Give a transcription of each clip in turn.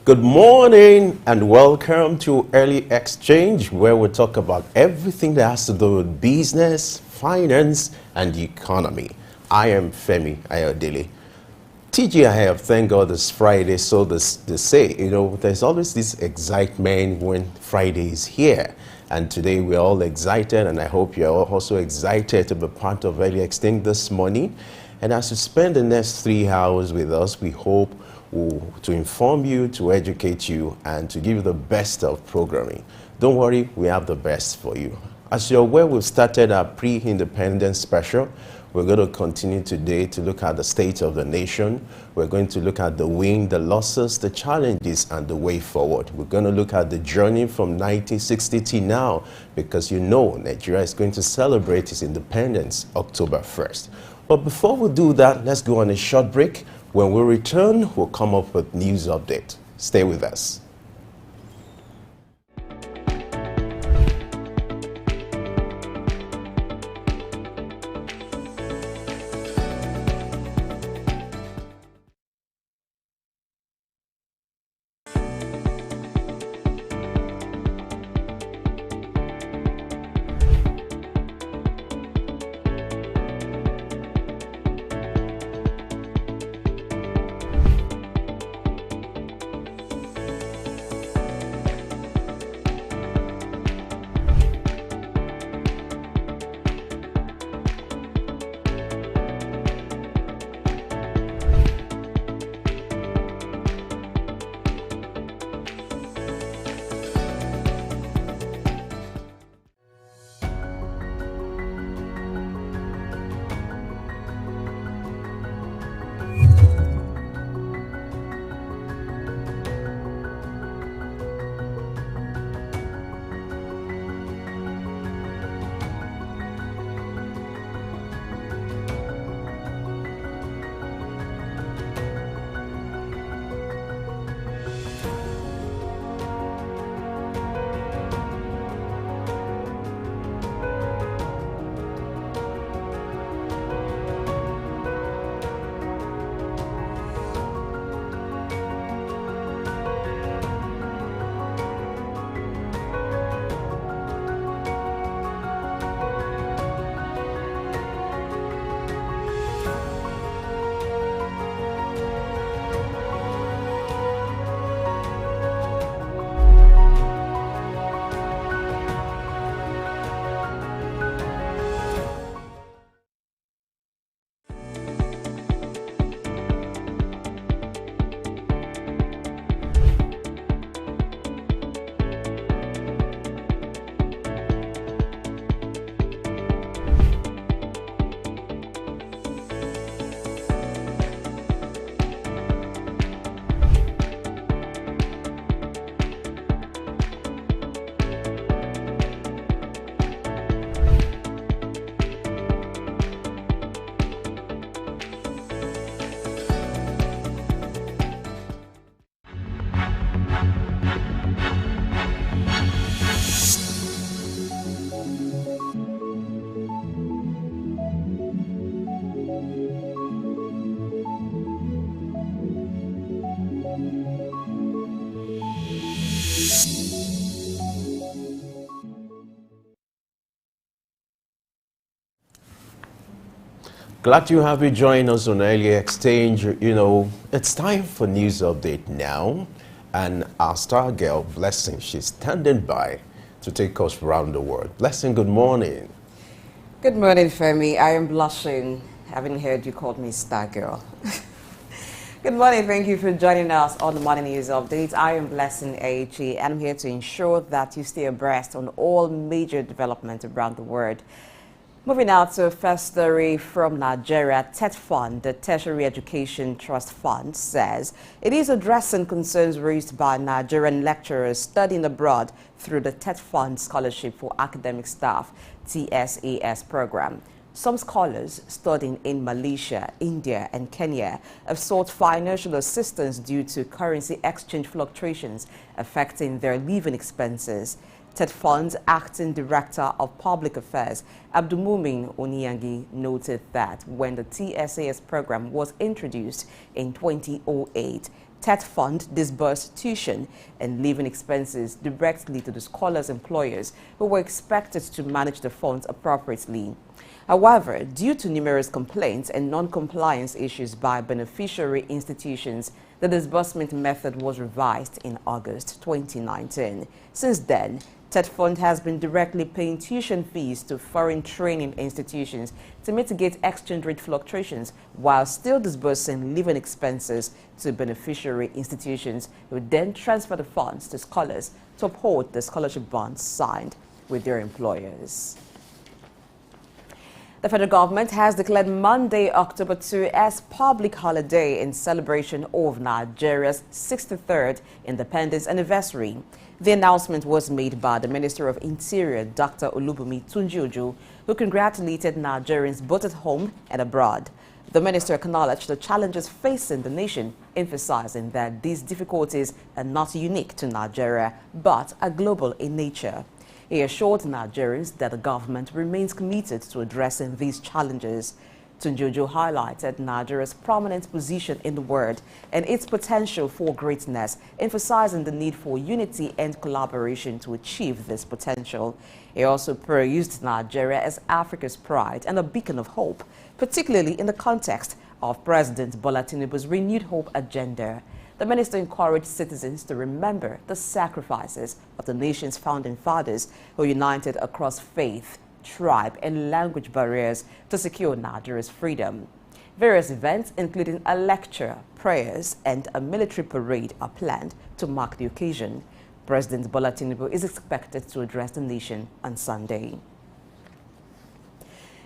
Good morning and welcome to Early Exchange, where we talk about everything that has to do with business, finance, and the economy. I am Femi Ayodele. TGIF, thank God it's Friday, so they say, there's always this excitement when Friday is here. And today we're all excited, and I hope you're also excited to be part of Early Exchange this morning. And as you spend the next 3 hours with us, we hope to inform you, to educate you, and to give you the best of programming. Don't worry, we have the best for you. As you're aware, we've started our pre-independence special. We're going to continue today to look at the state of the nation. We're going to look at the wins, the losses, the challenges, and the way forward. We're going to look at the journey from 1960 to now, because Nigeria is going to celebrate its independence October 1st. But before we do that, let's go on a short break. When we return, we'll come up with news update. Stay with us. Glad to have you join us on Early Exchange. It's time for news update now. And our star girl, Blessing, she's standing by to take us around the world. Blessing, good morning. Good morning, Femi. I am blushing, having heard you called me star girl. Good morning. Thank you for joining us on the Morning News Update. I am Blessing Aichi, and I'm here to ensure that you stay abreast on all major developments around the world. Moving out to a first story from Nigeria, TET Fund, the Tertiary Education Trust Fund, says it is addressing concerns raised by Nigerian lecturers studying abroad through the TET Fund Scholarship for Academic Staff, TSAS program. Some scholars studying in Malaysia, India, and Kenya have sought financial assistance due to currency exchange fluctuations affecting their living expenses. TET Fund's Acting Director of Public Affairs, Abdulmumin Oniyangi, noted that when the TSAS program was introduced in 2008, TED Fund disbursed tuition and living expenses directly to the scholars' employers who were expected to manage the funds appropriately. However, due to numerous complaints and non-compliance issues by beneficiary institutions, the disbursement method was revised in August 2019. Since then, TED Fund has been directly paying tuition fees to foreign training institutions to mitigate exchange rate fluctuations while still disbursing living expenses to beneficiary institutions who then transfer the funds to scholars to uphold the scholarship bonds signed with their employers. The federal government has declared Monday, October 2 as public holiday in celebration of Nigeria's 63rd independence anniversary. The announcement was made by the Minister of Interior, Dr. Olubunmi Tunji-Ojo, who congratulated Nigerians both at home and abroad. The minister acknowledged the challenges facing the nation, emphasizing that these difficulties are not unique to Nigeria, but are global in nature. He assured Nigerians that the government remains committed to addressing these challenges. Tunji-Ojo highlighted Nigeria's prominent position in the world and its potential for greatness, emphasizing the need for unity and collaboration to achieve this potential. He also praised Nigeria as Africa's pride and a beacon of hope, particularly in the context of President Bola Tinubu's renewed hope agenda. The minister encouraged citizens to remember the sacrifices of the nation's founding fathers who united across faith, tribe, and language barriers to secure Nigeria's freedom. Various events, including a lecture, prayers, and a military parade, are planned to mark the occasion. President Bola Tinubu is expected to address the nation on Sunday.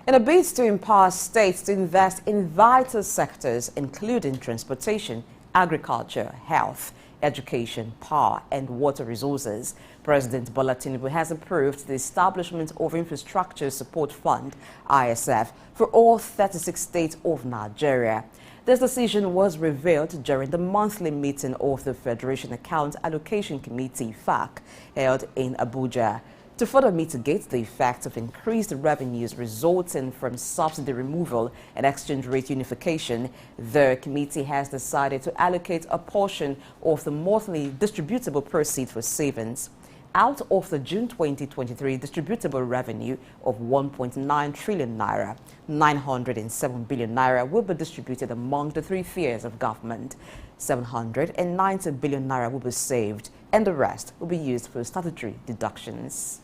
In a bid to empower states to invest in vital sectors, including transportation, agriculture, health, education, power, and water resources, President Bola Tinubu has approved the establishment of Infrastructure Support Fund, ISF, for all 36 states of Nigeria. This decision was revealed during the monthly meeting of the Federation Account Allocation Committee, FAC, held in Abuja. To further mitigate the effects of increased revenues resulting from subsidy removal and exchange rate unification, the committee has decided to allocate a portion of the monthly distributable proceeds for savings. Out of the June 2023 distributable revenue of 1.9 trillion naira, 907 billion naira will be distributed among the three tiers of government. 790 billion naira will be saved, and the rest will be used for statutory deductions.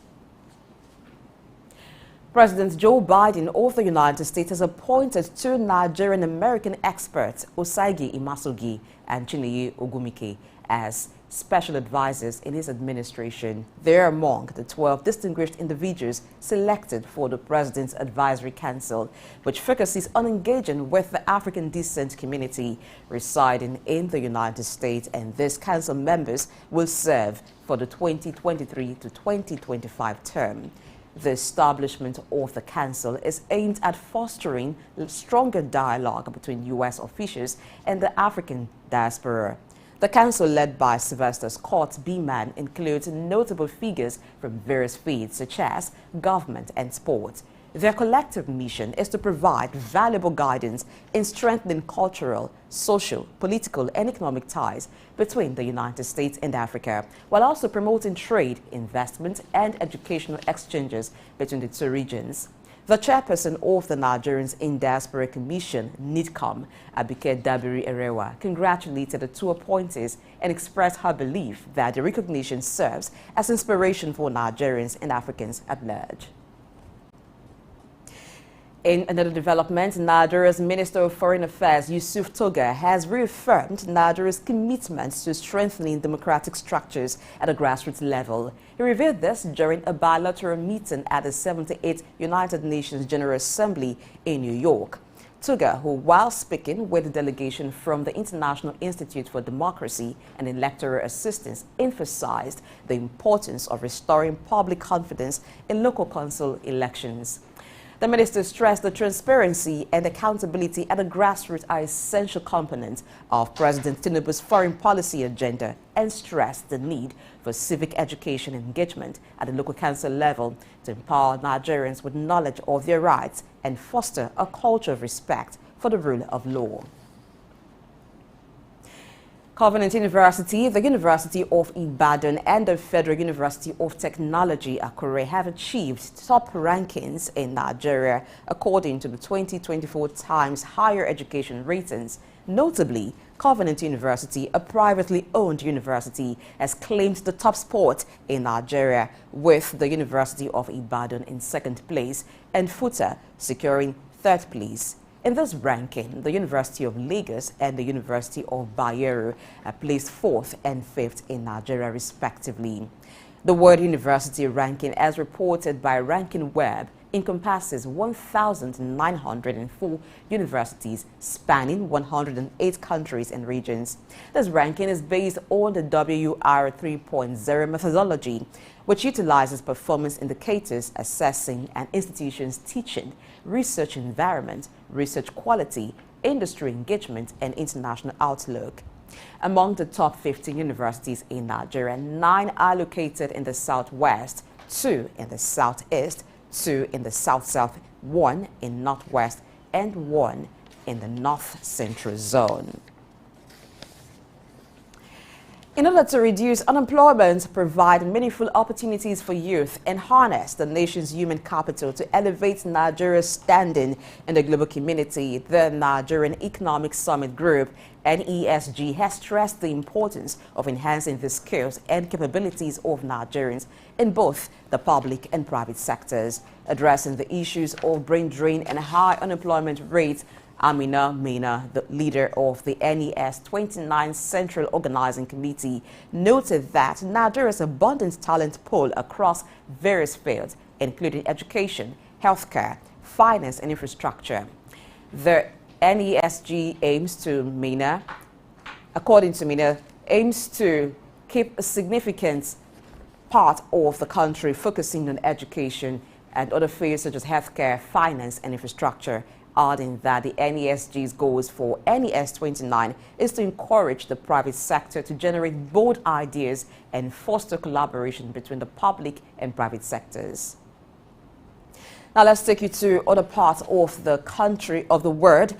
President Joe Biden of the United States has appointed two Nigerian-American experts, Osagie Imasogi and Chineye Ogumike, as special advisors in his administration. They are among the 12 distinguished individuals selected for the President's Advisory Council, which focuses on engaging with the African descent community residing in the United States, and these council members will serve for the 2023 to 2025 term. The establishment of the council is aimed at fostering stronger dialogue between U.S. officials and the African diaspora. The council, led by Sylvester Scott Beeman, includes notable figures from various fields such as government and sports. Their collective mission is to provide valuable guidance in strengthening cultural, social, political, and economic ties between the United States and Africa, while also promoting trade, investment, and educational exchanges between the two regions. The chairperson of the Nigerians in Diaspora Commission, NIDCOM, Abike Dabiri Erewa, congratulated the two appointees and expressed her belief that the recognition serves as inspiration for Nigerians and Africans at large. In another development, Nigeria's Minister of Foreign Affairs, Yusuf Toga, has reaffirmed Nigeria's commitment to strengthening democratic structures at a grassroots level. He revealed this during a bilateral meeting at the 78th United Nations General Assembly in New York. Toga, who, while speaking with a delegation from the International Institute for Democracy and Electoral Assistance, emphasized the importance of restoring public confidence in local council elections. The minister stressed that transparency and accountability at the grassroots are essential components of President Tinubu's foreign policy agenda, and stressed the need for civic education engagement at the local council level to empower Nigerians with knowledge of their rights and foster a culture of respect for the rule of law. Covenant University, the University of Ibadan, and the Federal University of Technology, Akure, have achieved top rankings in Nigeria according to the 2024 Times Higher Education Ratings. Notably, Covenant University, a privately owned university, has claimed the top spot in Nigeria, with the University of Ibadan in second place and FUTA securing third place. In this ranking, the University of Lagos and the University of Bayero are placed 4th and 5th in Nigeria, respectively. The World University ranking, as reported by Ranking Web, encompasses 1,904 universities spanning 108 countries and regions. This ranking is based on the WR 3.0 methodology, which utilizes performance indicators assessing an institution's teaching, research environment, research quality, industry engagement, and international outlook. Among the top 15 universities in Nigeria, 9 are located in the southwest, 2 in the southeast, 2 in the south-south, 1 in northwest, and 1 in the north-central zone. In order to reduce unemployment, provide meaningful opportunities for youth, and harness the nation's human capital to elevate Nigeria's standing in the global community, the Nigerian Economic Summit Group, NESG, has stressed the importance of enhancing the skills and capabilities of Nigerians in both the public and private sectors. Addressing the issues of brain drain and high unemployment rates, Amina Mena, the leader of the NES 29 Central Organizing Committee, noted that Nigeria's abundant talent pool across various fields, including education, healthcare, finance, and infrastructure. The NESG aims to, according to Mena, aims to keep a significant part of the country focusing on education and other fields such as healthcare, finance, and infrastructure, adding that the NESG's goals for NES 29 is to encourage the private sector to generate bold ideas and foster collaboration between the public and private sectors. Now let's take you to other parts of the country, of the world,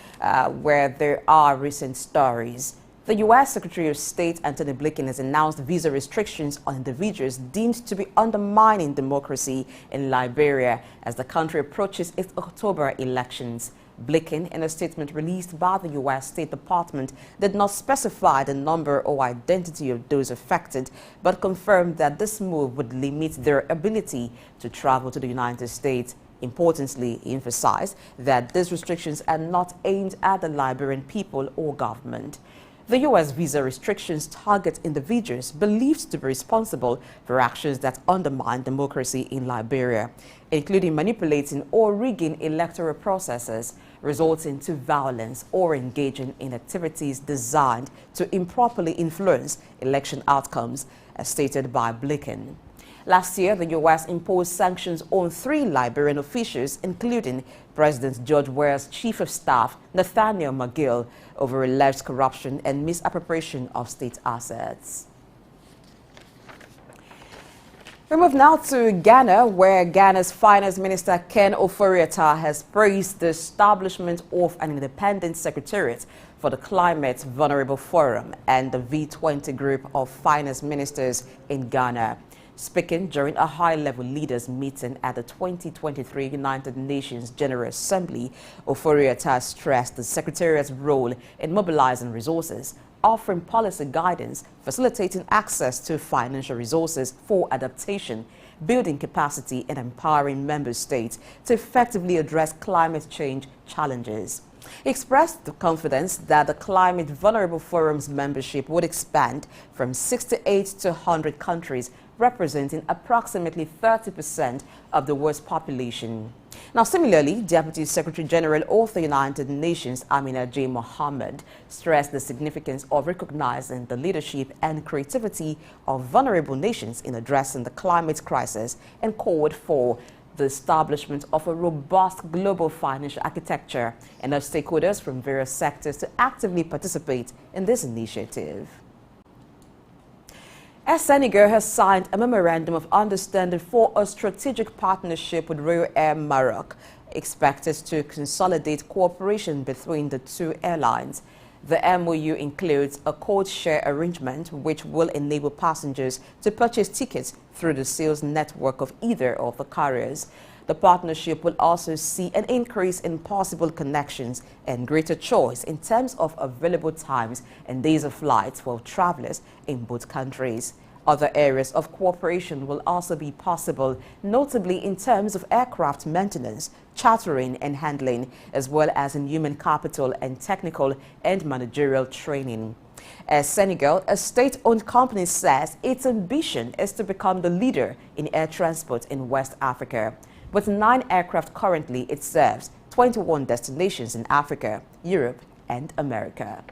where there are recent stories. The U.S. Secretary of State Antony Blinken has announced visa restrictions on individuals deemed to be undermining democracy in Liberia as the country approaches its October elections. Blinken, in a statement released by the U.S. State Department, did not specify the number or identity of those affected, but confirmed that this move would limit their ability to travel to the United States. Importantly, he emphasized that these restrictions are not aimed at the Liberian people or government. The U.S. visa restrictions target individuals believed to be responsible for actions that undermine democracy in Liberia, including manipulating or rigging electoral processes, resulting to violence, or engaging in activities designed to improperly influence election outcomes, as stated by Blinken. Last year, the U.S. imposed sanctions on 3 Liberian officials, including President George Weah's Chief of Staff, Nathaniel McGill, over alleged corruption and misappropriation of state assets. We move now to Ghana, where Ghana's Finance Minister Ken Ofori-Atta has praised the establishment of an independent secretariat for the Climate Vulnerable Forum and the V20 group of finance ministers in Ghana. Speaking during a high-level leaders meeting at the 2023 United Nations General Assembly, Ofori-Atta stressed the Secretariat's role in mobilizing resources, offering policy guidance, facilitating access to financial resources for adaptation, building capacity, and empowering member states to effectively address climate change challenges. He expressed the confidence that the Climate Vulnerable Forum's membership would expand from 68 to 100 countries, representing approximately 30% of the world's population. Now, similarly, Deputy Secretary General of the United Nations, Amina J. Mohammed, stressed the significance of recognizing the leadership and creativity of vulnerable nations in addressing the climate crisis and called for the establishment of a robust global financial architecture and of stakeholders from various sectors to actively participate in this initiative. As Senegal has signed a memorandum of understanding for a strategic partnership with Royal Air Maroc, expected to consolidate cooperation between the two airlines. The MOU includes a code share arrangement which will enable passengers to purchase tickets through the sales network of either of the carriers. The partnership will also see an increase in possible connections and greater choice in terms of available times and days of flights for travelers in both countries. Other areas of cooperation will also be possible, notably in terms of aircraft maintenance, chartering and handling, as well as in human capital and technical and managerial training. Air Senegal, a state-owned company, says its ambition is to become the leader in air transport in West Africa. With 9 aircraft currently, it serves 21 destinations in Africa, Europe and America.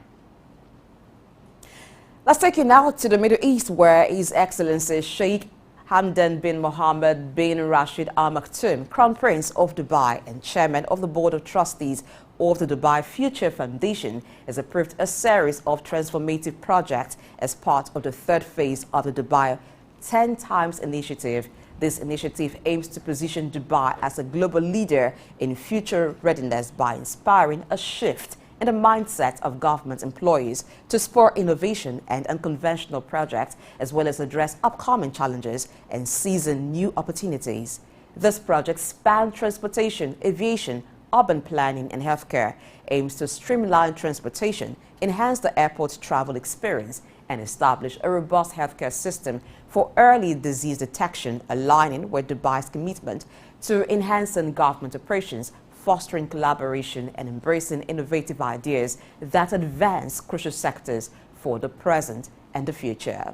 Let's take you now to the Middle East, where His Excellency Sheikh Hamdan bin Mohammed bin Rashid Al Maktoum, Crown Prince of Dubai and Chairman of the Board of Trustees of the Dubai Future Foundation, has approved a series of transformative projects as part of the 3rd phase of the Dubai 10 Times initiative. This initiative aims to position Dubai as a global leader in future readiness by inspiring a shift in the mindset of government employees to spur innovation and unconventional projects, as well as address upcoming challenges and seize new opportunities. This project spans transportation, aviation, urban planning and healthcare, aims to streamline transportation, enhance the airport travel experience, and establish a robust healthcare system for early disease detection, aligning with Dubai's commitment to enhancing government operations, fostering collaboration and embracing innovative ideas that advance crucial sectors for the present and the future.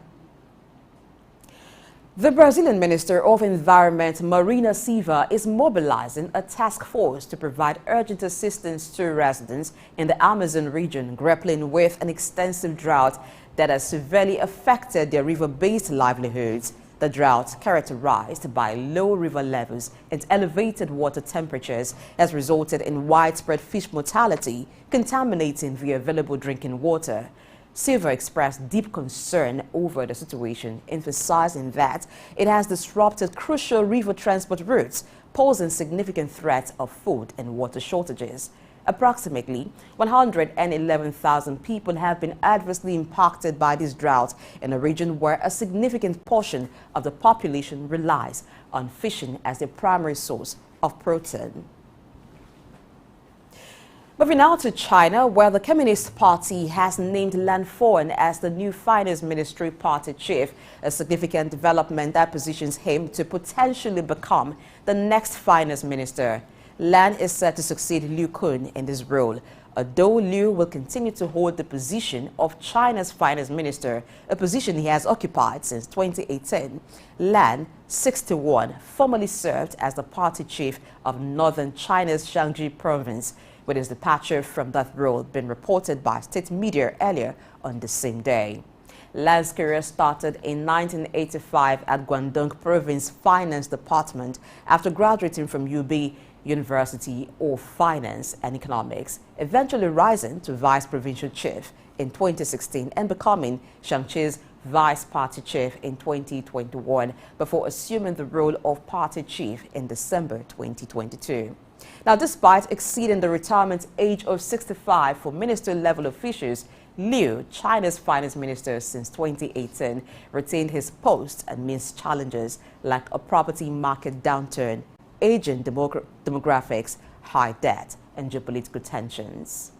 The Brazilian Minister of Environment, Marina Silva, is mobilizing a task force to provide urgent assistance to residents in the Amazon region grappling with an extensive drought that has severely affected their river-based livelihoods. The drought, characterized by low river levels and elevated water temperatures, has resulted in widespread fish mortality, contaminating the available drinking water. Silva expressed deep concern over the situation, emphasizing that it has disrupted crucial river transport routes, posing significant threats of food and water shortages. Approximately 111,000 people have been adversely impacted by this drought in a region where a significant portion of the population relies on fishing as their primary source of protein. Moving now to China, where the Communist Party has named Lan Fowen as the new Finance Ministry party chief, a significant development that positions him to potentially become the next finance minister. Lan is set to succeed Liu Kun in this role, although Liu will continue to hold the position of China's finance minister, a position he has occupied since 2018. Lan, 61, formerly served as the party chief of northern China's Shanxi province, with his departure from that role being reported by state media earlier on the same day. Lan's career started in 1985 at Guangdong Province Finance Department after graduating from UB University of Finance and Economics, eventually rising to Vice Provincial Chief in 2016 and becoming Shanxi's Vice Party Chief in 2021 before assuming the role of Party Chief in December 2022. Now, despite exceeding the retirement age of 65 for minister-level officials, Liu, China's finance minister since 2018, retained his post amidst challenges like a property market downturn, aging demographics, high debt, and geopolitical tensions.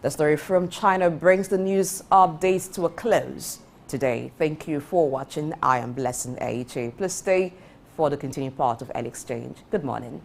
The story from China brings the news updates to a close today. Thank you for watching. I am Blessing AHA. Please stay for the continuing part of Early Exchange. Good morning.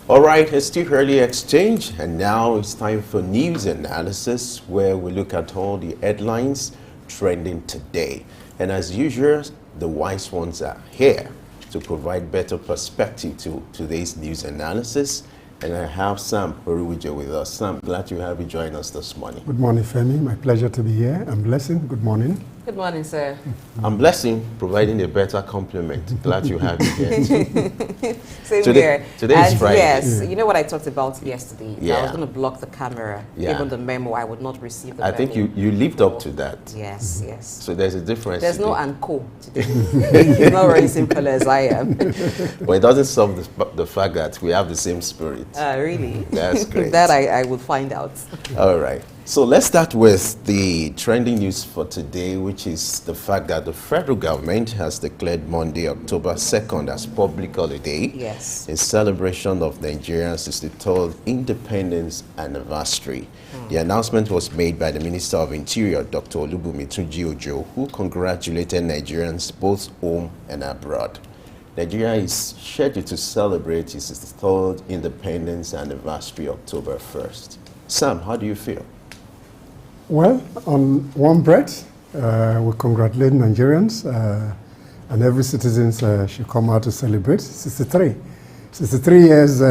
All right, it's still early exchange, and now it's time for news analysis, where we look at all the headlines trending today. And as usual, the wise ones are here to provide better perspective to today's news analysis. And I have Sam Oruwije with us. Sam, glad to have you join us this morning. Good morning, Femi. My pleasure to be here. I'm Blessing. Good morning. Good morning, sir. I'm Blessing, providing a better compliment. Glad you have you here. Same Today- here. today is And Friday. yes, you know what I talked about yesterday? I Yeah. was going to block the camera. Yeah. Even the memo, I would not receive the I memo. think you lived up to that. Yes, yes. So there's a difference. There's no today. and co today. He's not really simple as I am. But it doesn't solve the fact that we have the same spirit. Really? That's great. That I would find out. All right. So let's start with the trending news for today, which is the fact that the federal government has declared Monday, October 2nd as public holiday Yes. in celebration of Nigeria's 63rd independence anniversary. The announcement was made by the Minister of Interior, Dr. Olubunmi Tunji-Ojo, who congratulated Nigerians both home and abroad. Nigeria is scheduled to celebrate its 63rd independence anniversary October 1st. Sam, how do you feel? Well, on one breath, we congratulate Nigerians and every citizen should come out to celebrate 63. 63 years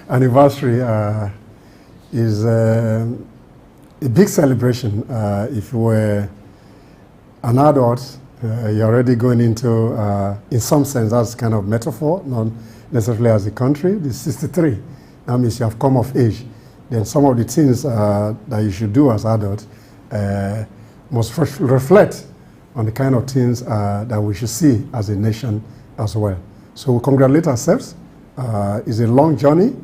anniversary is a big celebration. If you were an adult, you're already going into, in some sense, that's kind of metaphor, not necessarily as a country. The 63, that means you have come of age. Then some of the things that you should do as adults must reflect on the kind of things that we should see as a nation as well. So we congratulate ourselves. It's a long journey,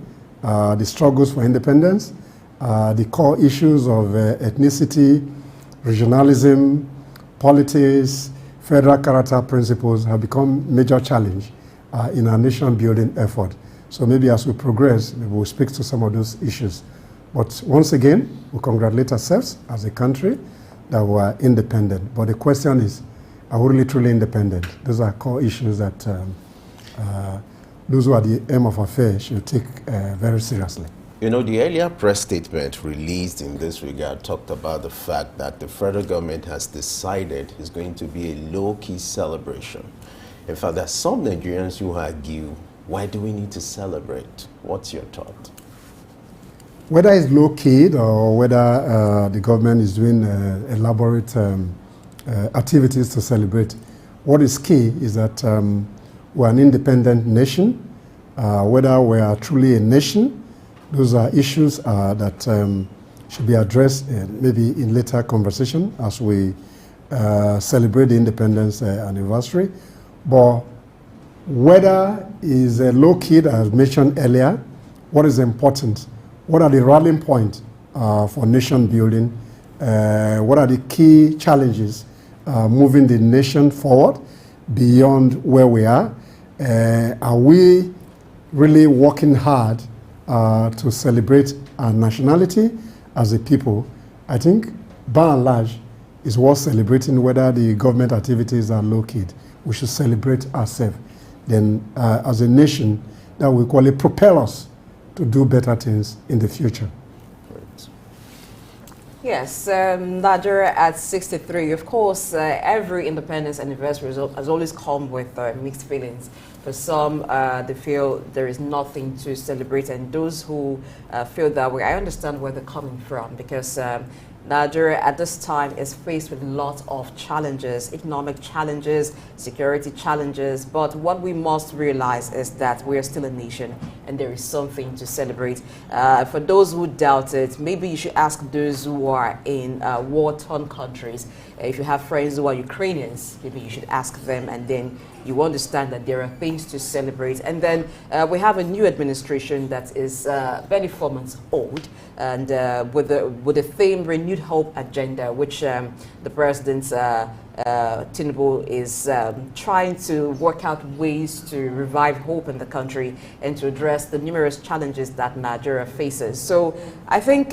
the struggles for independence, the core issues of ethnicity, regionalism, politics, federal character principles have become major challenge in our nation building effort. So maybe as we progress, we will speak to some of those issues. But once again, we congratulate ourselves as a country that we are independent. But the question is, are we really truly independent? Those are core issues that those who are the aim of affairs should take very seriously. You know, the earlier press statement released in this regard talked about the fact that the federal government has decided it's going to be a low-key celebration. In fact, there are some Nigerians who argue, why do we need to celebrate? What's your thought? Whether it's low-key or whether the government is doing elaborate activities to celebrate, what is key is that we're an independent nation. Whether we are truly a nation, those are issues that should be addressed maybe in later conversation as we celebrate the independence anniversary. But whether is a low-key, as mentioned earlier, what is important? What are the rallying points for nation building? What are the key challenges moving the nation forward beyond where we are? Are we really working hard to celebrate our nationality as a people? I think, by and large, it's worth celebrating whether the government activities are low-key. We should celebrate ourselves. Then, as a nation, that will equally propel us to do better things in the future. Right. Yes, Nigeria at 63. Of course, every independence anniversary has always come with mixed feelings. For some, they feel there is nothing to celebrate, and those who feel that way, I understand where they're coming from, because Nigeria at this time is faced with lots of challenges, economic challenges, security challenges, but what we must realize is that we are still a nation and there is something to celebrate. For those who doubt it, maybe you should ask those who are in war-torn countries. If you have friends who are Ukrainians, maybe you should ask them, and then you understand that there are things to celebrate. And then we have a new administration that is barely 4 months old, and with the theme renewed hope agenda, which the president Tinubu is trying to work out ways to revive hope in the country and to address the numerous challenges that Nigeria faces. So I think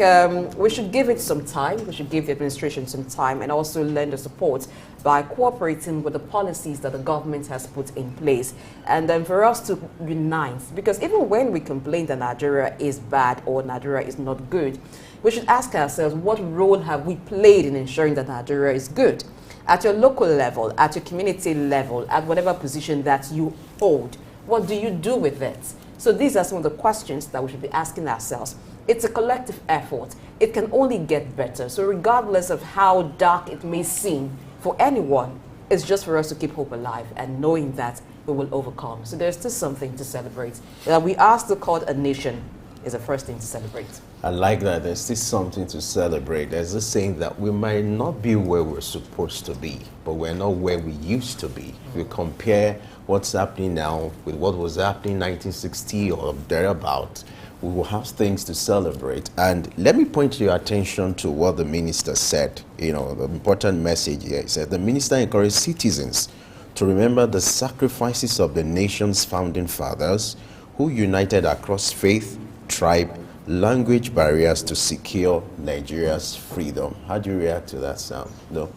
we should give it some time. We should give the administration some time and also lend the support by cooperating with the policies that the government has put in place. And then for us to unite, because even when we complain that Nigeria is bad or Nigeria is not good, we should ask ourselves, what role have we played in ensuring that Nigeria is good? At your local level, at your community level, at whatever position that you hold, what do you do with it? So these are some of the questions that we should be asking ourselves. It's a collective effort. It can only get better. So regardless of how dark it may seem for anyone, it's just for us to keep hope alive and knowing that we will overcome. So there's still something to celebrate. That we are still called a nation is the first thing to celebrate. I like that. There's still something to celebrate. There's a saying that we might not be where we're supposed to be, but we're not where we used to be. We compare what's happening now with what was happening in 1960 or thereabout. We will have things to celebrate. And let me point your attention to what the minister said. You know, the important message here. He said the minister encouraged citizens to remember the sacrifices of the nation's founding fathers who united across faith, tribe, language barriers to secure Nigeria's freedom. How do you react to that sound? No,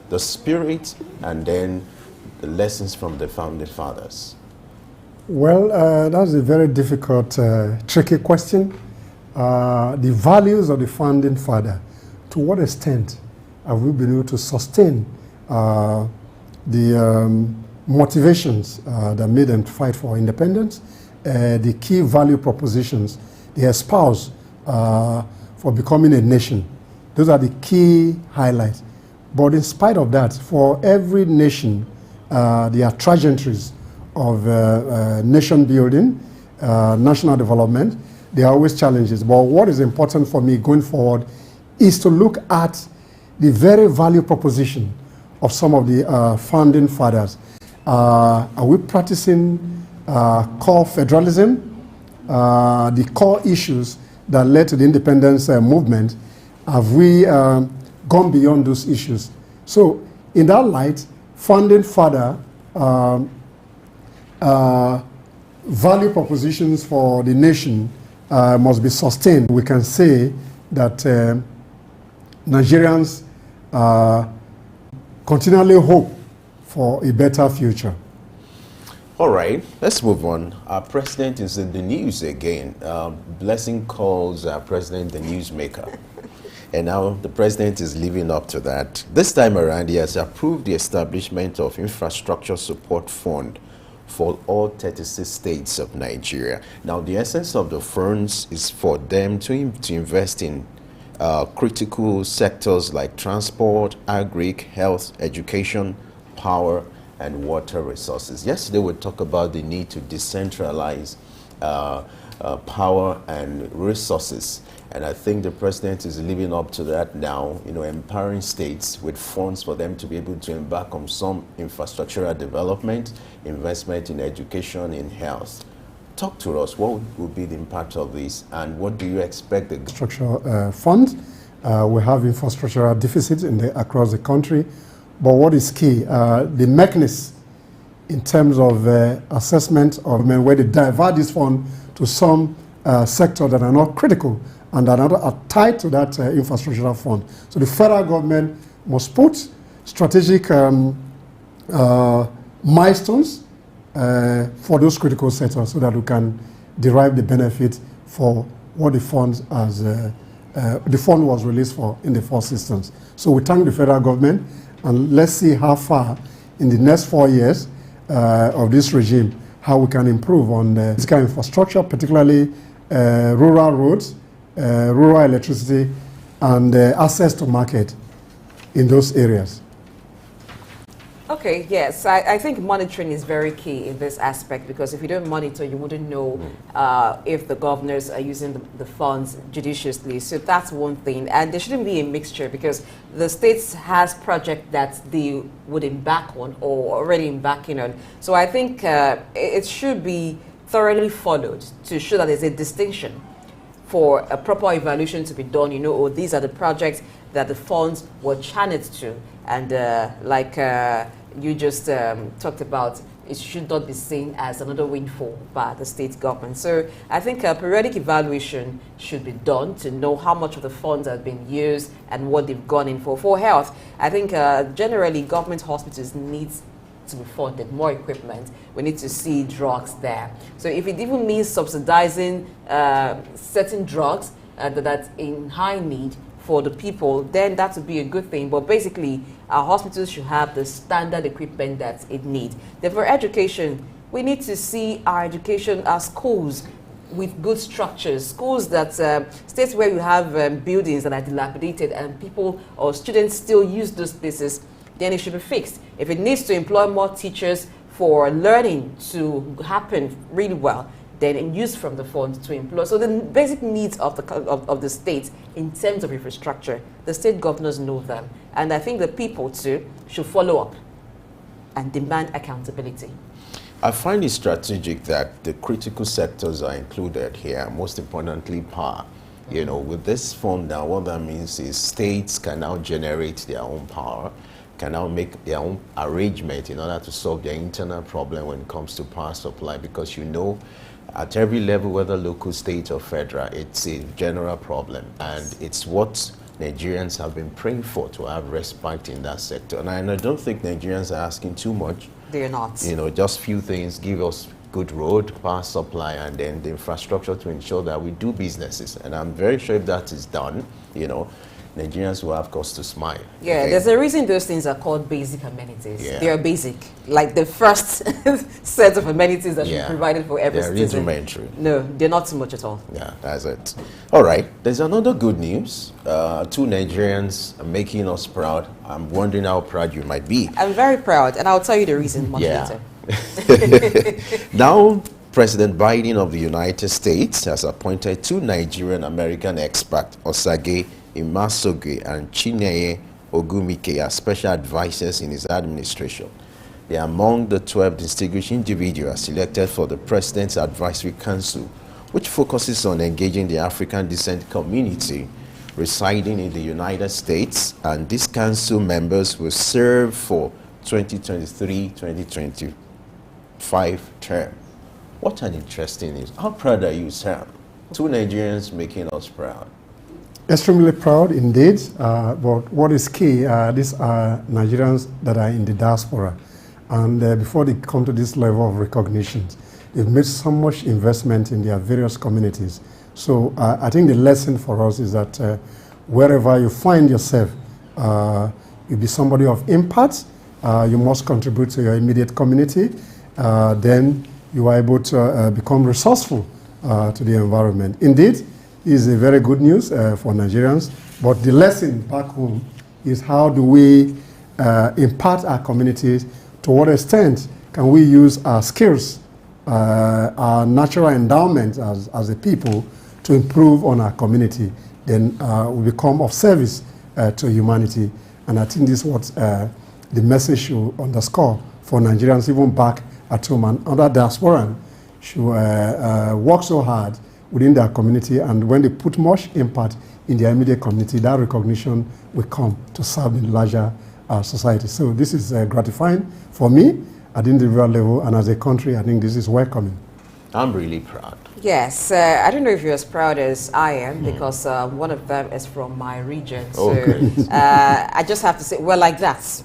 the spirit and then the lessons from the founding fathers. Well, that's a very difficult, tricky question. The values of the founding father, to what extent have we been able to sustain the motivations that made them fight for independence, the key value propositions they espouse for becoming a nation? Those are the key highlights. But in spite of that, for every nation, there are trajectories of nation building, national development. There are always challenges. But what is important for me going forward is to look at the very value proposition of some of the founding fathers. Are we practicing core federalism? The core issues that led to the independence movement, have we gone beyond those issues? So in that light, founding father value propositions for the nation must be sustained. We can say that Nigerians continually hope for a better future. All right, let's move on. Our president is in the news again. Blessing calls our president the newsmaker. And now the president is living up to that. This time around, he has approved the establishment of Infrastructure Support Fund for all 36 states of Nigeria. Now, the essence of the funds is for them to invest in critical sectors like transport, agri, health, education, power, and water resources. Yesterday we talked about the need to decentralize power and resources, and I think the president is living up to that now, you know, empowering states with funds for them to be able to embark on some infrastructural development, investment in education, in health. Talk to us, what would be the impact of this, and what do you expect the infrastructure fund? We have infrastructural deficits across the country. But what is key, the mechanism in terms of assessment of where they divert this fund to some sectors that are not critical and are not tied to that infrastructural fund. So the federal government must put strategic milestones for those critical sectors so that we can derive the benefit for what the fund has, the fund was released for in the first instance. So we thank the federal government. And let's see how far in the next 4 years of this regime, how we can improve on physical infrastructure, particularly rural roads, rural electricity, and access to market in those areas. Okay, yes, I think monitoring is very key in this aspect, because if you don't monitor, you wouldn't know if the governors are using the funds judiciously. So that's one thing. And there shouldn't be a mixture, because the states has projects that they would embark on or already embarking on. So I think it should be thoroughly followed to show that there's a distinction for a proper evaluation to be done. You know, oh, these are the projects that the funds were channeled to. And like you just talked about, it should not be seen as another windfall by the state government. So I think a periodic evaluation should be done to know how much of the funds have been used and what they've gone in for. For health, I think generally government hospitals need to be funded, more equipment. We need to see drugs there. So if it even means subsidizing certain drugs that's in high need for the people, then that would be a good thing. But basically, our hospitals should have the standard equipment that it needs. Then for education, we need to see our education as schools with good structures, schools that, states where you have buildings that are dilapidated and people or students still use those places, then it should be fixed. If it needs to employ more teachers for learning to happen really well, then use from the funds to employ. So the basic needs of the state in terms of infrastructure, the state governors know them. And I think the people too should follow up and demand accountability. I find it strategic that the critical sectors are included here, most importantly power. You know, with this fund now, what that means is states can now generate their own power, can now make their own arrangement in order to solve their internal problem when it comes to power supply, because you know, at every level, whether local, state, or federal, it's a general problem. And it's what Nigerians have been praying for, to have respite in that sector. And I don't think Nigerians are asking too much. They're not. You know, just few things, give us good road, power supply, and then the infrastructure to ensure that we do businesses. And I'm very sure if that is done, you know, Nigerians will have cause to smile. Yeah, okay? There's a reason those things are called basic amenities. Yeah. They are basic, like the first set of amenities that should be provided for every they're citizen. rudimentary. No, they're not too much at all. Yeah, that's it. All right, there's another good news. 2 Nigerians are making us proud. I'm wondering how proud you might be. I'm very proud, and I'll tell you the reason much later. Now, President Biden of the United States has appointed 2 Nigerian-American experts, Osage Imasoge and Chineye Ogumike, as special advisors in his administration. They are among the 12 distinguished individuals selected for the President's Advisory Council, which focuses on engaging the African descent community residing in the United States, and these council members will serve for 2023-2025 term. What an interesting news. How proud are you, Sam? 2 Nigerians making us proud. Extremely proud indeed, but what is key, these are Nigerians that are in the diaspora, and before they come to this level of recognition, they've made so much investment in their various communities. So I think the lesson for us is that wherever you find yourself, you'll be somebody of impact, you must contribute to your immediate community, then you are able to become resourceful to the environment. Indeed, is a very good news for Nigerians, but the lesson back home is how do we impact our communities, to what extent can we use our skills, our natural endowment as a people to improve on our community, then we become of service to humanity. And I think this is what the message should underscore for Nigerians even back at home, and other diasporans should work so hard within their community, and when they put much impact in their immediate community, that recognition will come to serve the larger society. So this is gratifying for me at the individual level, and as a country, I think this is welcoming. I'm really proud. Yes, I don't know if you're as proud as I am, because one of them is from my region. So I just have to say, well, like that's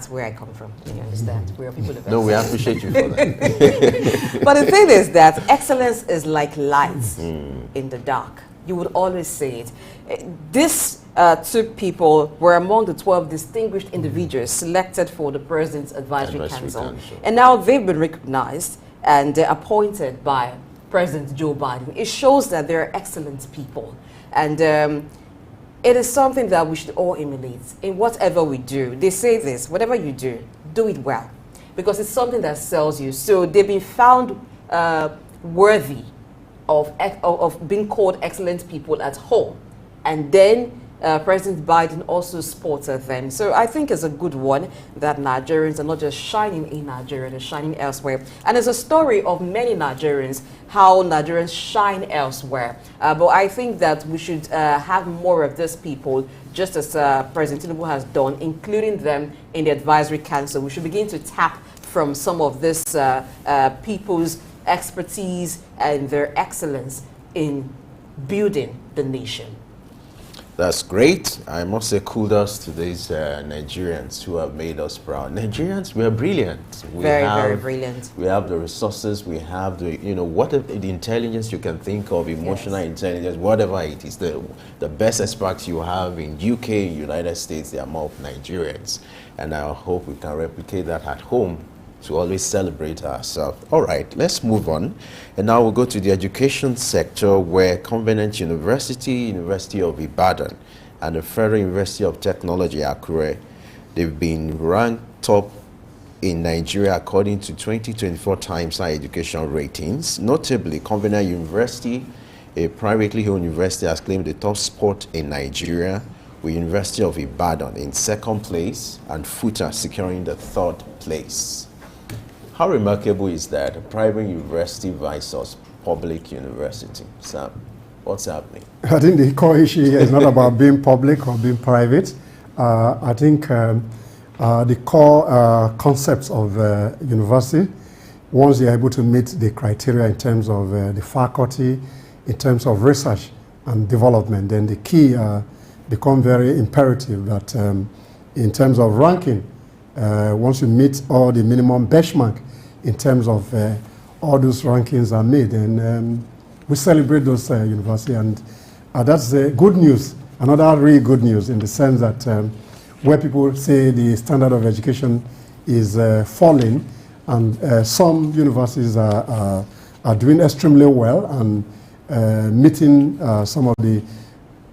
where I come from. You understand? We're people of No, we appreciate you for that. But the thing is that excellence is like light in the dark. You would always say it. These 2 people were among the 12 distinguished individuals selected for the President's Advisory Council. And now they've been recognized and appointed by President Joe Biden. It shows that they're excellent people. And it is something that we should all emulate in whatever we do. They say this, whatever you do, do it well, because it's something that sells you. So they've been found worthy of being called excellent people at home. And then President Biden also spotted them. So I think it's a good one that Nigerians are not just shining in Nigeria, they're shining elsewhere. And it's a story of many Nigerians, how Nigerians shine elsewhere. But I think that we should have more of these people, just as President Tinubu has done, including them in the advisory council. We should begin to tap from some of this people's expertise and their excellence in building the nation. That's great. I must say kudos to these Nigerians who have made us proud. Nigerians, we are brilliant. Very brilliant. We have the resources, we have the, whatever the intelligence you can think of, emotional intelligence, whatever it is. The best experts you have in UK, United States, they are more Nigerians. And I hope we can replicate that at home to always celebrate ourselves. All right, let's move on. And now we'll go to the education sector, where Covenant University, University of Ibadan, and the Federal University of Technology, Akure, they've been ranked top in Nigeria according to 2024 Times Higher Education ratings. Notably, Covenant University, a privately owned university, has claimed the top spot in Nigeria, with University of Ibadan in second place and FUTA securing the third place. How remarkable is that? A private university versus public university. Sam, what's happening? I think the core issue here is not about being public or being private. I think the core concepts of university, once you're able to meet the criteria in terms of the faculty, in terms of research and development, then the key become very imperative that in terms of ranking, once you meet all the minimum benchmark in terms of all those rankings are made, and we celebrate those universities, and that's good news. Another really good news in the sense that where people say the standard of education is falling, and some universities are doing extremely well and meeting some of the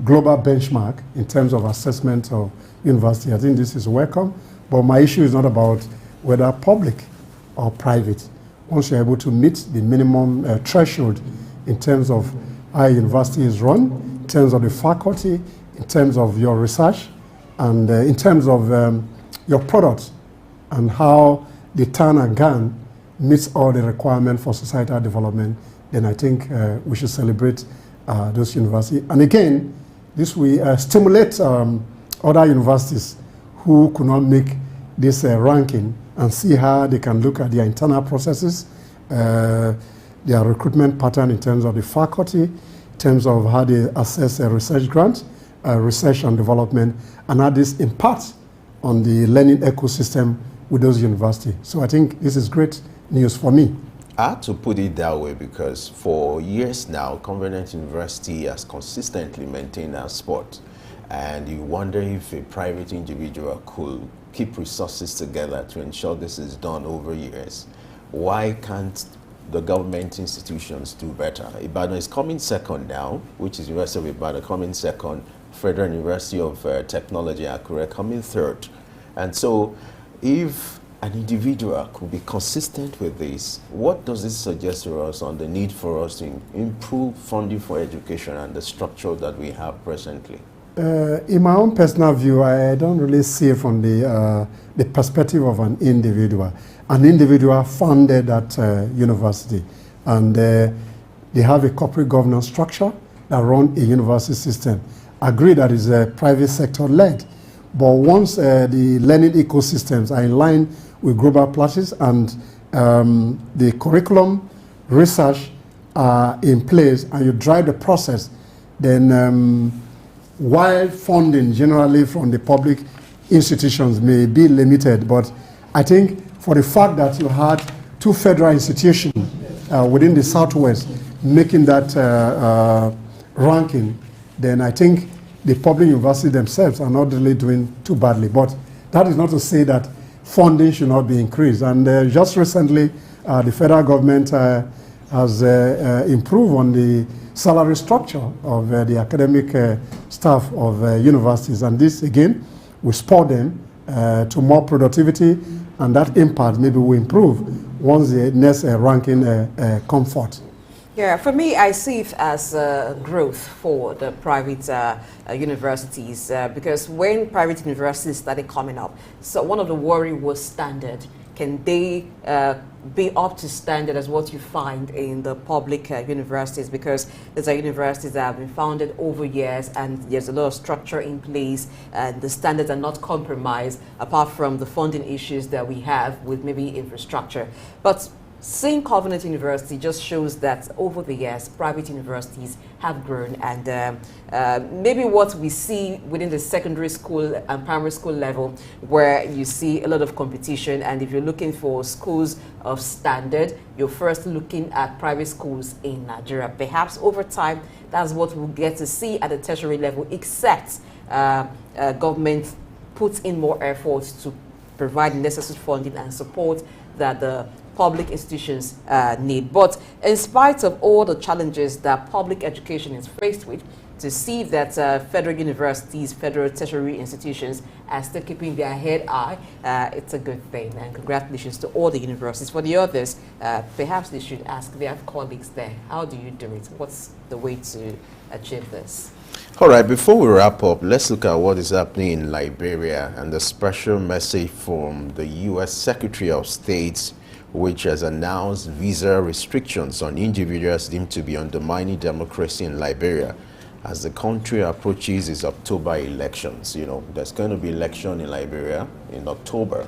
global benchmark in terms of assessment of university. I think this is welcome, but my issue is not about whether public or private. Once you're able to meet the minimum threshold in terms of how a university is run, in terms of the faculty, in terms of your research, and in terms of your products, and how the Tan and GAN meets all the requirements for societal development, then I think we should celebrate those universities. And again, this will stimulate other universities who could not make this ranking, and see how they can look at their internal processes, their recruitment pattern in terms of the faculty, in terms of how they assess a research grant, research and development, and how this impacts on the learning ecosystem with those universities. So I think this is great news for me. I had to put it that way because for years now, Covenant University has consistently maintained our spot. And you wonder if a private individual could keep resources together to ensure this is done over years. Why can't the government institutions do better? Ibadan is coming second now, which is University of Ibadan coming second, Federal University of Technology, Akure, coming third. And so if an individual could be consistent with this, what does this suggest to us on the need for us to improve funding for education and the structure that we have presently? In my own personal view, I don't really see it from the perspective of an individual. An individual funded that university, and they have a corporate governance structure that run a university system. I agree that is private sector led, but once the learning ecosystems are in line with global practice and the curriculum, research are in place, and you drive the process, then while funding generally from the public institutions may be limited, but I think for the fact that you had two federal institutions within the Southwest making that ranking, then I think the public universities themselves are not really doing too badly. But that is not to say that funding should not be increased. And just recently, the federal government has improved on the salary structure of the academic staff of universities. And this, again, will spur them to more productivity, and that impact maybe will improve once the next ranking comes forth. Yeah, for me, I see it as growth for the private universities because when private universities started coming up, so one of the worry was standard. Can they be up to standard as what you find in the public universities? Because these are universities that have been founded over years and there's a lot of structure in place and the standards are not compromised apart from the funding issues that we have with maybe infrastructure. But St. Covenant University just shows that over the years, private universities have grown and maybe what we see within the secondary school and primary school level where you see a lot of competition and if you're looking for schools of standard, you're first looking at private schools in Nigeria. Perhaps over time, that's what we'll get to see at the tertiary level, except government puts in more effort to provide necessary funding and support that the public institutions need. But in spite of all the challenges that public education is faced with, to see that federal universities, federal tertiary institutions are still keeping their head high, it's a good thing. And congratulations to all the universities. For the others, perhaps they should ask their colleagues there, how do you do it? What's the way to achieve this? All right, before we wrap up, let's look at what is happening in Liberia and the special message from the U.S. Secretary of State, which has announced visa restrictions on individuals deemed to be undermining democracy in Liberia as the country approaches its October elections. You know, there's going to be election in Liberia in October,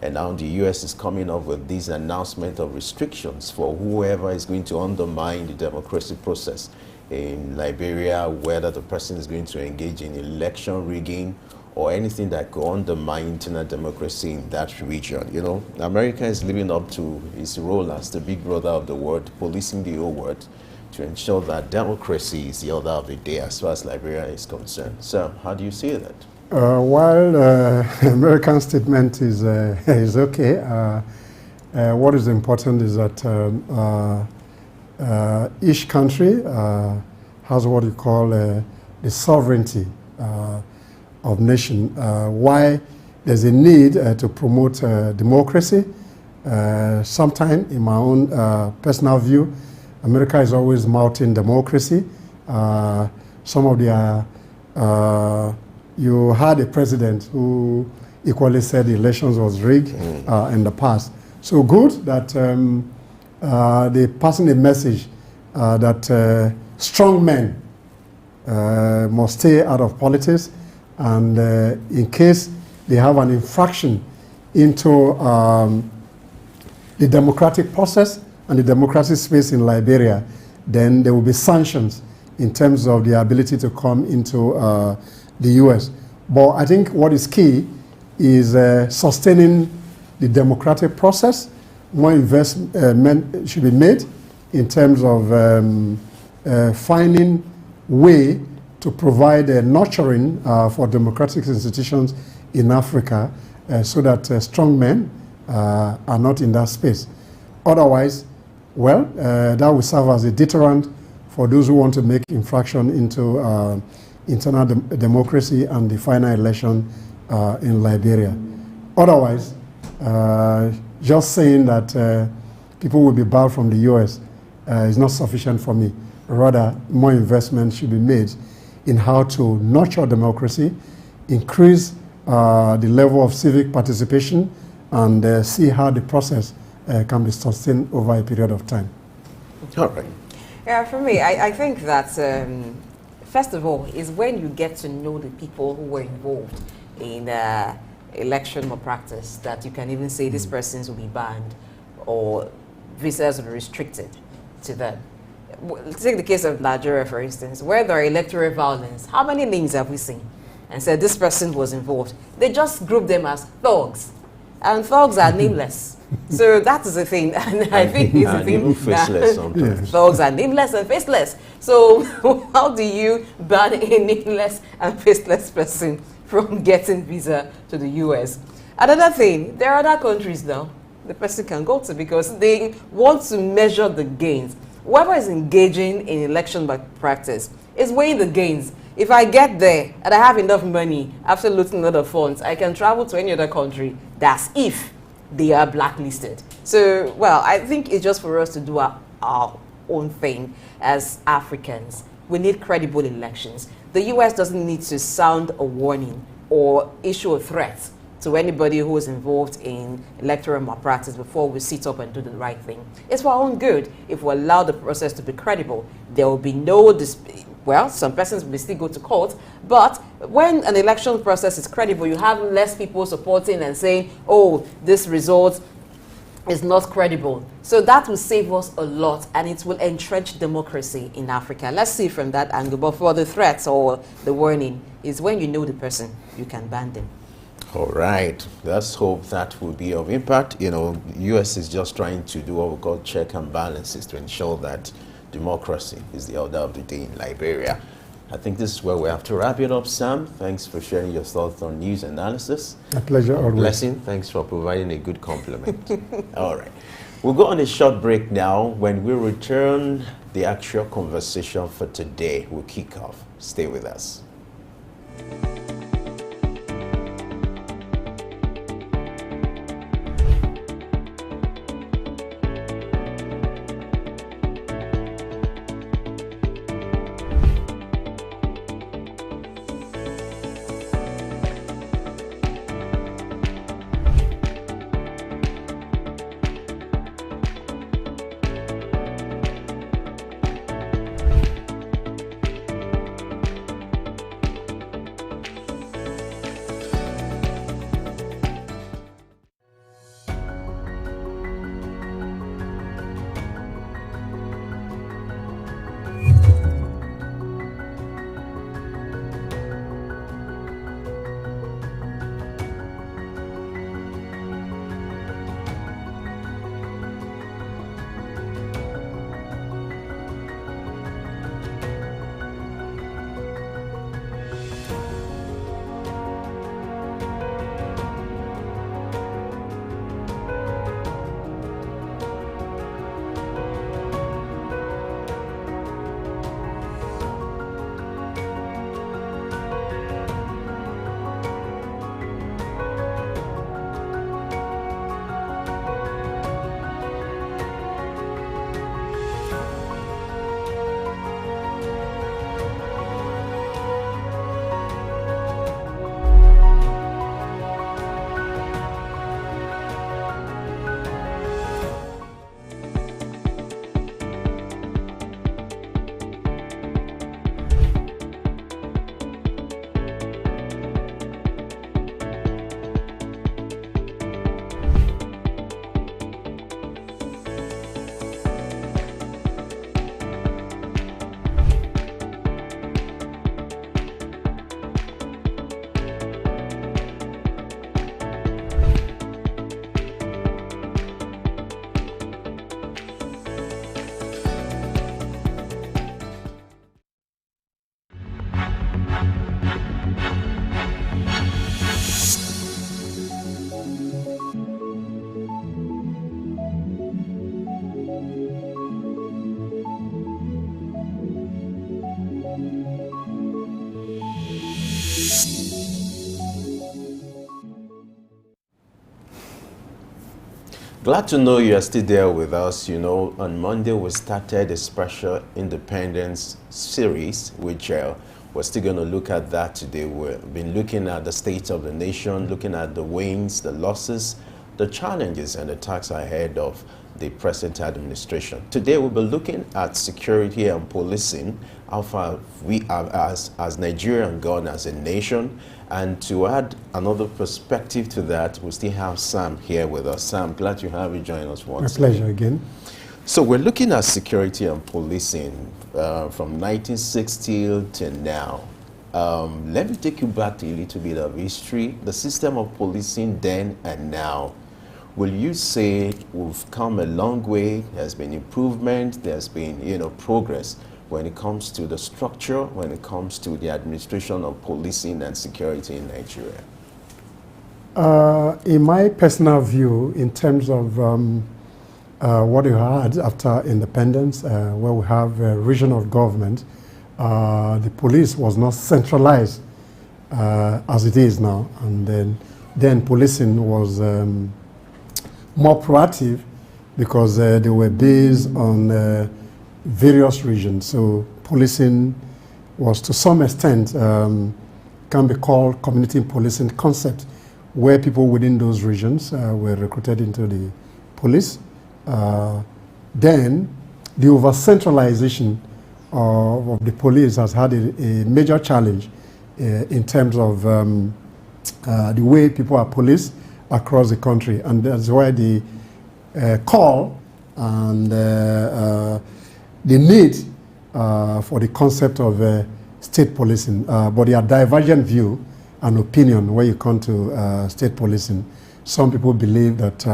and now the U.S. is coming up with this announcement of restrictions for whoever is going to undermine the democracy process in Liberia, whether the person is going to engage in election rigging or anything that could undermine internal democracy in that region. You know, America is living up to its role as the big brother of the world, policing the whole world to ensure that democracy is the order of the day as far as Liberia is concerned. So, how do you see that? While American statement is okay, what is important is that each country has what you call the sovereignty of nation. Why there's a need to promote democracy. Sometime, in my own personal view, America is always mouthing democracy. Some of the you had a president who equally said the elections was rigged in the past. So good that they're passing a message that strong men must stay out of politics, and in case they have an infraction into the democratic process and the democratic space in Liberia, then there will be sanctions in terms of the ability to come into the U.S. But I think what is key is sustaining the democratic process. More investment should be made in terms of finding way to provide nurturing for democratic institutions in Africa so that strong men are not in that space. Otherwise, well, that will serve as a deterrent for those who want to make infraction into internal democracy and the final election in Liberia. Otherwise, just saying that people will be barred from the U.S. Is not sufficient for me. Rather, more investment should be made in how to nurture democracy, increase the level of civic participation, and see how the process can be sustained over a period of time. All right. Yeah, for me, I think that first of all is when you get to know the people who were involved in election malpractice that you can even say these persons will be banned or visas will be restricted to them. Take the case of Nigeria, for instance, where there are electoral violence. How many names have we seen? And said this person was involved. They just group them as thugs. And thugs are nameless. So that is the thing. And I think it's the thing. Faceless sometimes. Thugs are nameless and faceless. So how do you ban a nameless and faceless person from getting visa to the US? Another thing, there are other countries now the person can go to because they want to measure the gains. Whoever is engaging in election practice is weighing the gains. If I get there and I have enough money after looting a lot of funds, I can travel to any other country. That's if they are blacklisted. So, well, I think it's just for us to do our own thing as Africans. We need credible elections. The US doesn't need to sound a warning or issue a threat to anybody who is involved in electoral malpractice before we sit up and do the right thing. It's for our own good. If we allow the process to be credible, there will be no well, some persons will still go to court, but when an election process is credible, you have less people supporting and saying, oh, this result is not credible. So that will save us a lot, and it will entrench democracy in Africa. Let's see from that angle. But for the threats or the warning, is when you know the person, you can ban them. All right. Let's hope that will be of impact. You know, U.S. is just trying to do what we call check and balances to ensure that democracy is the order of the day in Liberia. I think this is where we have to wrap it up, Sam. Thanks for sharing your thoughts on news analysis. A pleasure always. Blessing, thanks for providing a good compliment. All right. We'll go on a short break now. When we return, the actual conversation for today will kick off. Stay with us. Glad to know you are still there with us. You know, on Monday we started a special independence series, which we're still going to look at that today. We've been looking at the state of the nation, looking at the wins, the losses, the challenges, and the tasks ahead of the present administration. Today we'll be looking at security and policing, how far we are as Nigeria gone as a nation. And to add another perspective to that, we still have Sam here with us. Sam, glad to have you join us once. My pleasure again. So we're looking at security and policing from 1960 to now. Let me take you back to a little bit of history, the system of policing then and now. Will you say we've come a long way, there's been improvement, there's been, you know, progress when it comes to the structure, when it comes to the administration of policing and security in Nigeria? In my personal view, in terms of what you had after independence, where we have regional government, the police was not centralized as it is now, and then policing was more proactive because they were based on various regions. So policing was to some extent can be called community policing concept, where people within those regions were recruited into the police. Then the over-centralization of the police has had a major challenge in terms of the way people are policed across the country, and that's why the call and the need for the concept of state policing, but there are divergent view and opinion when you come to state policing. Some people believe that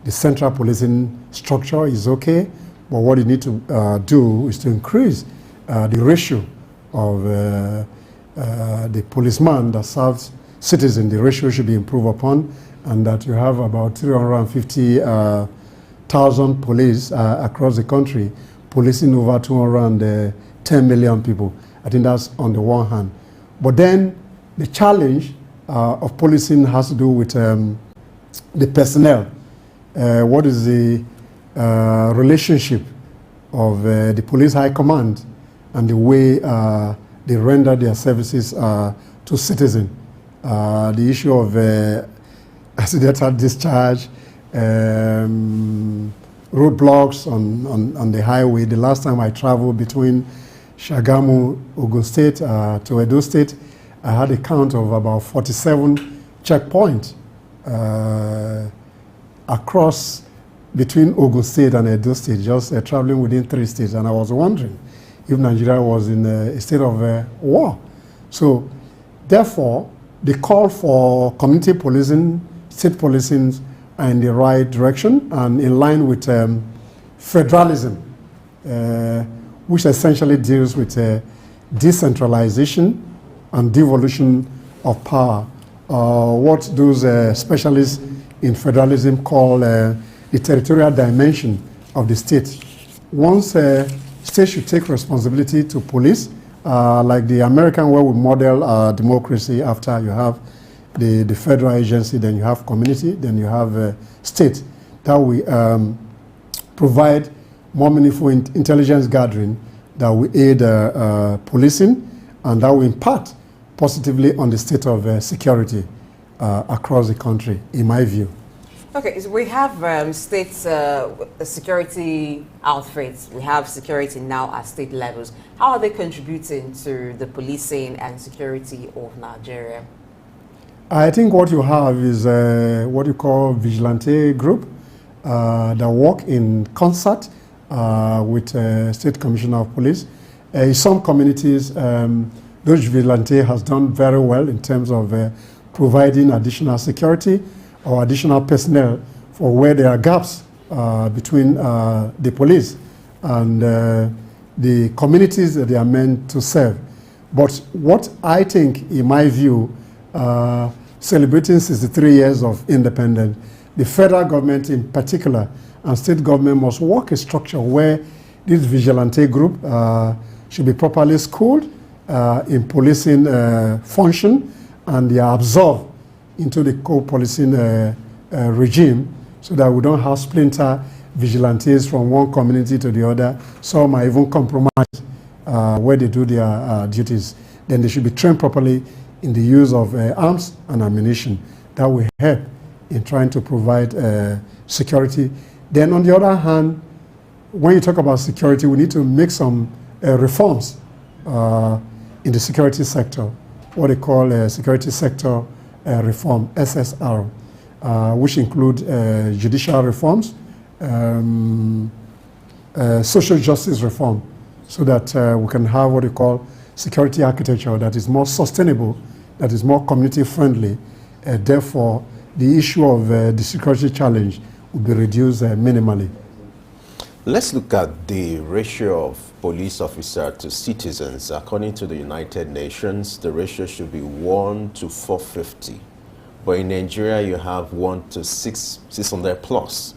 the central policing structure is okay, but what you need to do is to increase the ratio of the policeman that serves citizens. The ratio should be improved upon, and that you have about 350,000 police across the country, policing over 210 million people. I think that's on the one hand. But then the challenge of policing has to do with the personnel. What is the relationship of the police high command and the way they render their services to citizens? The issue of accidental discharge, roadblocks on the highway. The last time I traveled between Shagamu, Ogun State to Edo State, I had a count of about 47 checkpoints across between Ogun State and Edo State, just traveling within 3 states. And I was wondering if Nigeria was in a state of war. So therefore, the call for community policing, state policing are in the right direction and in line with federalism, which essentially deals with decentralization and devolution of power. What those specialists in federalism call the territorial dimension of the state. Once states should take responsibility to police, like the American where we model democracy after you have the federal agency, then you have community, then you have state. That we provide more meaningful intelligence gathering, that will aid policing, and that will impact positively on the state of security across the country, in my view. Okay, so we have state security outfits. We have security now at state levels. How are they contributing to the policing and security of Nigeria? I think what you have is what you call vigilante group that work in concert with State Commissioner of Police. In some communities, those vigilante has done very well in terms of providing additional security or additional personnel for where there are gaps between the police and the communities that they are meant to serve. But what I think, in my view, celebrating 63 years of independence, the federal government in particular and state government must work a structure where this vigilante group should be properly schooled in policing function, and they are absorbed into the co-policing regime, so that we don't have splinter vigilantes from one community to the other. Some are even compromised where they do their duties. Then they should be trained properly in the use of arms and ammunition. That will help in trying to provide security. Then on the other hand, when you talk about security, we need to make some reforms in the security sector, what they call security sector reform, SSR, which include judicial reforms, social justice reform, so that we can have what they call security architecture that is more sustainable, that is more community friendly. Therefore, the issue of the security challenge will be reduced minimally. Let's look at the ratio of police officer to citizens. According to the United Nations, the ratio should be 1 to 450. But in Nigeria, you have 1 to 600 plus.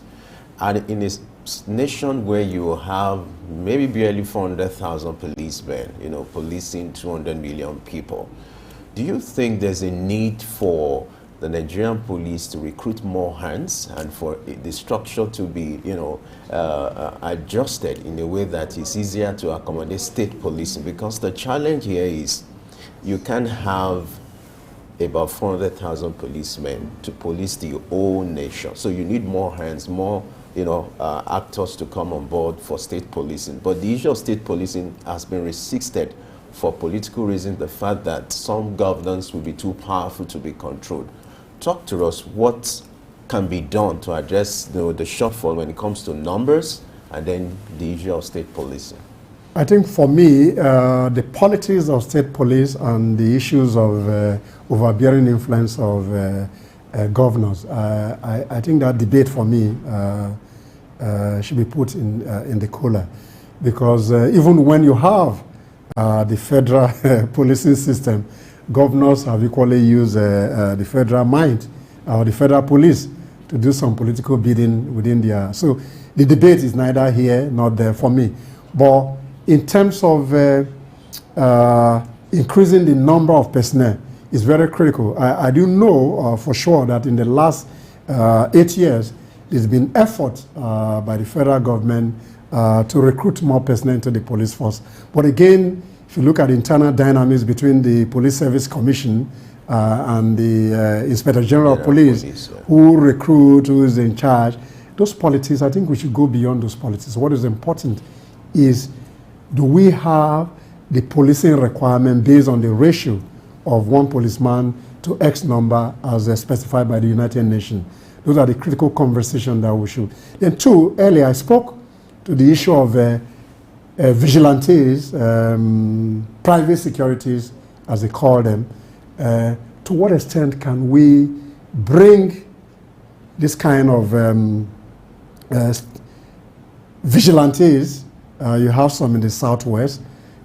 And in a nation where you have maybe barely 400,000 policemen, you know, policing 200 million people, do you think there's a need for the Nigerian police to recruit more hands and for the structure to be, adjusted in a way that is easier to accommodate state policing. Because the challenge here is you can have about 400,000 policemen to police the whole nation. So you need more hands, more actors to come on board for state policing. But the issue of state policing has been resisted for political reasons, the fact that some governors will be too powerful to be controlled. Talk to us what can be done to address the shortfall when it comes to numbers and then the issue of state policing. I think for me, the politics of state police and the issues of overbearing influence of governors, I think that debate for me should be put in the cooler. Because even when you have the federal policing system, governors have equally used the federal mind or the federal police to do some political bidding within their... So the debate is neither here nor there for me. But in terms of increasing the number of personnel is very critical. I do know for sure that in the last 8 years, there's been effort by the federal government to recruit more personnel into the police force. But again, if you look at internal dynamics between the Police Service Commission and the Inspector General of Police, who recruit, who is in charge, those politics, I think we should go beyond those politics. What is important is, do we have the policing requirement based on the ratio of one policeman to X number as specified by the United Nations? Those are the critical conversations that we should. Then two, earlier I spoke to the issue of vigilantes, private securities, as they call them. To what extent can we bring this kind of vigilantes? You have some in the southwest,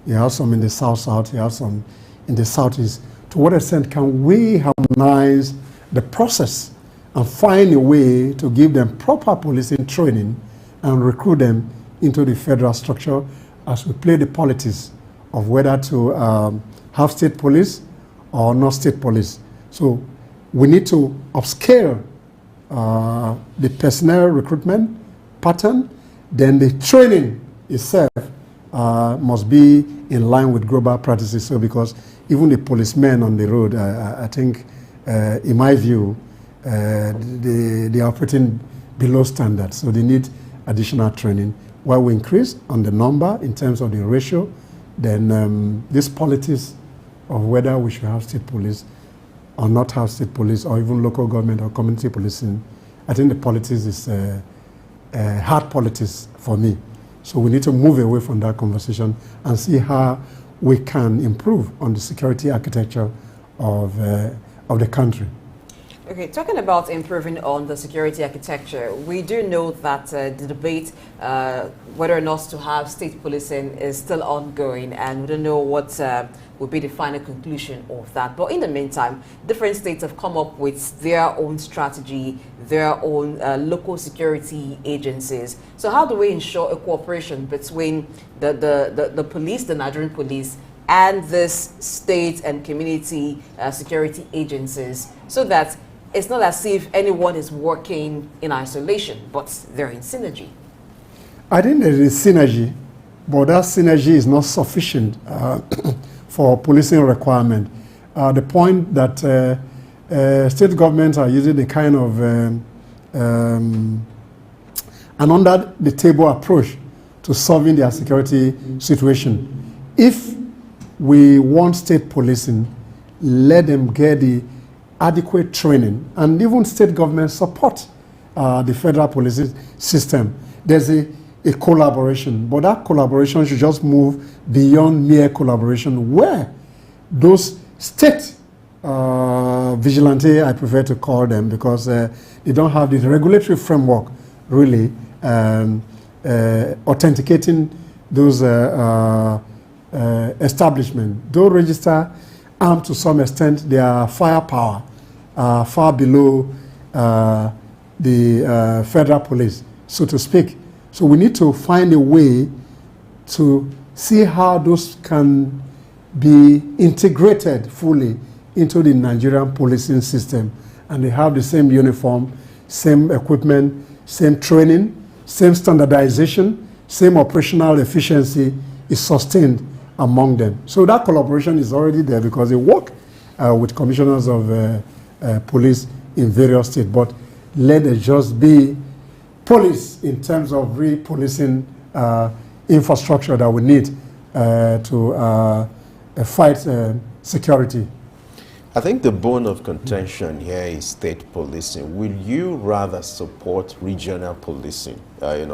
you have some in the south-south, you have some in the southeast. To what extent can we harmonize the process and find a way to give them proper policing training and recruit them into the federal structure as we play the politics of whether to have state police or not state police. So we need to upscale the personnel recruitment pattern, then the training itself must be in line with global practices. So because even the policemen on the road, I think, in my view, they are operating below standard. So they need additional training. While we increase on the number in terms of the ratio, then this politics of whether we should have state police or not have state police or even local government or community policing, I think the politics is hard politics for me. So we need to move away from that conversation and see how we can improve on the security architecture of the country. Okay, talking about improving on the security architecture, we do know that the debate whether or not to have state policing is still ongoing, and we don't know what will be the final conclusion of that. But in the meantime, different states have come up with their own strategy, their own local security agencies. So how do we ensure a cooperation between the police, the Nigerian police, and this state and community security agencies, so that it's not as if anyone is working in isolation, but they're in synergy? I think there is synergy, but that synergy is not sufficient for policing requirement. The point that state governments are using the kind of an under-the-table approach to solving their security situation. If we want state policing, let them get the adequate training, and even state governments support the federal policing system. There's a collaboration, but that collaboration should just move beyond mere collaboration, where those state vigilante, I prefer to call them, because they don't have the regulatory framework really authenticating those establishments. Though register armed to some extent, their firepower far below the federal police, so to speak. So we need to find a way to see how those can be integrated fully into the Nigerian policing system and they have the same uniform, same equipment, same training, same standardization, same operational efficiency is sustained among them. So that collaboration is already there because they work with commissioners of police in various states. But let it just be police in terms of re-policing infrastructure that we need to fight security. I think the bone of contention here is state policing. Will you rather support regional policing?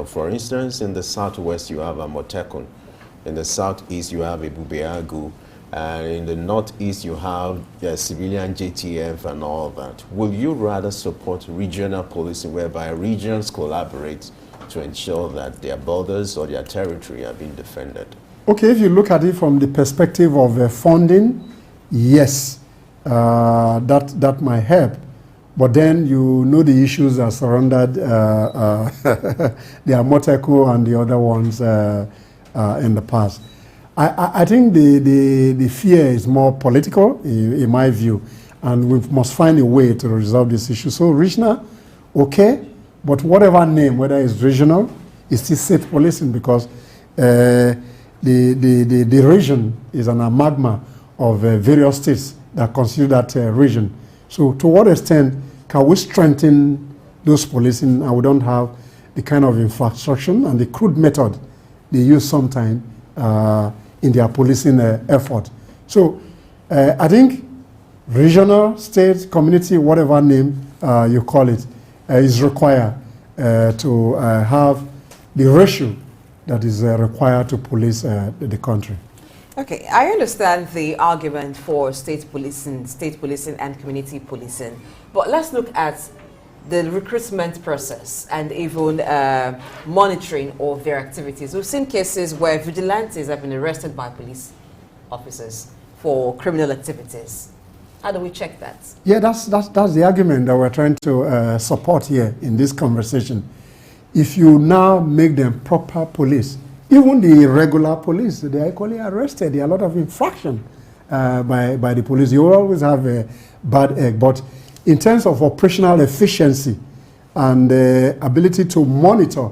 For instance, in the southwest you have Amotekun, in the southeast you have Ebubeagu, and in the northeast you have civilian JTF and all that. Will you rather support regional policing whereby regions collaborate to ensure that their borders or their territory are being defended? Okay, if you look at it from the perspective of funding, yes. That might help, but then you know the issues that surrounded the Amoteco and the other ones in the past. I think the fear is more political, in my view, and we must find a way to resolve this issue. So regional, okay, but whatever name, whether it's regional, it's still state policing because the region is an amalgam of various states that consider that region. So to what extent can we strengthen those policing and we don't have the kind of infrastructure and the crude method they use sometimes in their policing effort. So I think regional, state, community, whatever name you call it, is required to have the ratio that is required to police the country. Okay, I understand the argument for state policing and community policing, but let's look at the recruitment process and even monitoring of their activities. We've seen cases where vigilantes have been arrested by police officers for criminal activities. How do we check that? Yeah, that's the argument that we're trying to support here in this conversation. If you now make them proper police, even the regular police, they are equally arrested. There are a lot of infraction by the police. You always have a bad egg. But in terms of operational efficiency and ability to monitor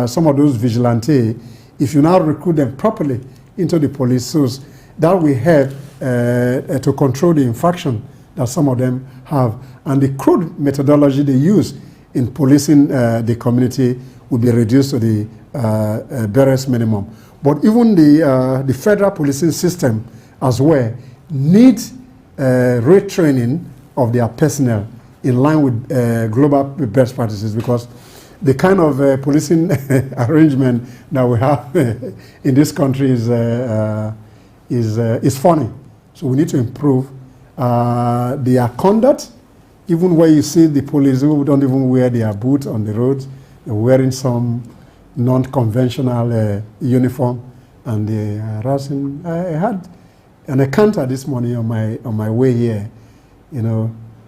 some of those vigilantes, if you now recruit them properly into the police force, that will help to control the infraction that some of them have. And the crude methodology they use in policing the community will be reduced to the barest minimum. But even the federal policing system as well needs retraining of their personnel in line with global best practices, because the kind of policing arrangement that we have in this country is funny. So we need to improve their conduct, even where you see the police who don't even wear their boots on the roads, they're wearing some non-conventional uniform, and they are harassing. I had an encounter this morning on my way here,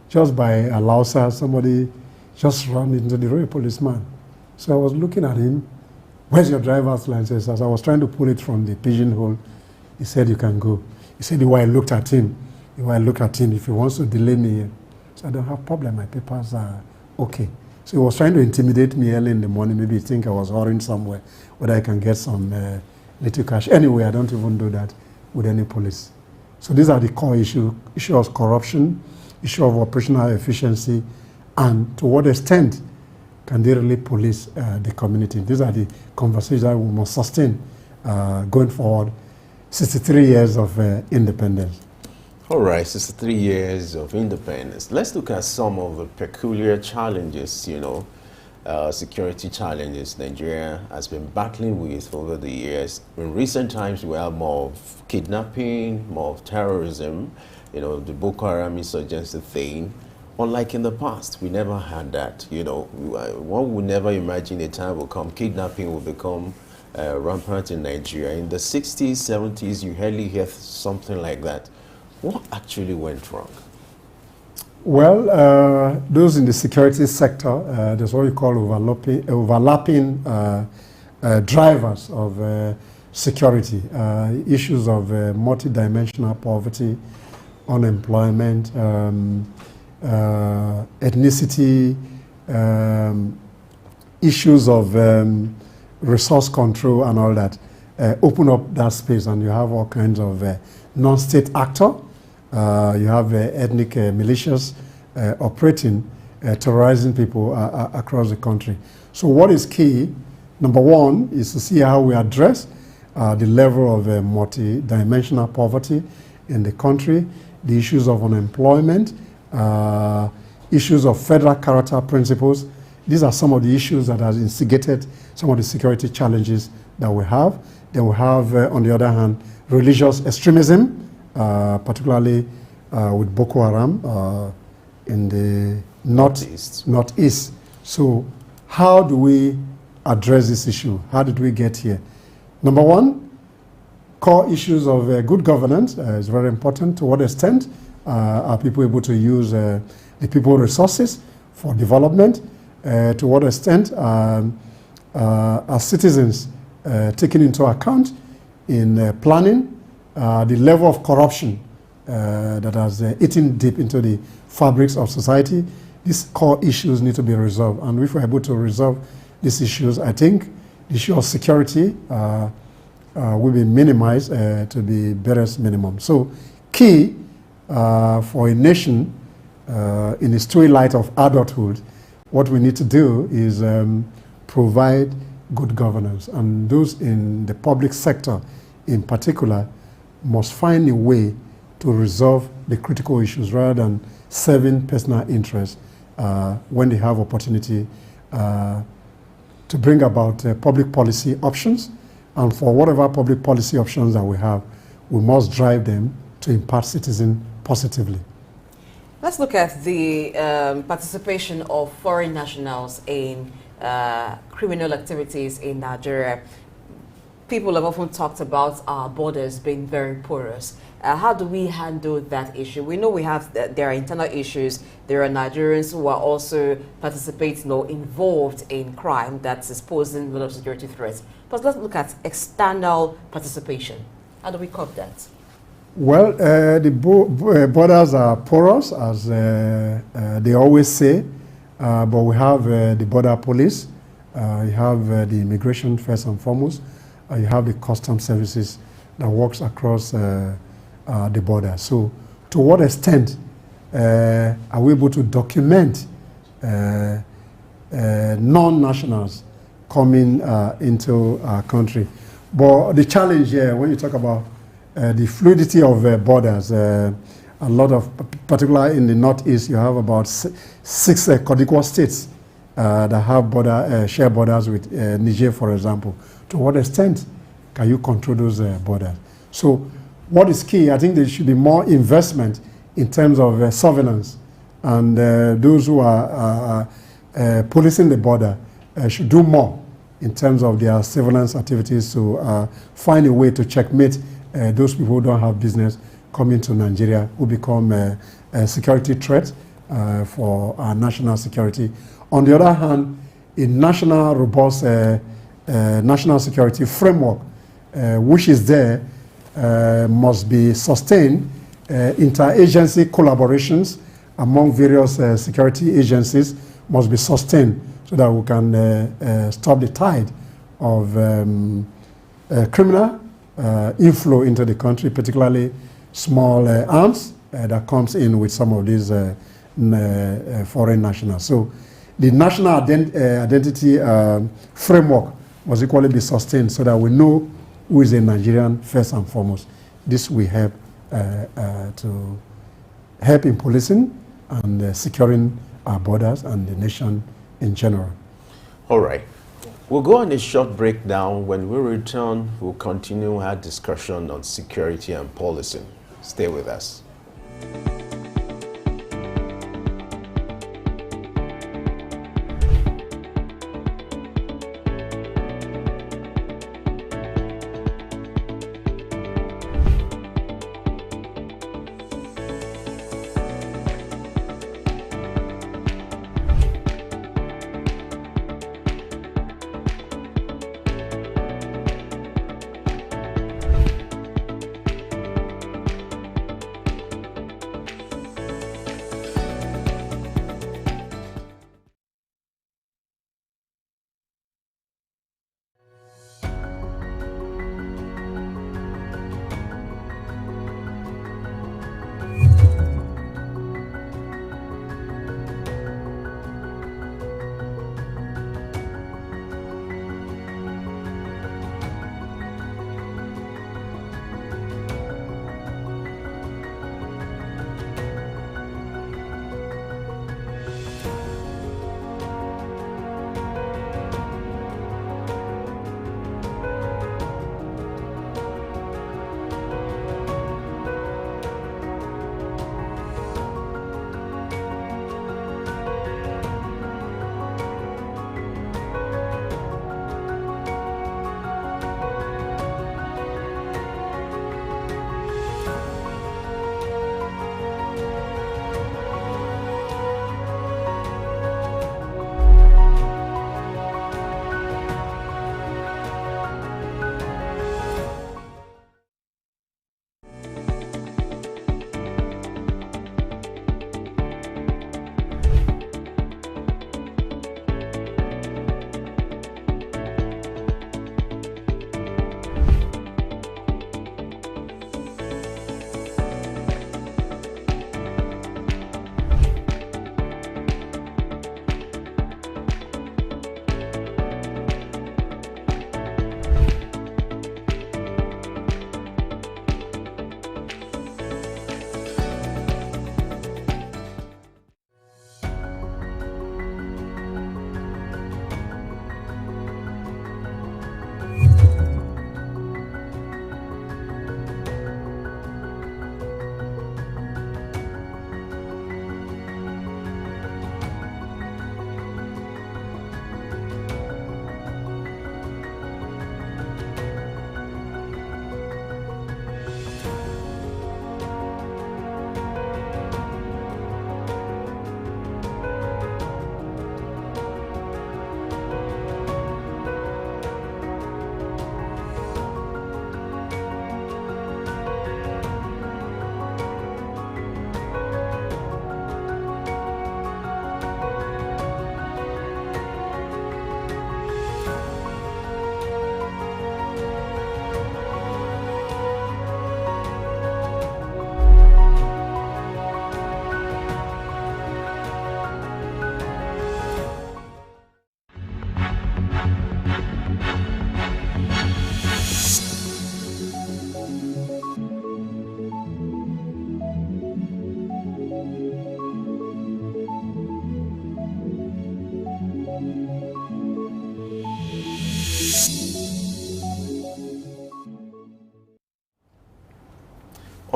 just by a Lausa, somebody just ran into the road, a policeman. So I was looking at him, where's your driver's license? As I was trying to pull it from the pigeonhole, he said, you can go. He said, the way I looked at him, if he wants to delay me here, so I don't have problem, my papers are okay. So he was trying to intimidate me early in the morning. Maybe he think I was hurrying somewhere, whether I can get some little cash. Anyway, I don't even do that with any police. So these are the core issues: issue of corruption, issue of operational efficiency, and to what extent can they really police the community. These are the conversations that we must sustain going forward. 63 years of independence. All right, 63 years of independence. Let's look at some of the peculiar challenges, security challenges Nigeria has been battling with over the years. In recent times, we have more of kidnapping, more of terrorism, the Boko Haram insurgency thing. Unlike in the past, we never had that. One would never imagine a time will come, kidnapping will become rampant in Nigeria. In the 60s, 70s, you hardly hear something like that. What actually went wrong? Well, those in the security sector, there's what you call overlapping drivers of security, issues of multidimensional poverty, unemployment, ethnicity, issues of resource control and all that, open up that space, and you have all kinds of non-state actor. You have ethnic militias operating, terrorizing people across the country. So what is key, number one, is to see how we address the level of multi-dimensional poverty in the country, the issues of unemployment, issues of federal character principles. These are some of the issues that have instigated some of the security challenges that we have. Then we have, on the other hand, religious extremism, particularly with Boko Haram in the northeast. So how do we address this issue? How did we get here? Number one, core issues of good governance is very important. To what extent are people able to use the people resources for development? To what extent are citizens taken into account in planning? The level of corruption that has eaten deep into the fabrics of society. These core issues need to be resolved. And if we're able to resolve these issues, I think the issue of security will be minimized to the barest minimum. So key for a nation in its twilight of adulthood, what we need to do is provide good governance. And those in the public sector in particular must find a way to resolve the critical issues rather than serving personal interests when they have opportunity to bring about public policy options. And for whatever public policy options that we have, we must drive them to impact citizens positively. Let's look at the participation of foreign nationals in criminal activities in Nigeria. People have often talked about our borders being very porous. How do we handle that issue? We know we have there are internal issues. There are Nigerians who are also participating or involved in crime that is posing a lot of security threats. But let's look at external participation. How do we cope that? Well, the borders are porous, as they always say, but we have the border police, you have the immigration first and foremost, you have the custom services that works across the border. So to what extent are we able to document non-nationals coming into our country? But the challenge here, when you talk about the fluidity of borders, a lot of, particularly in the northeast, you have about six contiguous states that have share borders with Niger, for example. To what extent can you control those borders? So what is key, I think there should be more investment in terms of surveillance, and those who are policing the border should do more in terms of their surveillance activities to find a way to checkmate those people who don't have business coming to Nigeria, who become a security threat for our national security. On the other hand, a national robust national security framework, which is there, must be sustained. Interagency collaborations among various security agencies must be sustained so that we can stop the tide of criminal inflow into the country, particularly small arms that comes in with some of these foreign nationals. So the national identity framework must equally be sustained so that we know who is a Nigerian first and foremost. This will help to help in policing and securing our borders and the nation in general. All right. We'll go on a short break now. When we return, we'll continue our discussion on security and policing. Stay with us.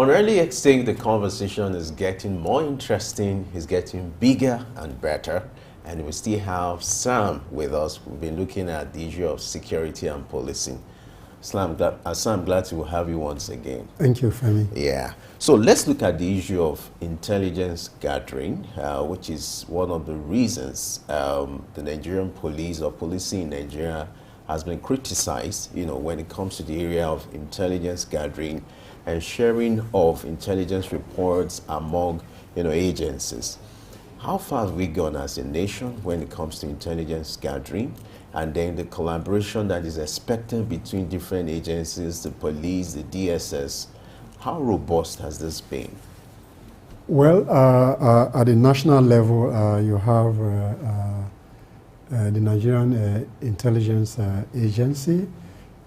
On early exchange, the conversation is getting more interesting, it's getting bigger and better, and we still have Sam with us. We've been looking at the issue of security and policing. Sam, glad to have you once again. Thank you, Femi. Yeah. So let's look at the issue of intelligence gathering, which is one of the reasons the Nigerian police or policing in Nigeria has been criticized, when it comes to the area of intelligence gathering and sharing of intelligence reports among, agencies. How far have we gone as a nation when it comes to intelligence gathering, and then the collaboration that is expected between different agencies, the police, the DSS? How robust has this been? Well, at the national level, you have the Nigerian Intelligence Agency.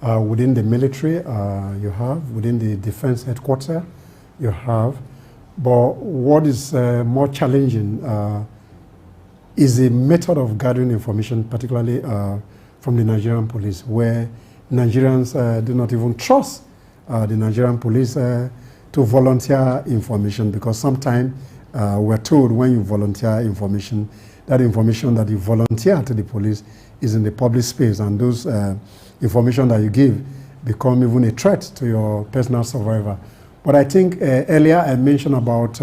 Within the military, you have. Within the defense headquarters, you have. But what is more challenging is the method of gathering information, particularly from the Nigerian police, where Nigerians do not even trust the Nigerian police to volunteer information, because sometimes we're told when you volunteer information, that information that you volunteer to the police is in the public space, and those information that you give become even a threat to your personal survival. But I think earlier I mentioned about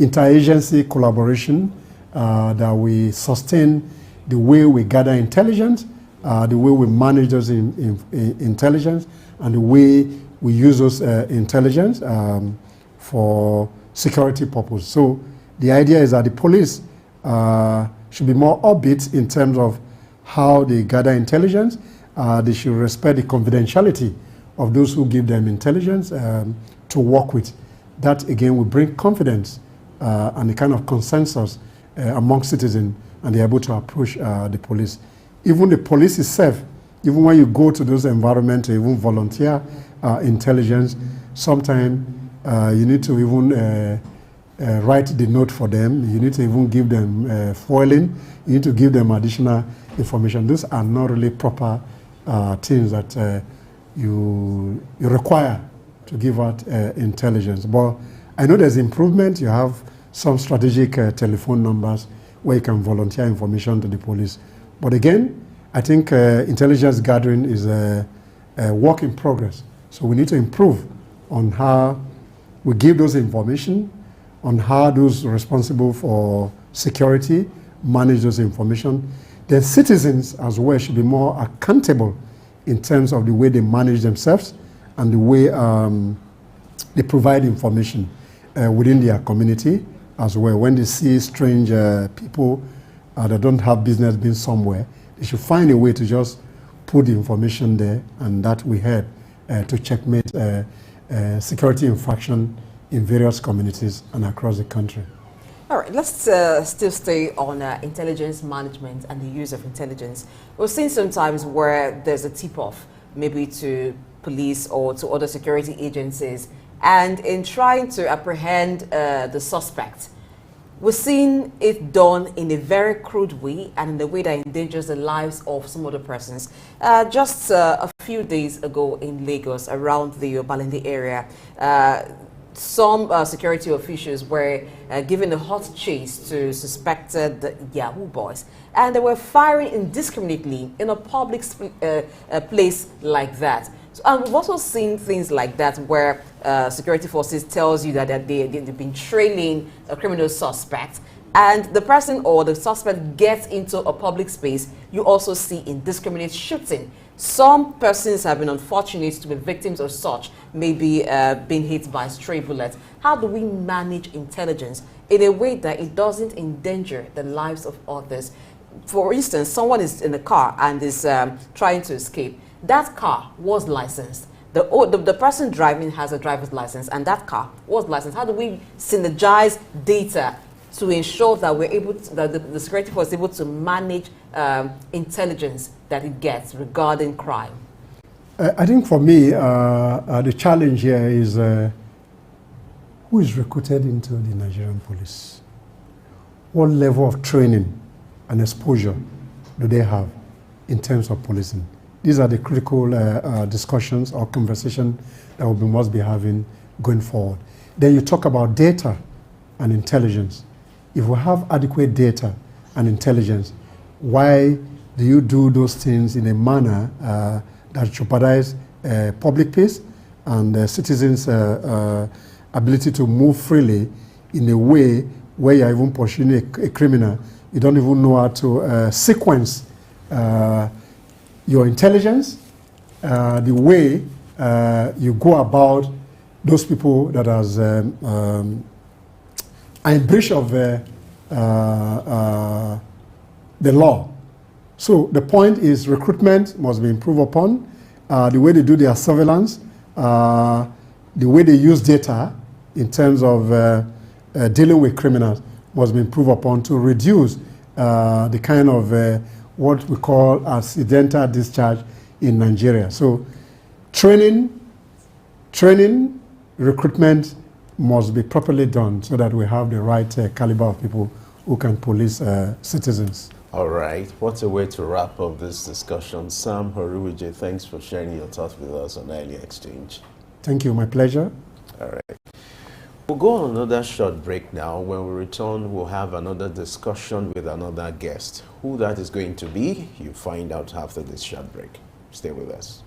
interagency collaboration, that we sustain the way we gather intelligence, the way we manage those intelligence, and the way we use those intelligence for security purpose. So the idea is that the police should be more upbeat in terms of how they gather intelligence. They should respect the confidentiality of those who give them intelligence to work with. That again will bring confidence and a kind of consensus among citizens, and they're able to approach the police. Even the police itself, even when you go to those environments to even volunteer intelligence, sometimes you need to even write the note for them. You need to even give them foiling. You need to give them additional information. Those are not really proper things that you require to give out intelligence. But I know there's improvement. You have some strategic telephone numbers where you can volunteer information to the police. But again, I think intelligence gathering is a work in progress. So we need to improve on how we give those information, on how those responsible for security manage those information. Then citizens as well should be more accountable in terms of the way they manage themselves and the way they provide information within their community as well. When they see strange people that don't have business being somewhere, they should find a way to just put the information there, and that will help to checkmate security infraction in various communities and across the country. All right, let's still stay on intelligence management and the use of intelligence. We've seen sometimes where there's a tip-off, maybe to police or to other security agencies, and in trying to apprehend the suspect, we've seen it done in a very crude way and in a way that endangers the lives of some other persons. Just a few days ago in Lagos, around the Obalende area, some security officials were given a hot chase to suspected Yahoo boys, and they were firing indiscriminately in a public place like that. So, and we've also seen things like that where security forces tells you that they've been trailing a criminal suspect, and the person or the suspect gets into a public space. You also see indiscriminate shooting. Some persons have been unfortunate to be victims of such, maybe being hit by stray bullets. How do we manage intelligence in a way that it doesn't endanger the lives of others? For instance, someone is in a car and is trying to escape. That car was licensed. The person driving has a driver's license, and that car was licensed. How do we synergize data to ensure that we're able to, that the security force is able to manage intelligence that it gets regarding crime? I think for me, the challenge here is who is recruited into the Nigerian police? What level of training and exposure do they have in terms of policing? These are the critical discussions or conversation that we must be having going forward. Then you talk about data and intelligence. If we have adequate data and intelligence, why do you do those things in a manner that jeopardize public peace and citizens' ability to move freely in a way where you're even pursuing a criminal? You don't even know how to sequence your intelligence, the way you go about those people that are in breach of the law. So the point is recruitment must be improved upon, the way they do their surveillance, the way they use data in terms of dealing with criminals must be improved upon to reduce the kind of what we call accidental discharge in Nigeria. So training, recruitment must be properly done so that we have the right caliber of people who can police citizens. All right. What a way to wrap up this discussion. Sam Horuwije, thanks for sharing your thoughts with us on Early Exchange. Thank you. My pleasure. All right. We'll go on another short break now. When we return, we'll have another discussion with another guest. Who that is going to be, you find out after this short break. Stay with us.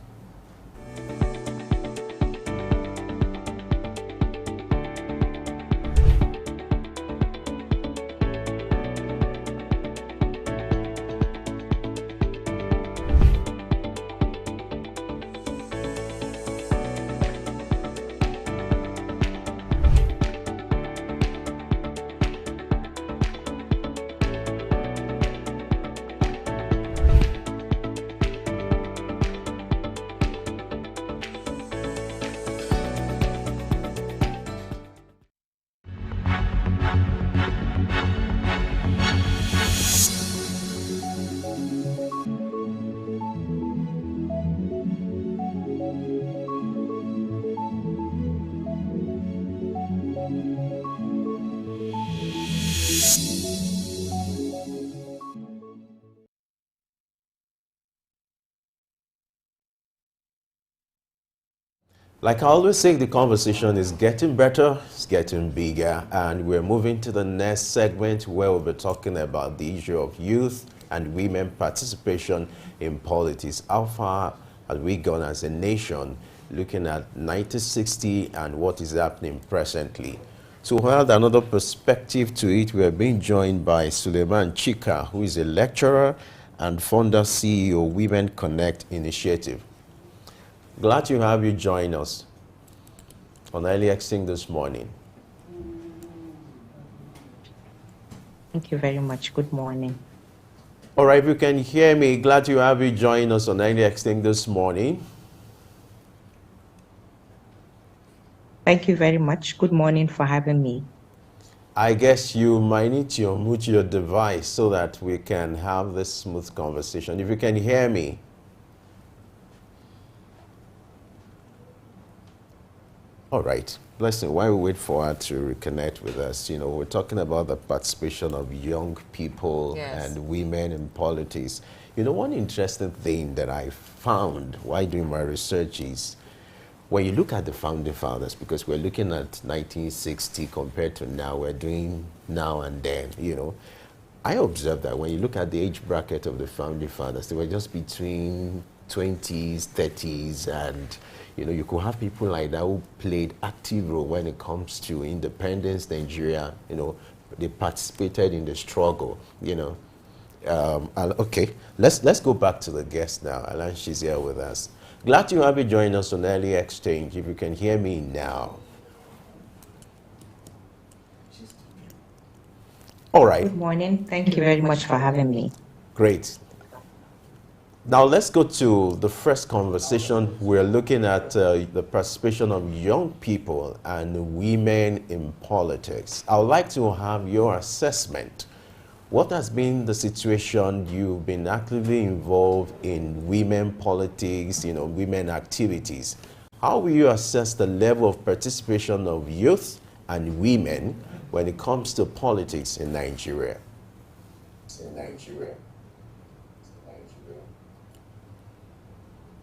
Like I always say, the conversation is getting better, it's getting bigger, and we're moving to the next segment where we'll be talking about the issue of youth and women participation in politics. How far have we gone as a nation, looking at 1960 and what is happening presently? To add another perspective to it, we are being joined by Suleiman Chika, who is a lecturer and founder CEO Women Connect Initiative. Glad to have you join us on Early Exchange this morning. Thank you very much. Good morning. All right, if you can hear me, glad to have you join us on Early Exchange this morning. Thank you very much. Good morning for having me. I guess you might need to unmute your device so that we can have this smooth conversation. If you can hear me. All right. Listen, while we wait for her to reconnect with us, we're talking about the participation of young people and women in politics. One interesting thing that I found while doing my research is when you look at the founding fathers, because we're looking at 1960 compared to now, we're doing now and then, I observed that when you look at the age bracket of the founding fathers, they were just between 20s, 30s, and you could have people like that who played active role when it comes to independence, Nigeria. They participated in the struggle. Okay, let's go back to the guest now. Alan, she's here with us. Glad to have you join us on Early Exchange. If you can hear me now. All right. Good morning. Thank you very much for having me. Great. Now let's go to the first conversation. We're looking at the participation of young people and women in politics. I would like to have your assessment. What has been the situation? You've been actively involved in women politics, women activities. How will you assess the level of participation of youth and women when it comes to politics in Nigeria?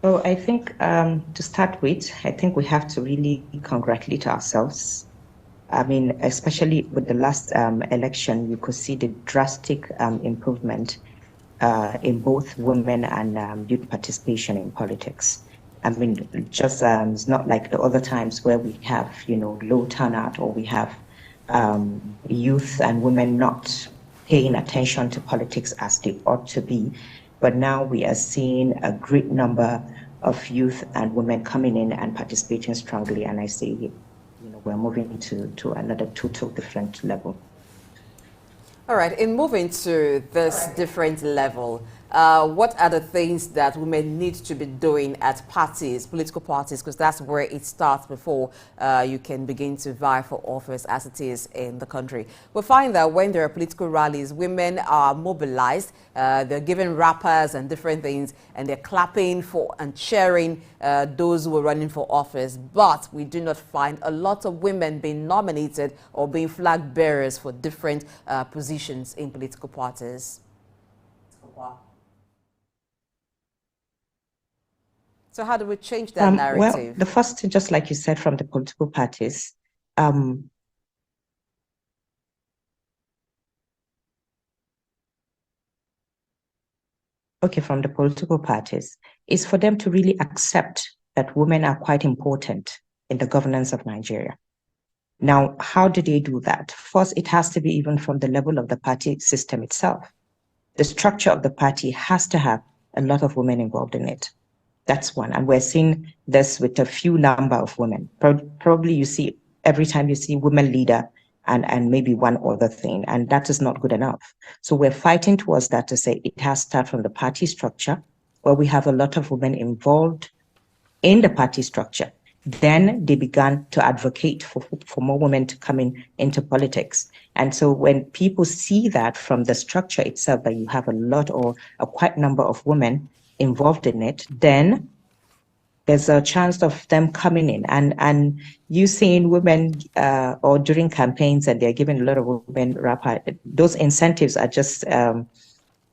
So I think to start with, I think we have to really congratulate ourselves. I mean, especially with the last election, you could see the drastic improvement in both women and youth participation in politics. I mean, just it's not like the other times where we have, low turnout, or we have youth and women not paying attention to politics as they ought to be. But now we are seeing a great number of youth and women coming in and participating strongly. And I say, we're moving to another total different level. All right, in moving to this different level, what are the things that women need to be doing at parties, political parties, because that's where it starts before you can begin to vie for office as it is in the country. We find that when there are political rallies, women are mobilized, they're given rappers and different things, and they're clapping for and cheering those who are running for office. But we do not find a lot of women being nominated or being flag bearers for different positions in political parties. Wow. So how do we change that Well, narrative? the first thing, just like you said, from the political parties, from the political parties, is for them to really accept that women are quite important in the governance of Nigeria. Now, how do they do that? First, it has to be even from the level of the party system itself. The structure of the party has to have a lot of women involved in it. That's one. And we're seeing this with a few number of women. Probably you see every time you see women leader and maybe one other thing, and that is not good enough. So we're fighting towards that to say it has to start from the party structure, where we have a lot of women involved in the party structure. Then they began to advocate for more women to come into politics. And so when people see that from the structure itself, that you have a lot or a quite number of women involved in it, then there's a chance of them coming in. And you seeing women or during campaigns, and they're giving a lot of women rapper, those incentives are just, like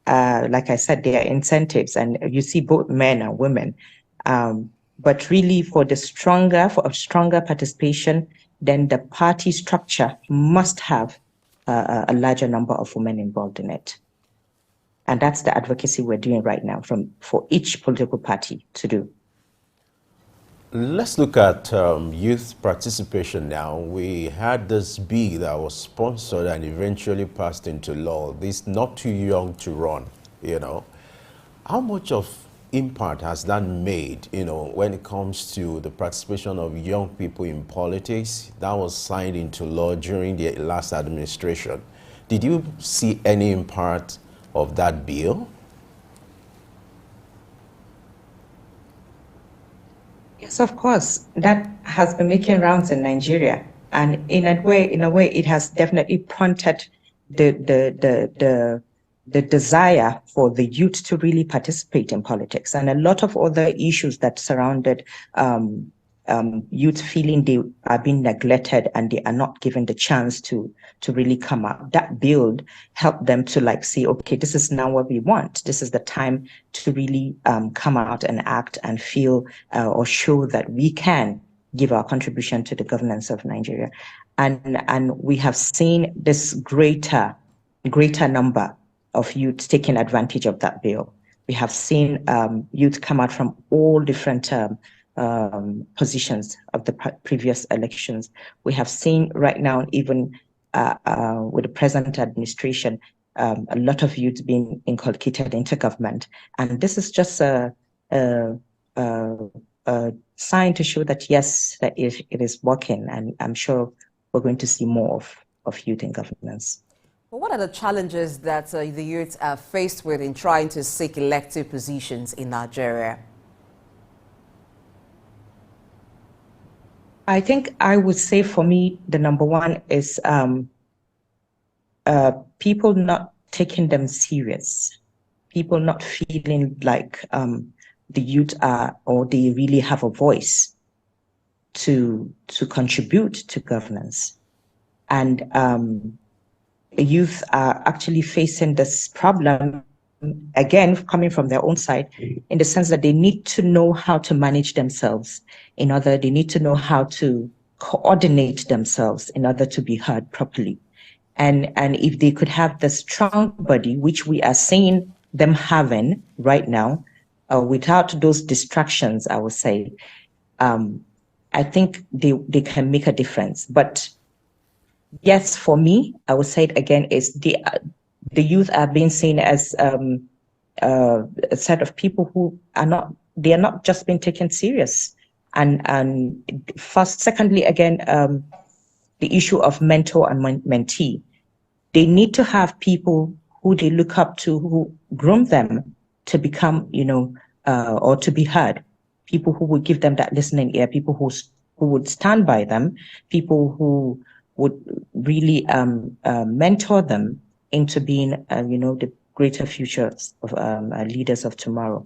I said, they are incentives, and you see both men and women. But really for a stronger participation, then the party structure must have a larger number of women involved in it. And that's the advocacy we're doing right now for each political party to do. Let's look at youth participation now. We had this bill that was sponsored and eventually passed into law. This not too young to run, you know. How much of impact has that made, when it comes to the participation of young people in politics? That was signed into law during the last administration. Did you see any impact of that bill? Yes, of course. That has been making rounds in Nigeria, and in a way, it has definitely prompted the desire for the youth to really participate in politics, and a lot of other issues that surrounded youth feeling they are being neglected and they are not given the chance to really come out. That bill helped them to say, okay, this is now what we want. This is the time to really come out and act and feel or show that we can give our contribution to the governance of Nigeria. And we have seen this greater number of youth taking advantage of that bill. We have seen youth come out from all different positions of the previous elections. We have seen right now, even with the present administration, a lot of youth being inculcated into government. And this is just a sign to show that, yes, that it is working. And I'm sure we're going to see more of youth in governance. Well, what are the challenges that the youth are faced with in trying to seek elective positions in Nigeria? I think I would say for me, the number one is people not taking them serious, people not feeling like the youth are, or they really have a voice to contribute to governance. And youth are actually facing this problem again, coming from their own side, in the sense that they need to know how to manage themselves. They need to know how to coordinate themselves in order to be heard properly. And if they could have the strong body, which we are seeing them having right now, without those distractions, I would say, I think they can make a difference. But yes, for me, I would say it again, is the youth are being seen as a set of people who are not just being taken serious. And first, secondly, again, the issue of mentor and mentee. They need to have people who they look up to, who groom them to become, or to be heard. People who would give them that listening ear, people who would stand by them, people who would really mentor them into being, the greater futures of leaders of tomorrow.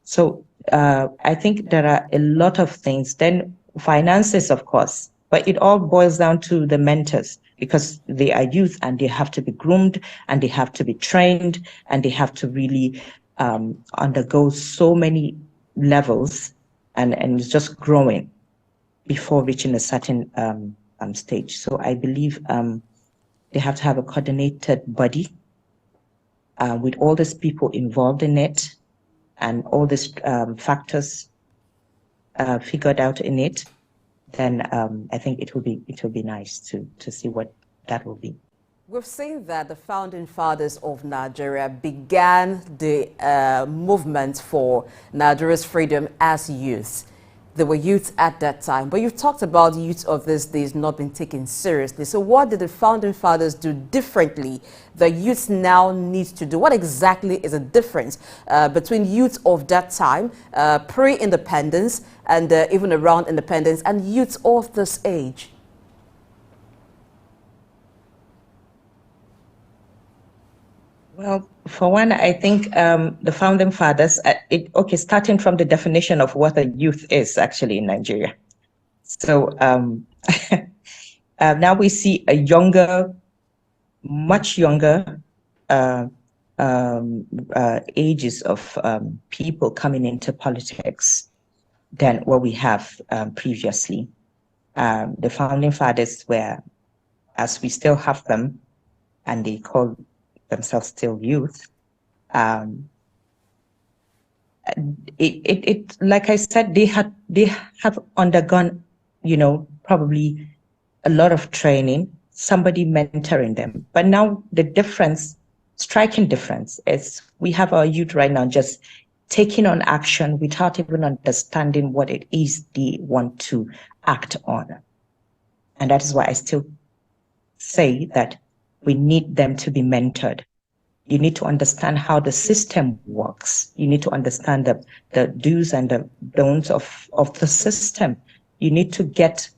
So I think there are a lot of things. Then finances, of course, but it all boils down to the mentors, because they are youth and they have to be groomed and they have to be trained and they have to really undergo so many levels and it's just growing before reaching a certain stage. So I believe they have to have a coordinated body with all these people involved in it and all these factors figured out in it. Then I think it will be nice to see what that will be. We've seen that the founding fathers of Nigeria began the movement for Nigeria's freedom as youth. They were youth at that time, but you've talked about youth of these days not being taken seriously. So what did the founding fathers do differently that youth now need to do? What exactly is the difference between youth of that time, pre-independence and even around independence, and youth of this age? Well, for one, I think the founding fathers, starting from the definition of what a youth is actually in Nigeria. So now we see a younger, much younger ages of people coming into politics than what we have previously. The founding fathers were, as we still have them, and they call themselves still youth. Like I said, they have undergone, probably a lot of training, somebody mentoring them. But now the difference, striking difference, is we have our youth right now just taking on action without even understanding what it is they want to act on. And that is why I still say that we need them to be mentored. You need to understand how the system works. You need to understand the do's and the don'ts of the system. You need to get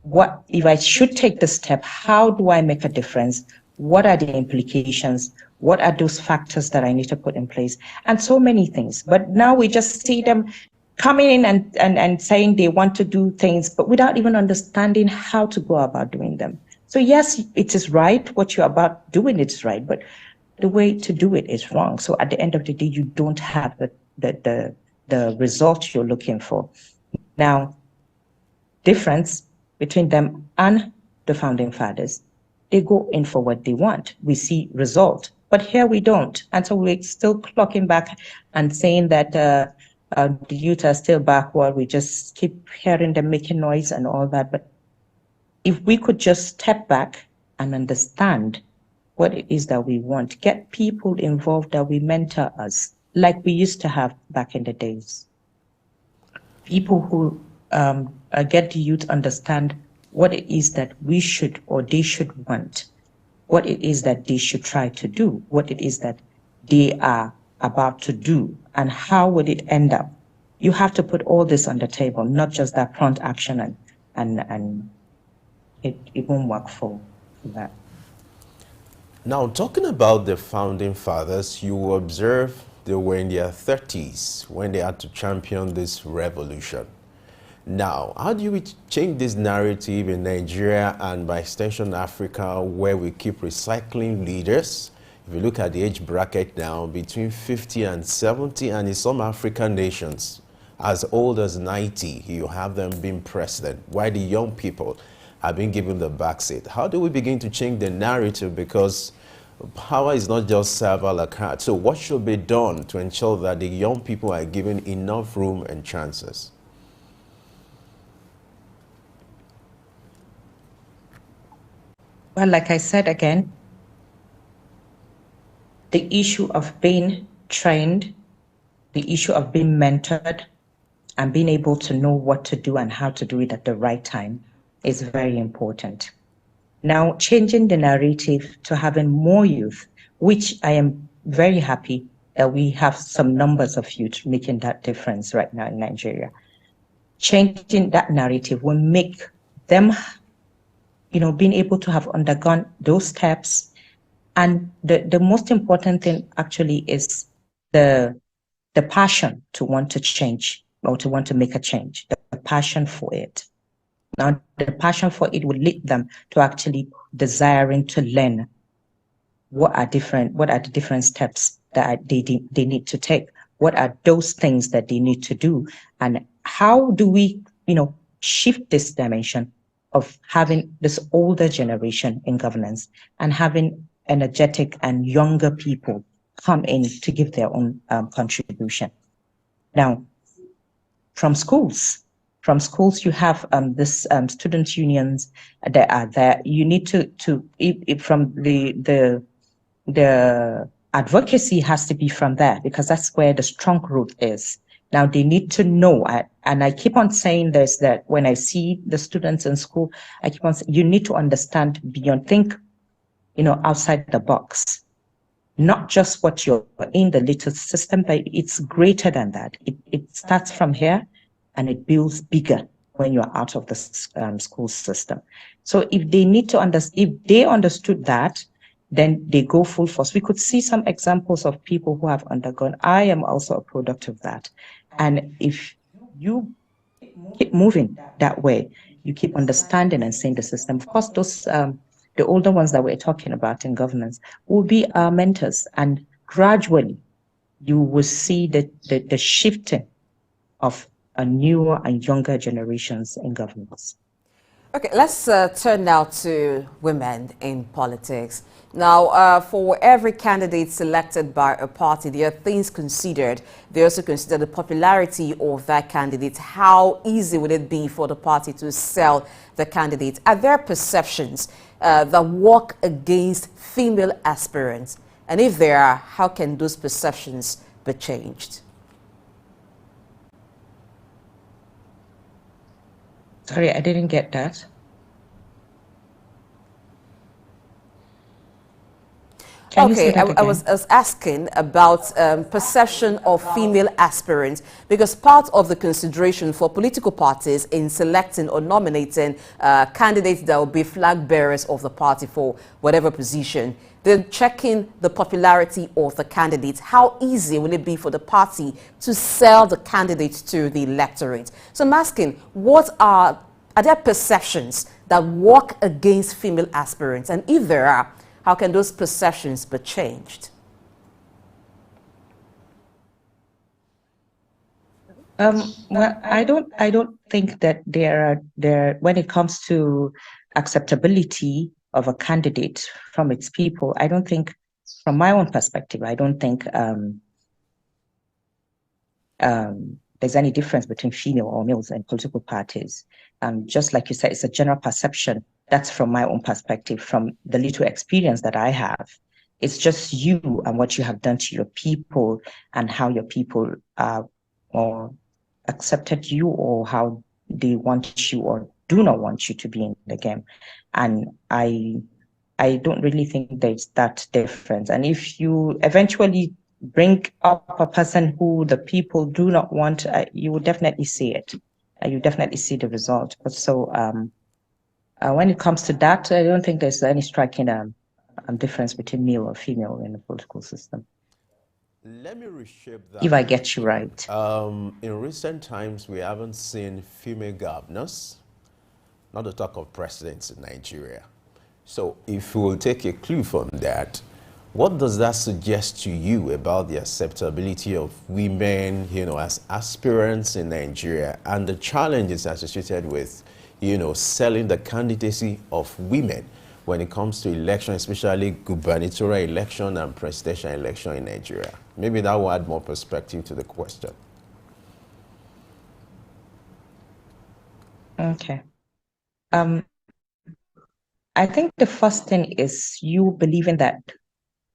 what, if I should take the step, how do I make a difference? What are the implications? What are those factors that I need to put in place? And so many things. But now we just see them coming in and saying they want to do things, but without even understanding how to go about doing them. So yes, it is right. What you're about doing is right, but the way to do it is wrong. So at the end of the day, you don't have the result you're looking for. Now, difference between them and the founding fathers, they go in for what they want. We see result, but here we don't. And so we're still clocking back and saying that the youth are still backward. We just keep hearing them making noise and all that. But if we could just step back and understand what it is that we want, get people involved that will mentor us, like we used to have back in the days. People who get the youth understand what it is that we should or they should want, what it is that they should try to do, what it is that they are about to do, and how would it end up. You have to put all this on the table, not just that prompt action, and it won't work for that. Now, talking about the founding fathers, you will observe they were in their 30s when they had to champion this revolution. Now, how do we change this narrative in Nigeria and by extension Africa, where we keep recycling leaders, If you look at the age bracket now, between 50 and 70, and in some African nations, as old as 90, you have them being president, while the young people have been given the backseat. How do we begin to change the narrative? Because power is not just serve a la carte. So what should be done to ensure that the young people are given enough room and chances? Well, like I said again, the issue of being trained, the issue of being mentored, and being able to know what to do and how to do it at the right time is very important. Now, changing the narrative to having more youth, which I am very happy that we have some numbers of youth making that difference right now in Nigeria. Changing that narrative will make them, being able to have undergone those steps. And the most important thing actually is the passion to want to change or to want to make a change, the passion for it. Now, the passion for it will lead them to actually desiring to learn what are the different steps that they need to take. What are those things that they need to do? And how do we, shift this dimension of having this older generation in governance and having energetic and younger people come in to give their own contribution. Now, from schools, you have this student unions that are there. You need from the advocacy has to be from there, because that's where the strong root is. Now they need to know, and I keep on saying this, that when I see the students in school, I keep on saying, you need to understand beyond, think, outside the box. Not just what you're in the little system, but it's greater than that. It starts from here and it builds bigger when you're out of the school system. So if they need to if they understood that, then they go full force. We could see some examples of people who have undergone. I am also a product of that. And if you keep moving that way, you keep understanding and seeing the system. Of course, those the older ones that we're talking about in governance will be our mentors, and gradually you will see the shifting of a newer and younger generations in governance. Okay, let's turn now to women in politics. Now, for every candidate selected by a party, there are things considered. They also consider the popularity of that candidate. How easy would it be for the party to sell the candidate? Are there perceptions that work against female aspirants? And if there are, how can those perceptions be changed? Sorry, I didn't get that. Okay, I was asking about perception of female aspirants, because part of the consideration for political parties in selecting or nominating candidates that will be flag bearers of the party for whatever position, they're checking the popularity of the candidates. How easy will it be for the party to sell the candidates to the electorate? So I'm asking, are there perceptions that work against female aspirants? And if there are, how can those perceptions be changed? Well, I don't think that there when it comes to acceptability of a candidate from its people, I don't think, from my own perspective, I don't think there's any difference between female or males in political parties. Just like you said, it's a general perception. That's from my own perspective, from the little experience that I have. It's just you and what you have done to your people and how your people or accepted you, or how they want you or do not want you to be in the game. And I don't really think there's that difference. And if you eventually bring up a person who the people do not want, you will definitely see it. You definitely see the result. But so when it comes to that, I don't think there's any striking difference between male or female in the political system. Let me reshape that. If I get you right. In recent times, we haven't seen female governors, not to talk of presidents in Nigeria. So if we will take a clue from that, What does that suggest to you about the acceptability of women, as aspirants in Nigeria, and the challenges associated with, selling the candidacy of women when it comes to election, especially gubernatorial election and presidential election in Nigeria? Maybe that will add more perspective to the question. Okay. I think the first thing is you believing that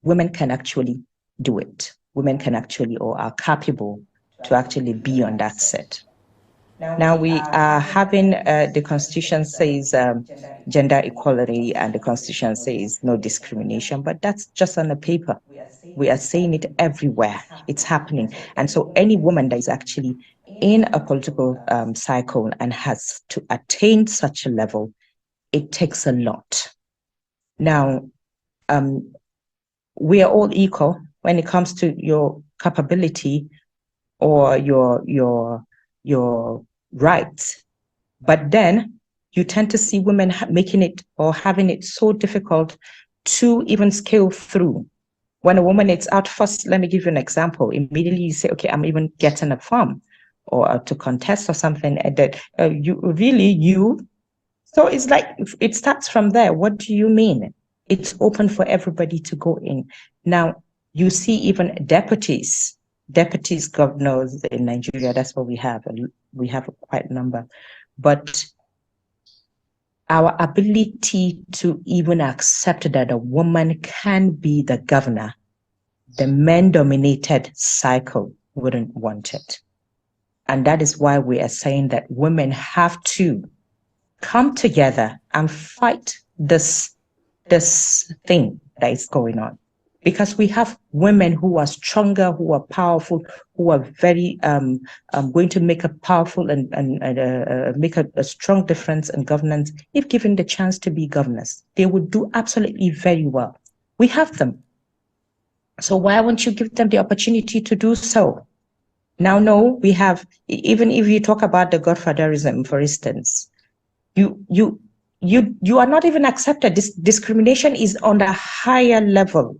women can actually do it. Women can actually or are capable to actually be on that set. Now we are having the Constitution says gender equality, and the Constitution says no discrimination, but that's just on the paper. We are saying it everywhere. It's happening. And so any woman that is actually in a political cycle and has to attain such a level, it takes a lot. Now, we are all equal when it comes to your capability or your rights. But then you tend to see women making it or having it so difficult to even scale through. When a woman is out first, let me give you an example. Immediately you say, okay, I'm even getting a farm or to contest or something that so it's like, it starts from there. What do you mean? It's open for everybody to go in. Now, you see even deputies, governors in Nigeria, that's what we have. We have quite a number. But our ability to even accept that a woman can be the governor, the men-dominated cycle wouldn't want it. And that is why we are saying that women have to come together and fight this thing that is going on. Because we have women who are stronger, who are powerful, who are very going to make a powerful and make a strong difference in governance. If given the chance to be governors, they would do absolutely very well. We have them. So why won't you give them the opportunity to do so? Now, no, we have, even if you talk about the godfatherism, for instance, you are not even accepted. This discrimination is on a higher level.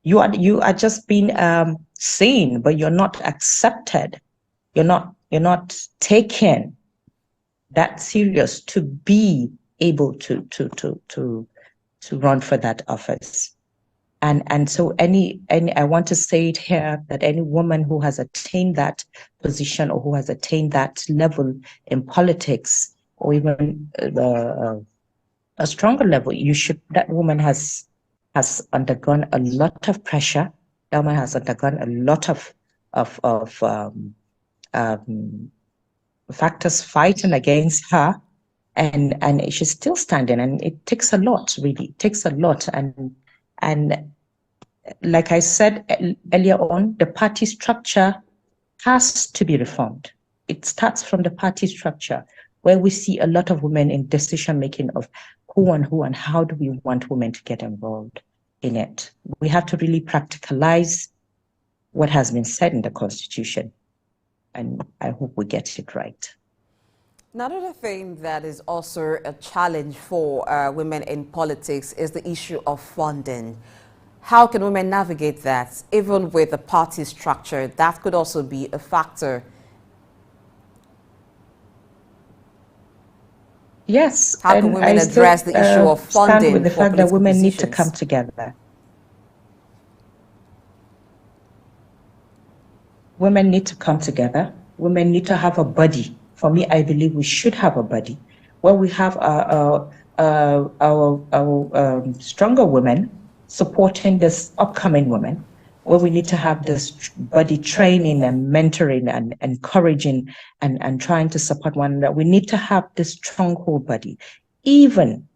You are just being seen, but you're not accepted. You're not taken that serious to be able to run for that office. And so any I want to say it here that any woman who has attained that position or who has attained that level in politics or even a stronger level, that woman has undergone a lot of pressure. That woman has undergone a lot of factors fighting against her, and she's still standing. And it takes a lot, really. It takes a lot. And like I said earlier on, the party structure has to be reformed. It starts from the party structure, where we see a lot of women in decision-making of who and how do we want women to get involved in it. We have to really practicalize what has been said in the Constitution, and I hope we get it right. Another thing that is also a challenge for women in politics is the issue of funding. How can women navigate that, even with the party structure? That could also be a factor. Yes. How can women address the issue of funding? Stand with the fact that women need to come together. Women need to come together. Women need to have a body. For me, I believe we should have a body where we have our stronger women supporting this upcoming women, where we need to have this body training and mentoring and encouraging and trying to support one another. We need to have this stronghold body, even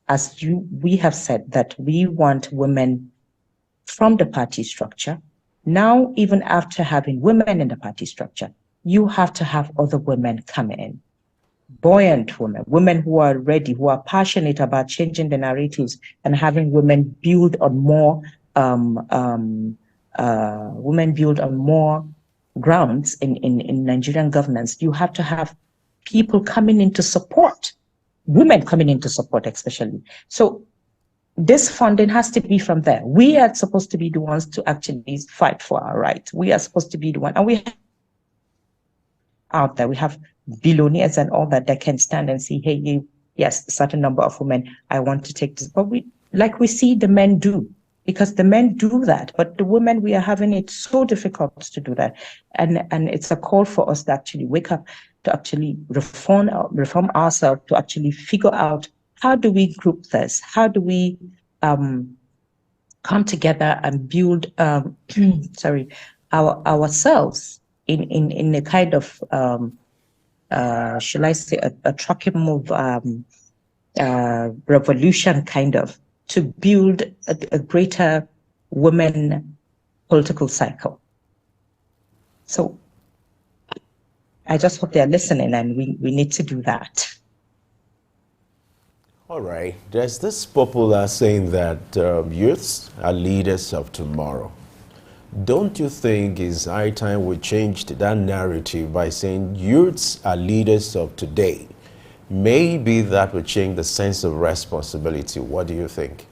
as we have said that we want women from the party structure. Now, even after having women in the party structure, you have to have other women come in. Buoyant women, women who are ready, who are passionate about changing the narratives and having women build on more grounds in Nigerian governance. You have to have people coming into support, women coming into support especially. So this funding has to be from there. We are supposed to be the ones to actually fight for our rights. We are supposed to be the one, and we out there, we have billionaires and all that can stand and say, hey, yes, a certain number of women, I want to take this. But we see the men do, because the men do that. But the women, we are having it so difficult to do that. And it's a call for us to actually wake up, to actually reform ourselves, to actually figure out, how do we group this? How do we come together and build ourselves in a kind of shall I say a trucking move revolution, kind of, to build a greater women political cycle. So I just hope they're listening, and we need to do that. All right. There's this popular saying that youths are leaders of tomorrow. Don't you think it's high time we changed that narrative by saying youths are leaders of today? Maybe that would change the sense of responsibility. What do you think?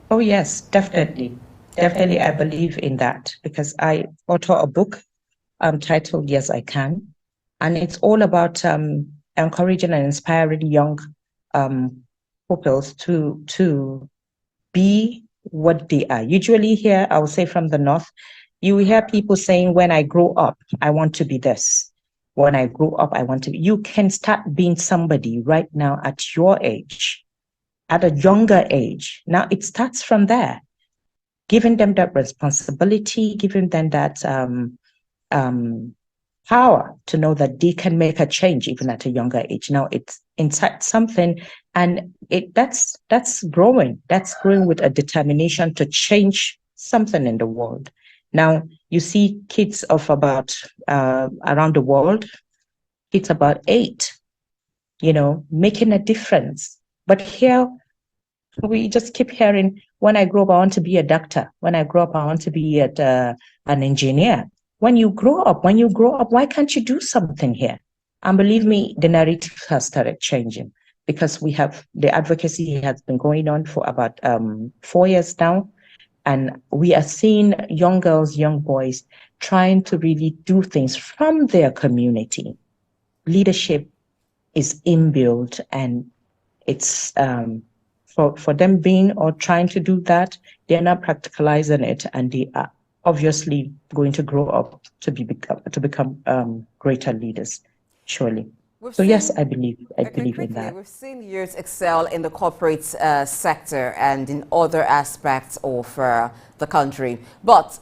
Oh, yes, definitely. Definitely, I believe in that, because I author a book titled Yes, I Can. And it's all about encouraging and inspiring young pupils to be what they are. Usually here, I would say from the North, you hear people saying, when I grow up, I want to be this. When I grow up, I want to be. You can start being somebody right now at your age, at a younger age. Now it starts from there, giving them that responsibility, giving them that power to know that they can make a change even at a younger age. Now it's inside something, and that's growing. That's growing with a determination to change something in the world. Now you see kids of about around the world, kids about 8, making a difference. But here we just keep hearing, when I grow up, I want to be a doctor. When I grow up, I want to be an engineer. When you grow up, why can't you do something here? And believe me, the narrative has started changing, because the advocacy has been going on for about 4 years now. And we are seeing young girls, young boys trying to really do things from their community. Leadership is inbuilt, and it's for them being or trying to do that, they're not practicalizing it, and they are obviously going to grow up to become greater leaders, surely. Yes, I believe in that. We've seen youth excel in the corporate sector and in other aspects of the country. But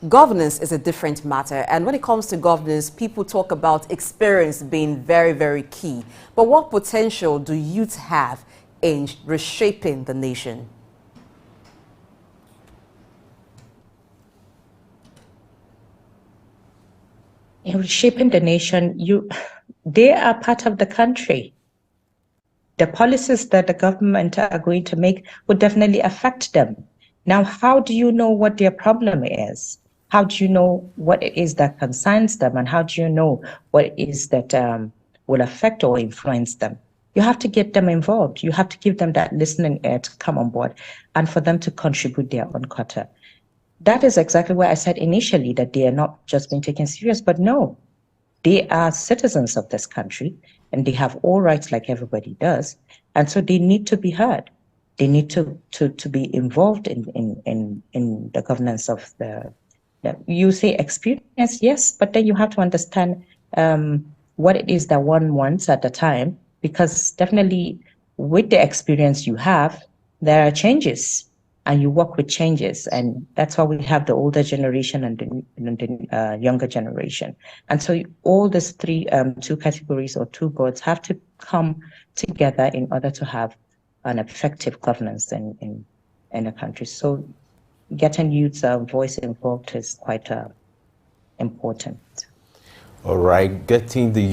governance is a different matter. And when it comes to governance, people talk about experience being very, very key. But what potential do youth have in reshaping the nation? In reshaping the nation, they are part of the country. The policies that the government are going to make would definitely affect them. Now, how do you know what their problem is? How do you know what it is that concerns them? And how do you know what it is that will affect or influence them? You have to get them involved. You have to give them that listening ear to come on board and for them to contribute their own quota. That is exactly why I said initially that they are not just being taken serious, but no, they are citizens of this country and they have all rights like everybody does. And so they need to be heard. They need to be involved in the governance of you say experience, yes, but then you have to understand what it is that one wants at the time, because definitely with the experience you have, there are changes. And you work with changes, and that's why we have the older generation and the younger generation. And so all these two categories or two boards have to come together in order to have an effective governance in a country. So getting youth's voice involved is quite important. All right, getting the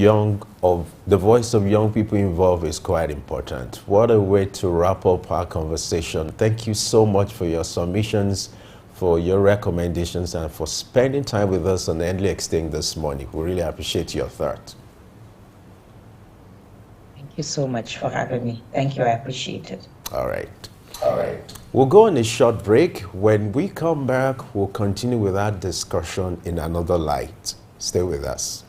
voice of young people involved is quite important. What a way to wrap up our conversation. Thank you so much for your submissions, for your recommendations, and for spending time with us on Endly Exchange this morning. We really appreciate your thought. Thank you so much for having me. Thank you. I appreciate it. All right. All right. We'll go on a short break. When we come back, we'll continue with our discussion in another light. Stay with us.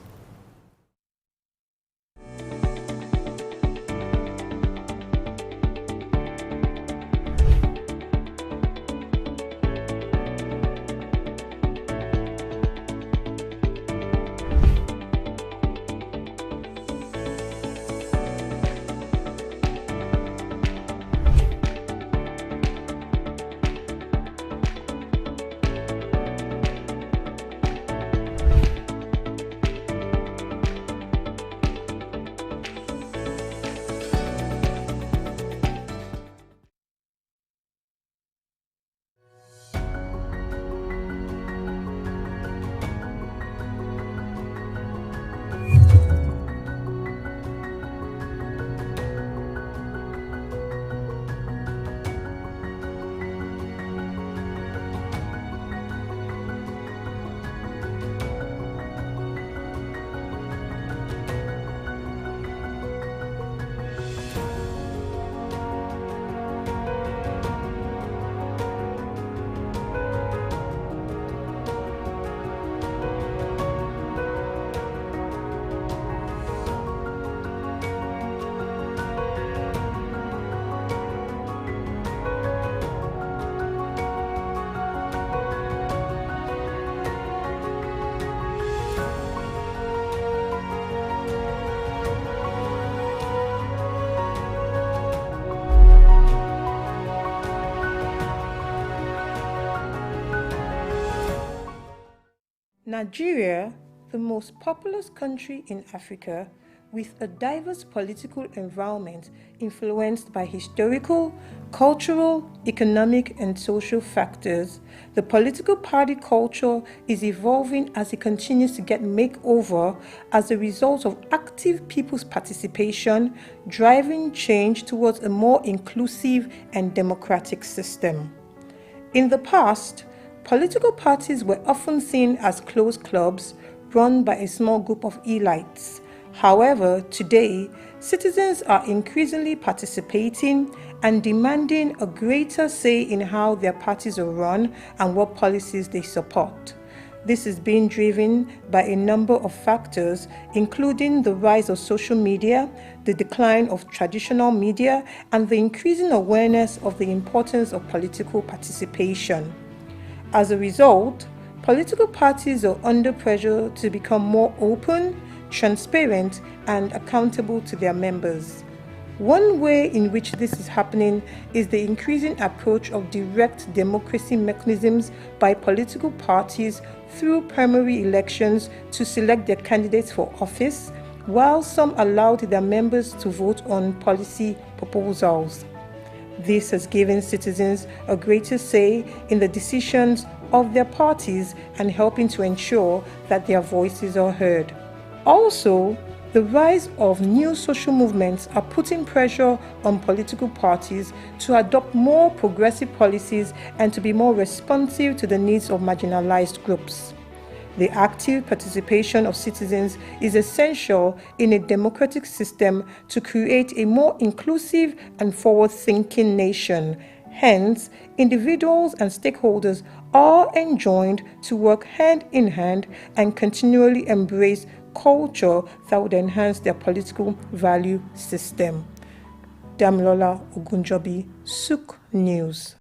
Nigeria, the most populous country in Africa, with a diverse political environment influenced by historical, cultural, economic, and social factors, the political party culture is evolving as it continues to get makeover as a result of active people's participation, driving change towards a more inclusive and democratic system. In the past, political parties were often seen as closed clubs run by a small group of elites. However, today, citizens are increasingly participating and demanding a greater say in how their parties are run and what policies they support. This is being driven by a number of factors, including the rise of social media, the decline of traditional media, and the increasing awareness of the importance of political participation. As a result, political parties are under pressure to become more open, transparent, and accountable to their members. One way in which this is happening is the increasing approach of direct democracy mechanisms by political parties through primary elections to select their candidates for office, while some allowed their members to vote on policy proposals. This has given citizens a greater say in the decisions of their parties and helping to ensure that their voices are heard. Also, the rise of new social movements are putting pressure on political parties to adopt more progressive policies and to be more responsive to the needs of marginalized groups. The active participation of citizens is essential in a democratic system to create a more inclusive and forward-thinking nation. Hence, individuals and stakeholders are enjoined to work hand in hand and continually embrace culture that would enhance their political value system. Damilola Ogunjobi, Suk News.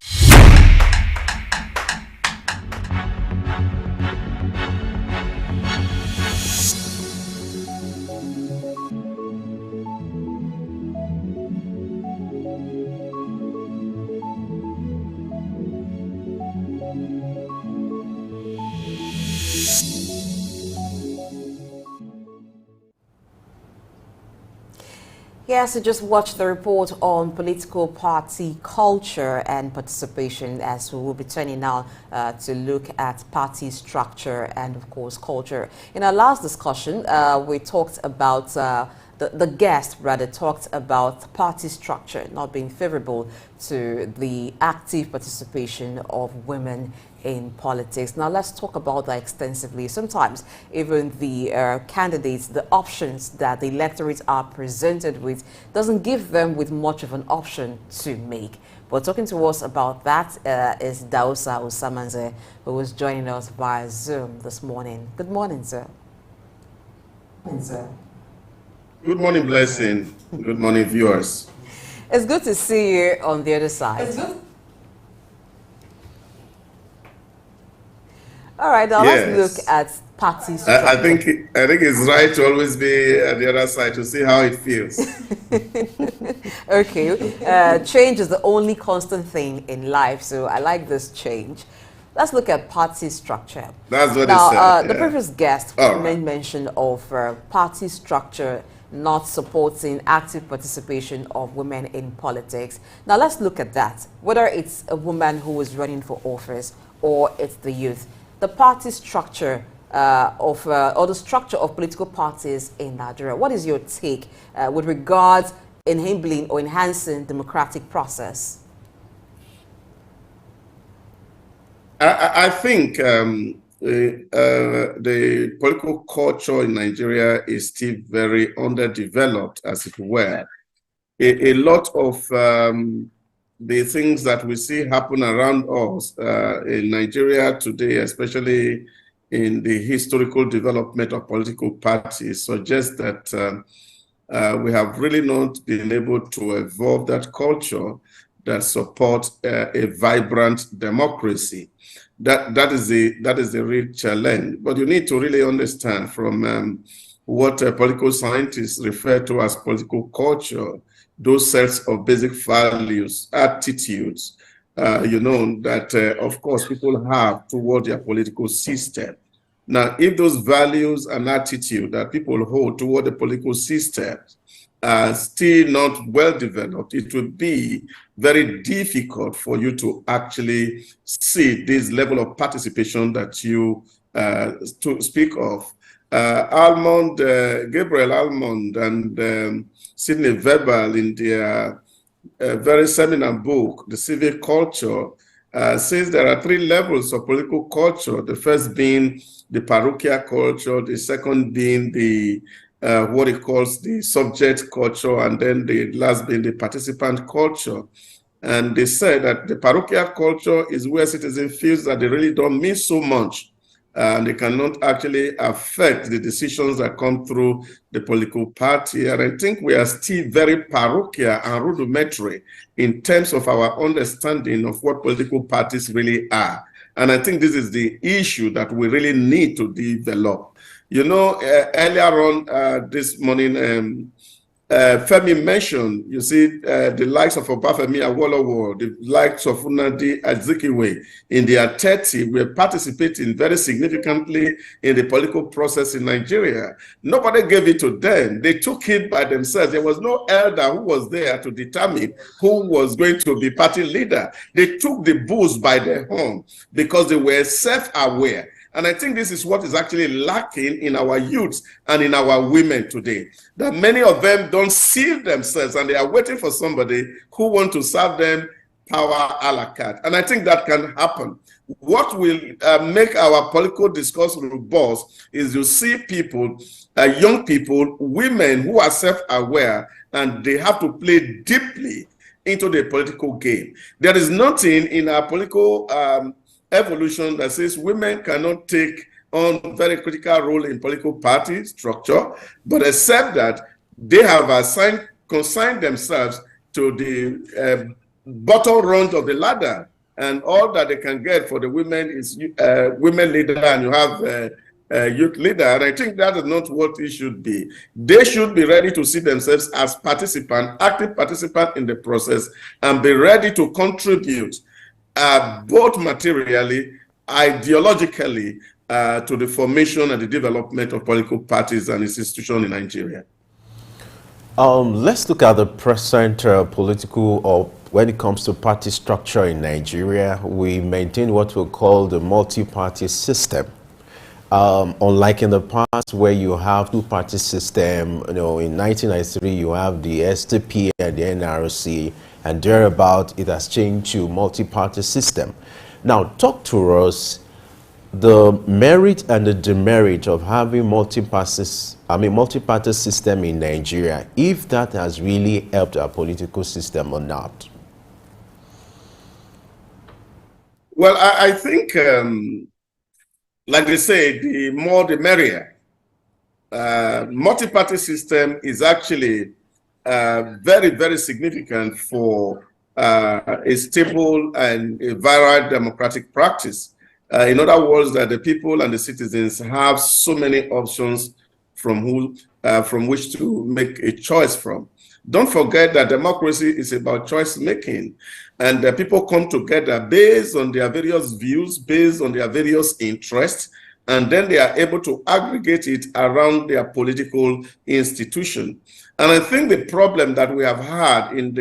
Yes, so just watch the report on political party culture and participation, as we will be turning now to look at party structure and, of course, culture. In our last discussion, we talked about the guest rather talked about party structure not being favorable to the active participation of women in politics. Now let's talk about that extensively. Sometimes even the candidates, the options that the electorates are presented with doesn't give them with much of an option to make. But talking to us about that is Dausa Usamanze, who was joining us via Zoom this morning. Good morning, sir. Good morning, sir. Good morning, Blessing. Good morning, viewers. It's good to see you on the other side. All right, now let's look at party structure. I think it's right to always be at the other side to see how it feels. Okay, change is the only constant thing in life, so I like this change. Let's look at party structure. That's what now, it said. The previous guest made mention of party structure not supporting active participation of women in politics. Now let's look at that. Whether it's a woman who is running for office or it's the youth, the party structure or the structure of political parties in Nigeria. What is your take with regards enabling or enhancing democratic process? I think the political culture in Nigeria is still very underdeveloped, as it were. A lot of the things that we see happen around us in Nigeria today, especially in the historical development of political parties, suggest that we have really not been able to evolve that culture that supports a vibrant democracy. That is the real challenge. But you need to really understand from what political scientists refer to as political culture, those sets of basic values, attitudes, that of course people have toward their political system. Now, if those values and attitude that people hold toward the political system are still not well developed, it will be very difficult for you to actually see this level of participation that you to speak of. Gabriel Almond and Sidney Verbal in their very seminal book, The Civic Culture, says there are three levels of political culture. The first being the parochial culture, the second being the what it calls the subject culture, and then the last being the participant culture. And they said that the parochial culture is where citizens feel that they really don't mean so much, and they cannot actually affect the decisions that come through the political party. And I think we are still very parochial and rudimentary in terms of our understanding of what political parties really are. And I think this is the issue that we really need to develop. You know, earlier on this morning, Femi mentioned, you see, the likes of Obafemi Awolowo, the likes of Nnamdi Azikiwe in their 30 were participating very significantly in the political process in Nigeria. Nobody gave it to them. They took it by themselves. There was no elder who was there to determine who was going to be party leader. They took the bulls by their horn because they were self-aware. And I think this is what is actually lacking in our youth and in our women today, that many of them don't see themselves and they are waiting for somebody who wants to serve them power a la carte. And I think that can happen. What will make our political discourse robust is you see people, young people, women who are self-aware, and they have to play deeply into the political game. There is nothing in our political evolution that says women cannot take on very critical role in political party structure, but except that they have consigned themselves to the bottom rung of the ladder, and all that they can get for the women is women leader, and you have youth leader. And I think that is not what it should be. They should be ready to see themselves as participant, active participant in the process, and be ready to contribute both materially, ideologically, to the formation and the development of political parties and institutions in Nigeria. Let's look at the present political, or when it comes to party structure in Nigeria. We maintain what we call the multi-party system. unlike in the past where you have two-party system, you know, in 1993 you have the SDP and the NRC, and thereabout it has changed to multi-party system. Now, talk to us the merit and the demerit of having multi-party system in Nigeria, if that has really helped our political system or not. Well, I think, like they say, the more the merrier. Multi-party system is actually very, very significant for a stable and a varied democratic practice. In other words, that the people and the citizens have so many options from which to make a choice from. Don't forget that democracy is about choice making, and people come together based on their various views, based on their various interests, and then they are able to aggregate it around their political institution. And I think the problem that we have had in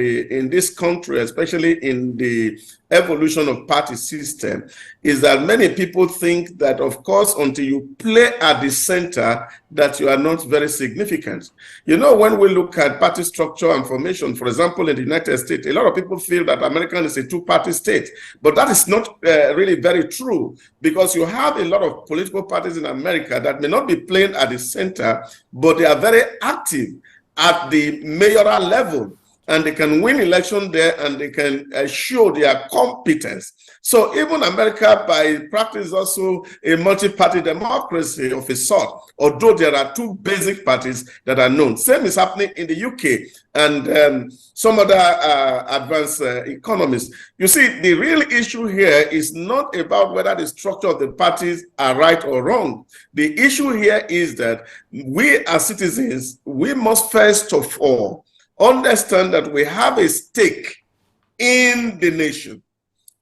this country, especially in the evolution of party system, is that many people think that, of course, until you play at the center, that you are not very significant. You know, when we look at party structure and formation, for example, in the United States, a lot of people feel that America is a two-party state, but that is not really very true, because you have a lot of political parties in America that may not be playing at the center, but they are very active at the mayoral level, and they can win election there, and they can show their competence. So even America, by practice, is also a multi-party democracy of a sort, although there are two basic parties that are known. Same is happening in the UK and some other advanced economies. You see, the real issue here is not about whether the structure of the parties are right or wrong. The issue here is that we as citizens, we must first of all understand that we have a stake in the nation.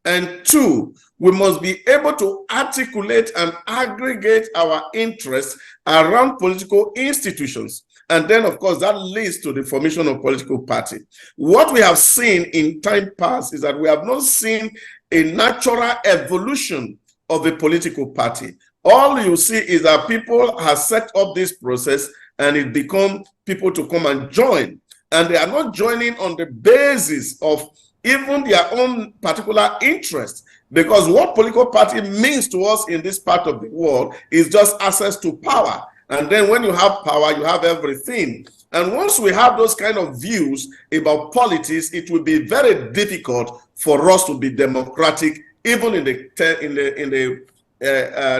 And two, we must be able to articulate and aggregate our interests around political institutions. And then, of course, that leads to the formation of political party. What we have seen in time past is that we have not seen a natural evolution of a political party. All you see is that people have set up this process, and it becomes people to come and join. And they are not joining on the basis of even their own particular interest, because what political party means to us in this part of the world is just access to power. And then when you have power, you have everything. And once we have those kind of views about politics, it will be very difficult for us to be democratic, even in the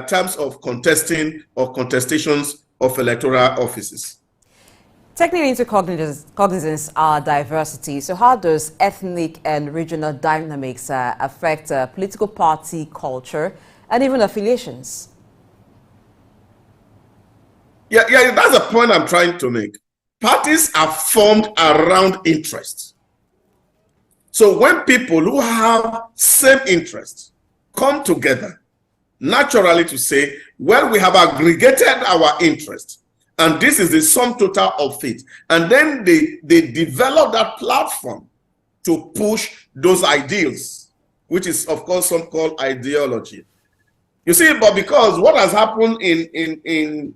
terms of contesting or contestations of electoral offices. Taking into cognizance our diversity, so how does ethnic and regional dynamics affect political party culture and even affiliations? Yeah, that's the point I'm trying to make. Parties are formed around interests. So when people who have same interests come together, naturally to say, well, we have aggregated our interests, and this is the sum total of it. And then they develop that platform to push those ideals, which is, of course, some called ideology. You see, but because what has happened in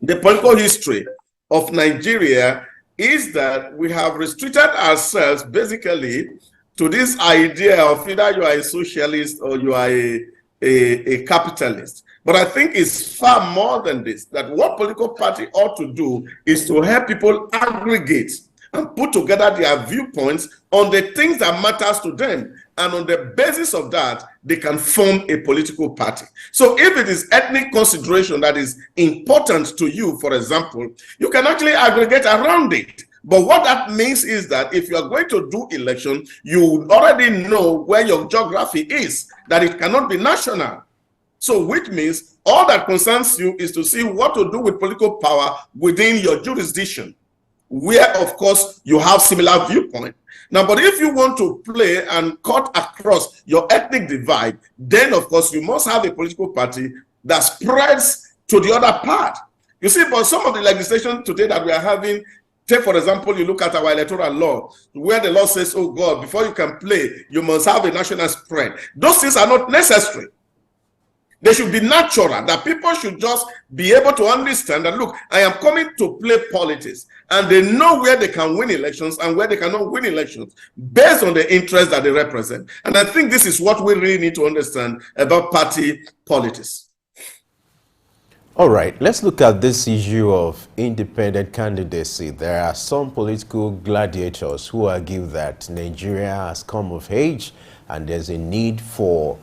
the political history of Nigeria is that we have restricted ourselves basically to this idea of either you are a socialist or you are a capitalist. But I think it's far more than this, that what political party ought to do is to help people aggregate and put together their viewpoints on the things that matters to them. And on the basis of that, they can form a political party. So if it is ethnic consideration that is important to you, for example, you can actually aggregate around it. But what that means is that if you are going to do election, you already know where your geography is, that it cannot be national. So which means all that concerns you is to see what to do with political power within your jurisdiction, where, of course, you have similar viewpoint. Now, but if you want to play and cut across your ethnic divide, then, of course, you must have a political party that spreads to the other part. You see, but some of the legislation today that we are having, take, for example, you look at our electoral law, where the law says, oh, God, before you can play, you must have a national spread. Those things are not necessary. They should be natural, that people should just be able to understand that, look, I am coming to play politics, and they know where they can win elections and where they cannot win elections based on the interests that they represent. And I think this is what we really need to understand about party politics. All right, let's look at this issue of independent candidacy. There are some political gladiators who argue that Nigeria has come of age and there's a need to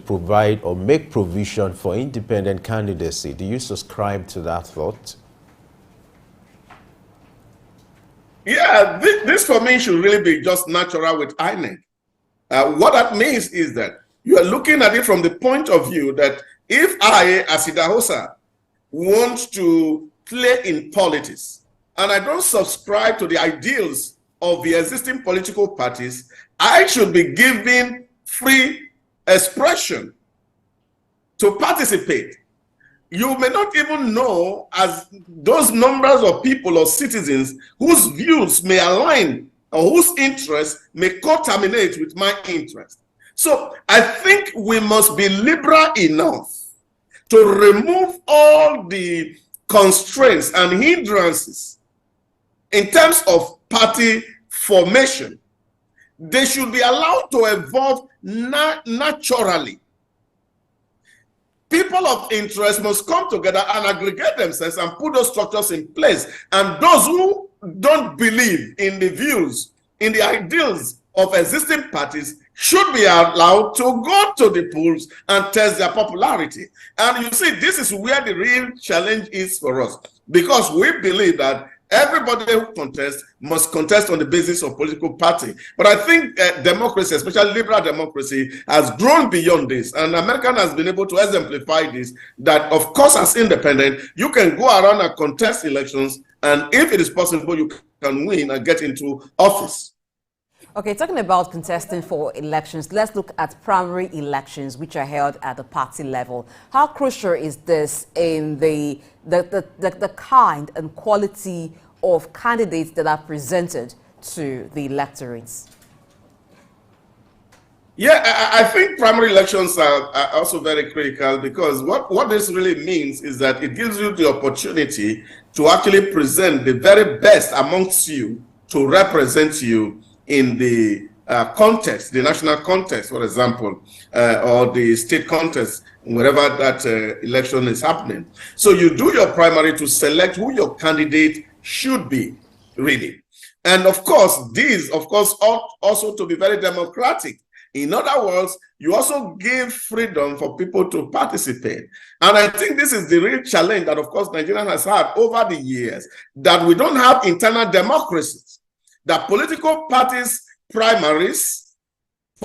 provide or make provision for independent candidacy. Do you subscribe to that thought? Yeah, this for me should really be just natural with INEC. What that means is that you are looking at it from the point of view that if I, as Idahosa, want to play in politics, and I don't subscribe to the ideals of the existing political parties, I should be given free expression to participate. You may not even know as those numbers of people or citizens whose views may align or whose interests may co-terminate with my interest. So I think we must be liberal enough to remove all the constraints and hindrances in terms of party formation. They should be allowed to evolve naturally. People of interest must come together and aggregate themselves and put those structures in place. And those who don't believe in the views, in the ideals of existing parties should be allowed to go to the polls and test their popularity. And you see, this is where the real challenge is for us, because we believe that everybody who contests must contest on the basis of political party. But I think democracy, especially liberal democracy, has grown beyond this. And America has been able to exemplify this, that of course as independent, you can go around and contest elections, and if it is possible, you can win and get into office. Okay, talking about contesting for elections, let's look at primary elections, which are held at the party level. How crucial is this in the kind and quality of candidates that are presented to the electorates? Yeah, I think primary elections are also very critical, because what this really means is that it gives you the opportunity to actually present the very best amongst you to represent you in the context, the national context, for example, or the state context, wherever that election is happening. So you do your primary to select who your candidate should be, really. And of course, these, of course, ought also to be very democratic. In other words, you also give freedom for people to participate. And I think this is the real challenge that, of course, Nigeria has had over the years, that we don't have internal democracies. That political parties' primaries,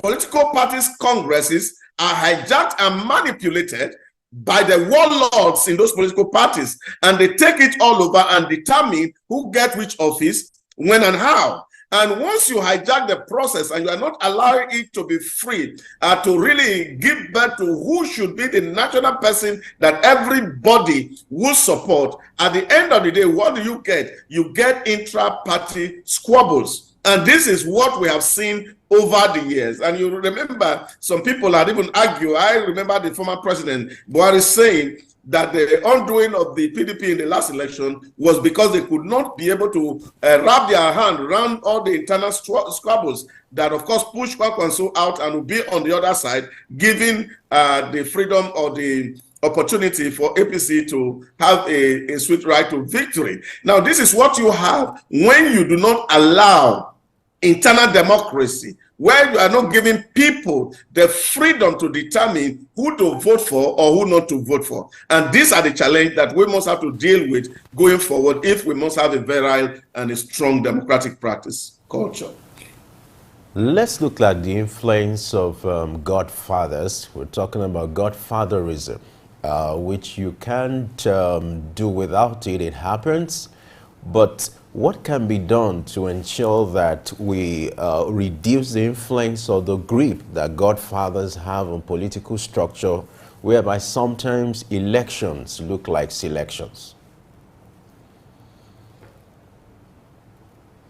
political parties' congresses are hijacked and manipulated by the warlords in those political parties, and they take it all over and determine who gets which office, when and how. And once you hijack the process and you are not allowing it to be free to really give birth to who should be the national person that everybody will support, at the end of the day, what do you get? You get intra-party squabbles. And this is what we have seen over the years. And you remember, some people had even argued, I remember the former president Buhari saying that the undoing of the PDP in the last election was because they could not be able to wrap their hand around all the internal squabbles that, of course, push Kwankwaso out and will be on the other side, giving the freedom or the opportunity for APC to have a sweet right to victory. Now, this is what you have when you do not allow internal democracy, where you are not giving people the freedom to determine who to vote for or who not to vote for. And these are the challenge that we must have to deal with going forward if we must have a virile and a strong democratic practice culture. Let's look at the influence of godfathers. We're talking about godfatherism, which you can't do without it. It happens. But what can be done to ensure that we reduce the influence or the grip that godfathers have on political structure, whereby sometimes elections look like selections?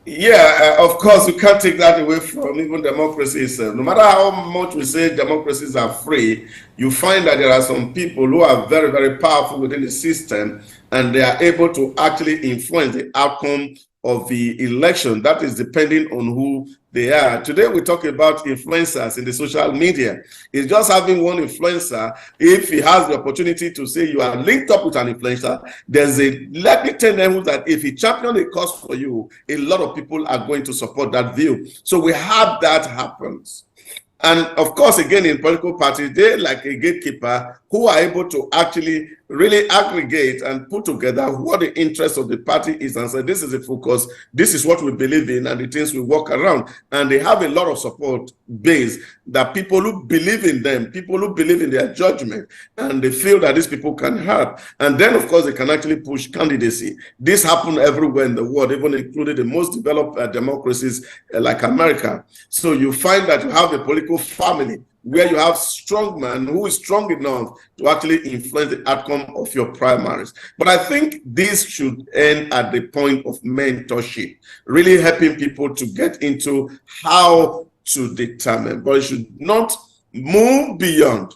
Yeah, of course, you can't take that away from even democracy itself. No matter how much we say democracies are free, you find that there are some people who are very, very powerful within the system, and they are able to actually influence the outcome of the election. That is depending on who they are. Today, we talk about influencers in the social media. It's just having one influencer. If he has the opportunity to say you are linked up with an influencer, there's a, let me tell them that if he champions a cause for you, a lot of people are going to support that view. So we have that happens. And of course, again, in political parties, they're like a gatekeeper who are able to actually really aggregate and put together what the interest of the party is and say, this is the focus, this is what we believe in, and the things we work around. And they have a lot of support base that people who believe in them, people who believe in their judgment, and they feel that these people can help. And then, of course, they can actually push candidacy. This happens everywhere in the world, even including the most developed democracies like America. So you find that you have a political family where you have strong man who is strong enough to actually influence the outcome of your primaries. But I think this should end at the point of mentorship, really helping people to get into how to determine, but it should not move beyond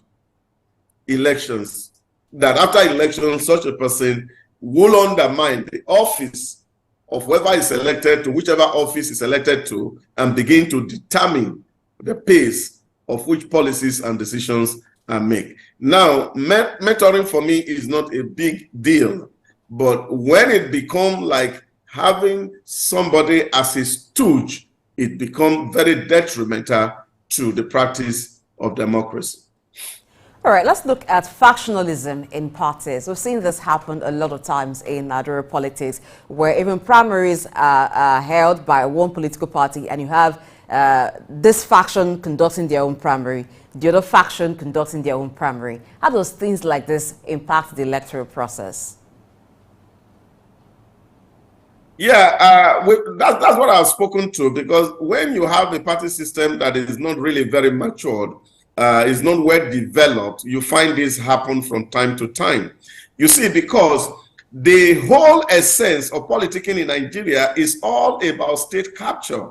elections, that after elections, such a person will undermine the office of whoever is elected to whichever office is elected to and begin to determine the pace of which policies and decisions are made. Now, mentoring for me is not a big deal, but when it becomes like having somebody as a stooge, it becomes very detrimental to the practice of democracy. All right, let's look at factionalism in parties. We've seen this happen a lot of times in Nigeria politics, where even primaries are held by one political party, and you have this faction conducting their own primary, the other faction conducting their own primary. How does things like this impact the electoral process? Yeah, that's what I've spoken to, because when you have a party system that is not really very matured, is not well developed, you find this happen from time to time. You see, because the whole essence of politicking in Nigeria is all about state capture.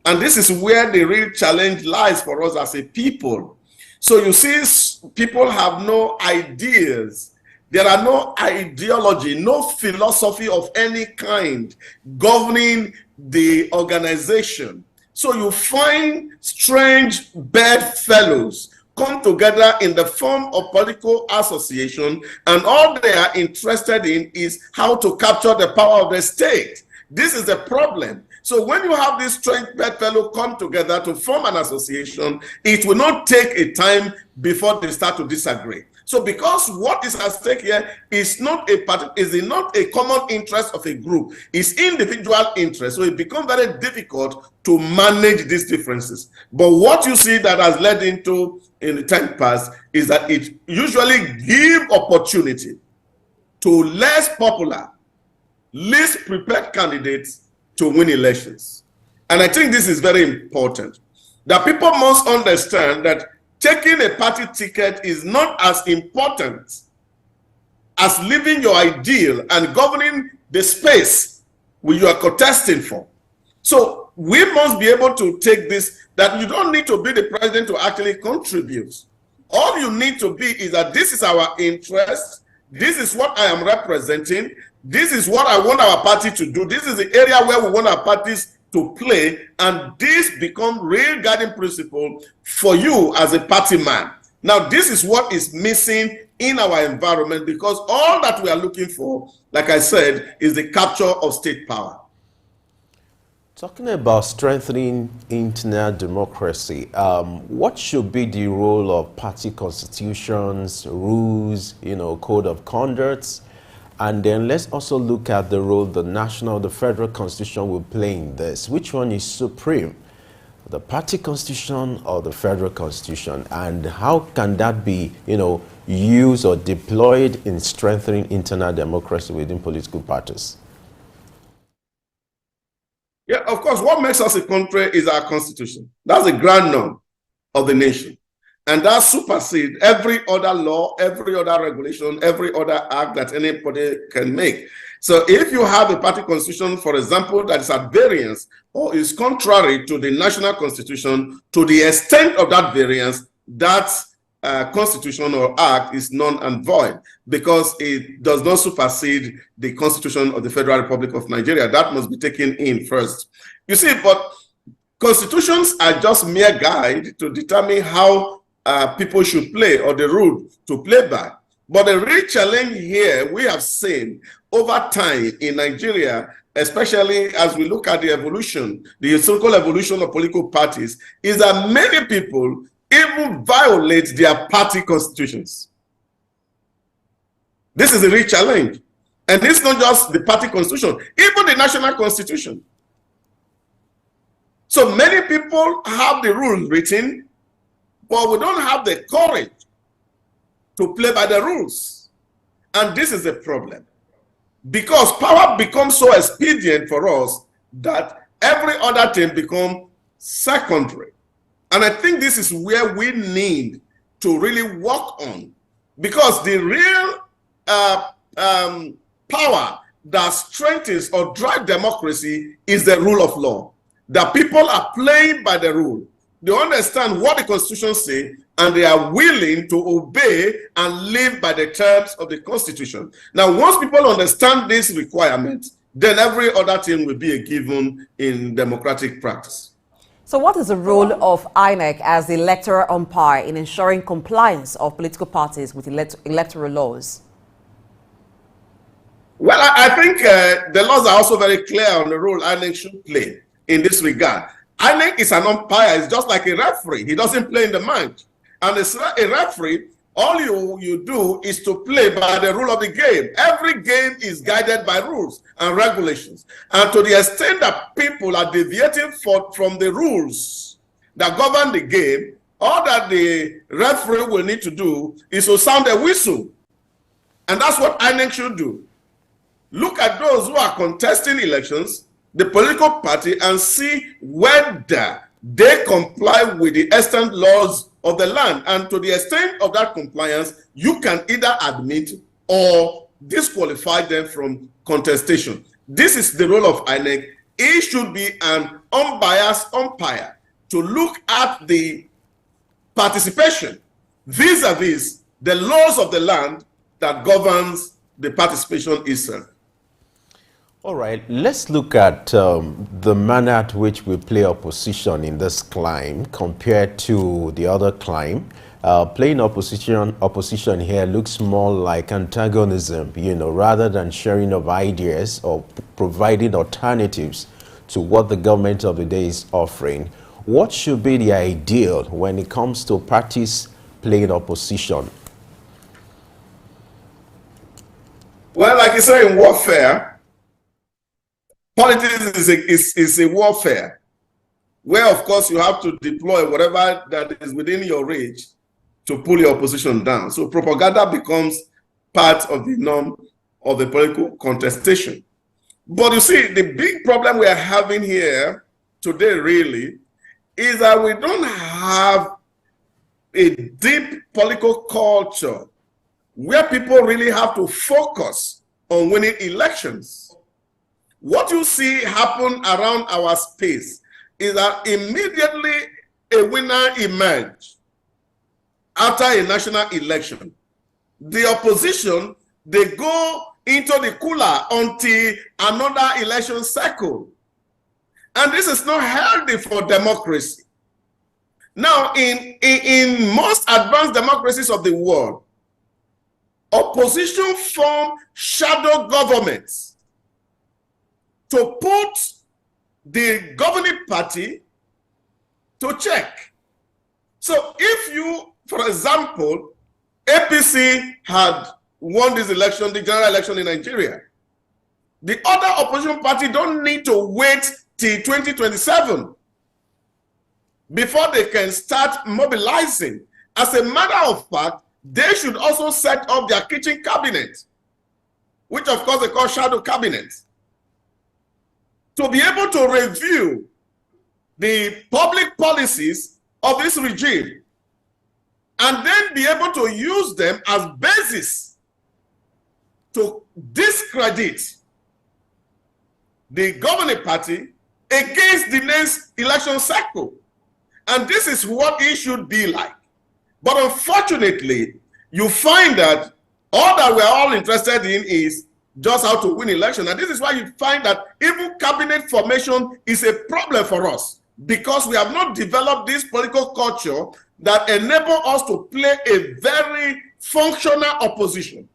And this is where the real challenge lies for us as a people. So you see, people have no ideas. There are no ideology, no philosophy of any kind governing the organization. So you find strange bedfellows come together in the form of political association, and all they are interested in is how to capture the power of the state. This is the problem. So when you have these strange bedfellows come together to form an association, it will not take a time before they start to disagree. So because what is at stake here is not a common interest of a group, it's individual interest. So it becomes very difficult to manage these differences. But what you see that has led into in the time past is that it usually gives opportunity to less popular, least prepared candidates to win elections. And I think this is very important, that people must understand that taking a party ticket is not as important as living your ideal and governing the space where you are contesting for. So we must be able to take this, that you don't need to be the president to actually contribute. All you need to be is that this is our interest, this is what I am representing, this is what I want our party to do, this is the area where we want our parties to play, and this become real guiding principle for you as a party man. Now, this is what is missing in our environment, because all that we are looking for, like I said, is the capture of state power. Talking about strengthening internal democracy, what should be the role of party constitutions, rules, code of conduct? And then let's also look at the role the federal constitution will play in this. Which one is supreme, the party constitution or the federal constitution? And how can that be, used or deployed in strengthening internal democracy within political parties? Yeah, of course, what makes us a country is our constitution. That's the grand norm of the nation. And that supersedes every other law, every other regulation, every other act that anybody can make. So if you have a party constitution, for example, that is at variance or is contrary to the national constitution, to the extent of that variance, that constitution or act is null and void because it does not supersede the Constitution of the Federal Republic of Nigeria. That must be taken in first. You see, but constitutions are just mere guide to determine how people should play or the rule to play by. But the real challenge here we have seen over time in Nigeria, especially as we look at the evolution, the historical evolution of political parties, is that many people even violate their party constitutions. This is a real challenge. And it's not just the party constitution, even the national constitution. So many people have the rules written, but we don't have the courage to play by the rules. And this is a problem. Because power becomes so expedient for us that every other thing becomes secondary. And I think this is where we need to really work on. Because the real power that strengthens or drives democracy is the rule of law. That people are playing by the rule. They understand what the Constitution says, and they are willing to obey and live by the terms of the Constitution. Now, once people understand this requirement, then every other thing will be a given in democratic practice. So what is the role of INEC as the electoral umpire in ensuring compliance of political parties with electoral laws? Well, I think the laws are also very clear on the role INEC should play in this regard. INEC is an umpire. It's just like a referee. He doesn't play in the match. And as a referee, all you do is to play by the rule of the game. Every game is guided by rules and regulations. And to the extent that people are deviating from the rules that govern the game, all that the referee will need to do is to sound a whistle. And that's what INEC should do. Look at those who are contesting elections, the political party, and see whether they comply with the extant laws of the land. And to the extent of that compliance, you can either admit or disqualify them from contestation. This is the role of INEC. It should be an unbiased umpire to look at the participation vis-a-vis the laws of the land that governs the participation itself. All right, let's look at the manner at which we play opposition in this climb compared to the other climb. Playing opposition here looks more like antagonism, rather than sharing of ideas or providing alternatives to what the government of the day is offering. What should be the ideal when it comes to parties playing opposition? Well, like you say in warfare, politics is a warfare where, of course, you have to deploy whatever that is within your reach to pull your opposition down. So propaganda becomes part of the norm of the political contestation. But you see, the big problem we are having here today really is that we don't have a deep political culture where people really have to focus on winning elections. What you see happen around our space is that immediately a winner emerges after a national election. The opposition, they go into the cooler until another election cycle. And this is not healthy for democracy. Now, in most advanced democracies of the world, opposition form shadow governments to put the governing party to check. So if you, for example, APC had won this election, the general election in Nigeria, the other opposition party don't need to wait till 2027 before they can start mobilizing. As a matter of fact, they should also set up their kitchen cabinet, which of course they call shadow cabinet, to be able to review the public policies of this regime. and then be able to use them as basis to discredit the governing party against the next election cycle. And this is what it should be like. But unfortunately, you find that all that we're all interested in is just how to win election. And this is why you find that even cabinet formation is a problem for us, because we have not developed this political culture that enable us to play a very functional opposition.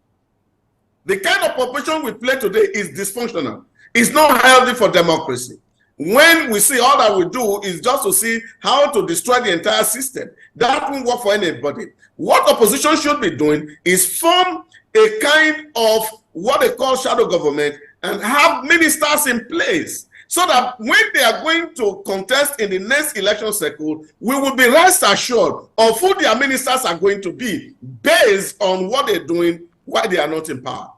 The kind of opposition we play today is dysfunctional. It's not healthy for democracy. When we see all that we do is just to see how to destroy the entire system, that won't work for anybody. What opposition should be doing is form a kind of what they call shadow government and have ministers in place, so that when they are going to contest in the next election cycle, we will be rest assured of who their ministers are going to be based on what they're doing while they are not in power.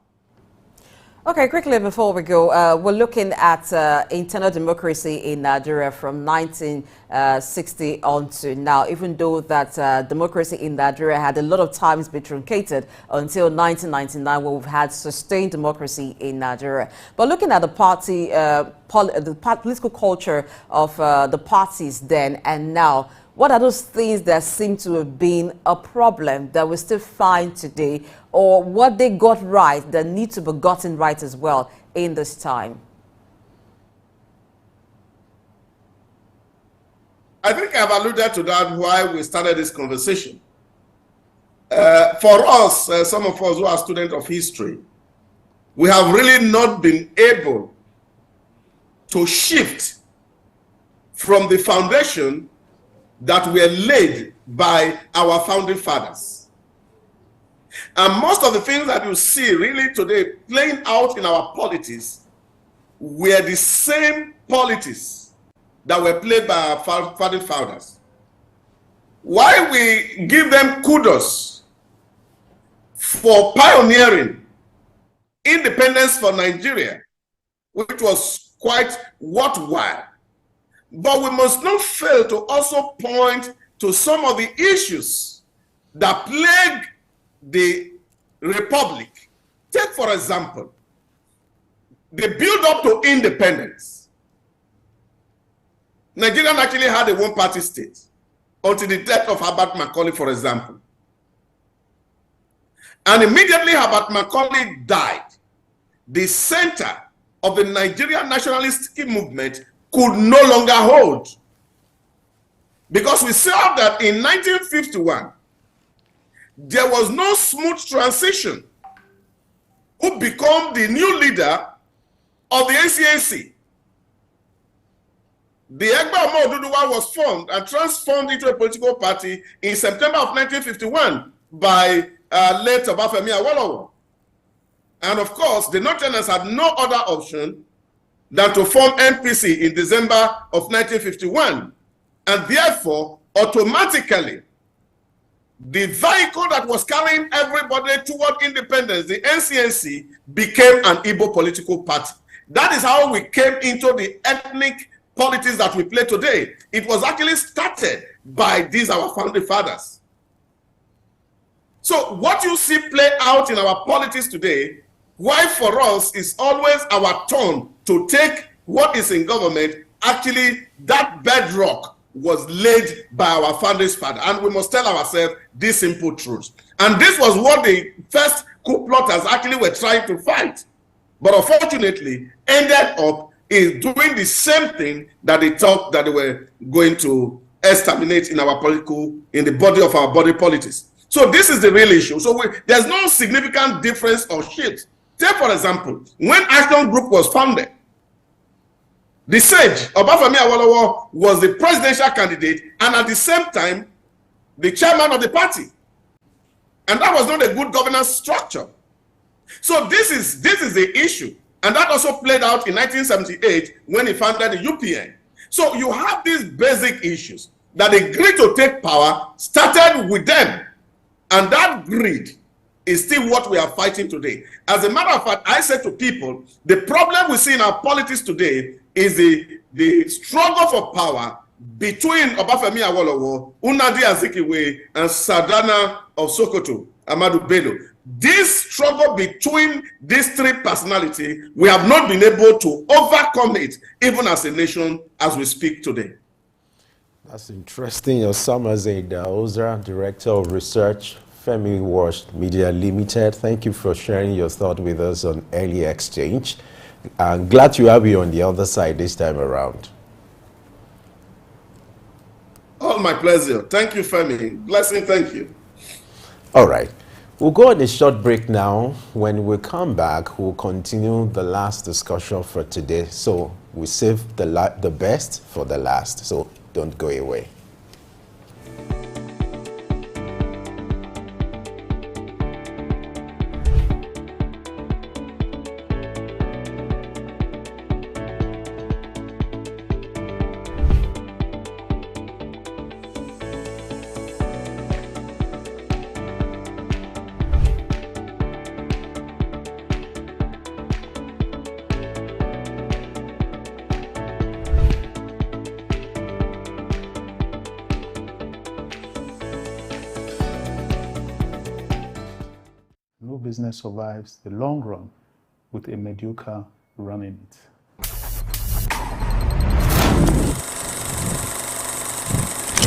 Okay, quickly before we go, we're looking at internal democracy in Nigeria from 1960 on to now, even though that democracy in Nigeria had a lot of times been truncated until 1999, where we've had sustained democracy in Nigeria. But looking at the party, the political culture of the parties then and now, what are those things that seem to have been a problem that we still find today, or what they got right that need to be gotten right as well in this time? I think I've alluded to that why we started this conversation. For us, some of us who are students of history, we have really not been able to shift from the foundation that were laid by our founding fathers. And most of the things that you see really today playing out in our politics were the same politics that were played by our founding fathers. Why we give them kudos for pioneering independence for Nigeria, which was quite worthwhile. But we must not fail to also point to some of the issues that plague the republic. Take, for example, the build-up to independence. Nigeria actually had a one-party state until the death of Herbert Macaulay, for example. And immediately Herbert Macaulay died, the center of the Nigerian nationalistic movement could no longer hold. Because we saw that in 1951, there was no smooth transition who became the new leader of the NCNC. The Egba Omo-Oduduwa was formed and transformed into a political party in September of 1951 by late Obafemi Awolowo. And of course, the Northerners had no other option than to form NPC in December of 1951. And therefore, automatically, the vehicle that was carrying everybody toward independence, the NCNC, became an Igbo political party. That is how we came into the ethnic politics that we play today. It was actually started by these, our founding fathers. So what you see play out in our politics today, why for us is always our turn to take what is in government. Actually, that bedrock was laid by our founding father, and we must tell ourselves this simple truth. And this was what the first coup plotters actually were trying to fight, but unfortunately ended up in doing the same thing that they thought that they were going to exterminate in our political, in the body of our body politics. So this is the real issue. So there's no significant difference or shift. Take, for example, when Action Group was founded, the sage, Obafemi Awolowo, was the presidential candidate and at the same time, the chairman of the party. And that was not a good governance structure. So this is the issue. And that also played out in 1978 when he founded the UPN. So you have these basic issues that the greed to take power started with them. And that greed is still what we are fighting today. As a matter of fact, I say to people, the problem we see in our politics today is the struggle for power between Obafemi Awolowo, Nnamdi Azikiwe, and Sardana of Sokoto, Ahmadu Bello. This struggle between these three personalities, we have not been able to overcome it, even as a nation, as we speak today. That's interesting. Osama Zaid Ozra, Director of Research, Femi Wash Media Limited. Thank you for sharing your thought with us on Early Exchange. I'm glad to have you on the other side this time around. All my pleasure. Thank you, Femi. Blessing, thank you. All right. We'll go on a short break now. When we come back, we'll continue the last discussion for today. So we save the best for the last. So don't go away. No business survives the long run with a mediocre running it.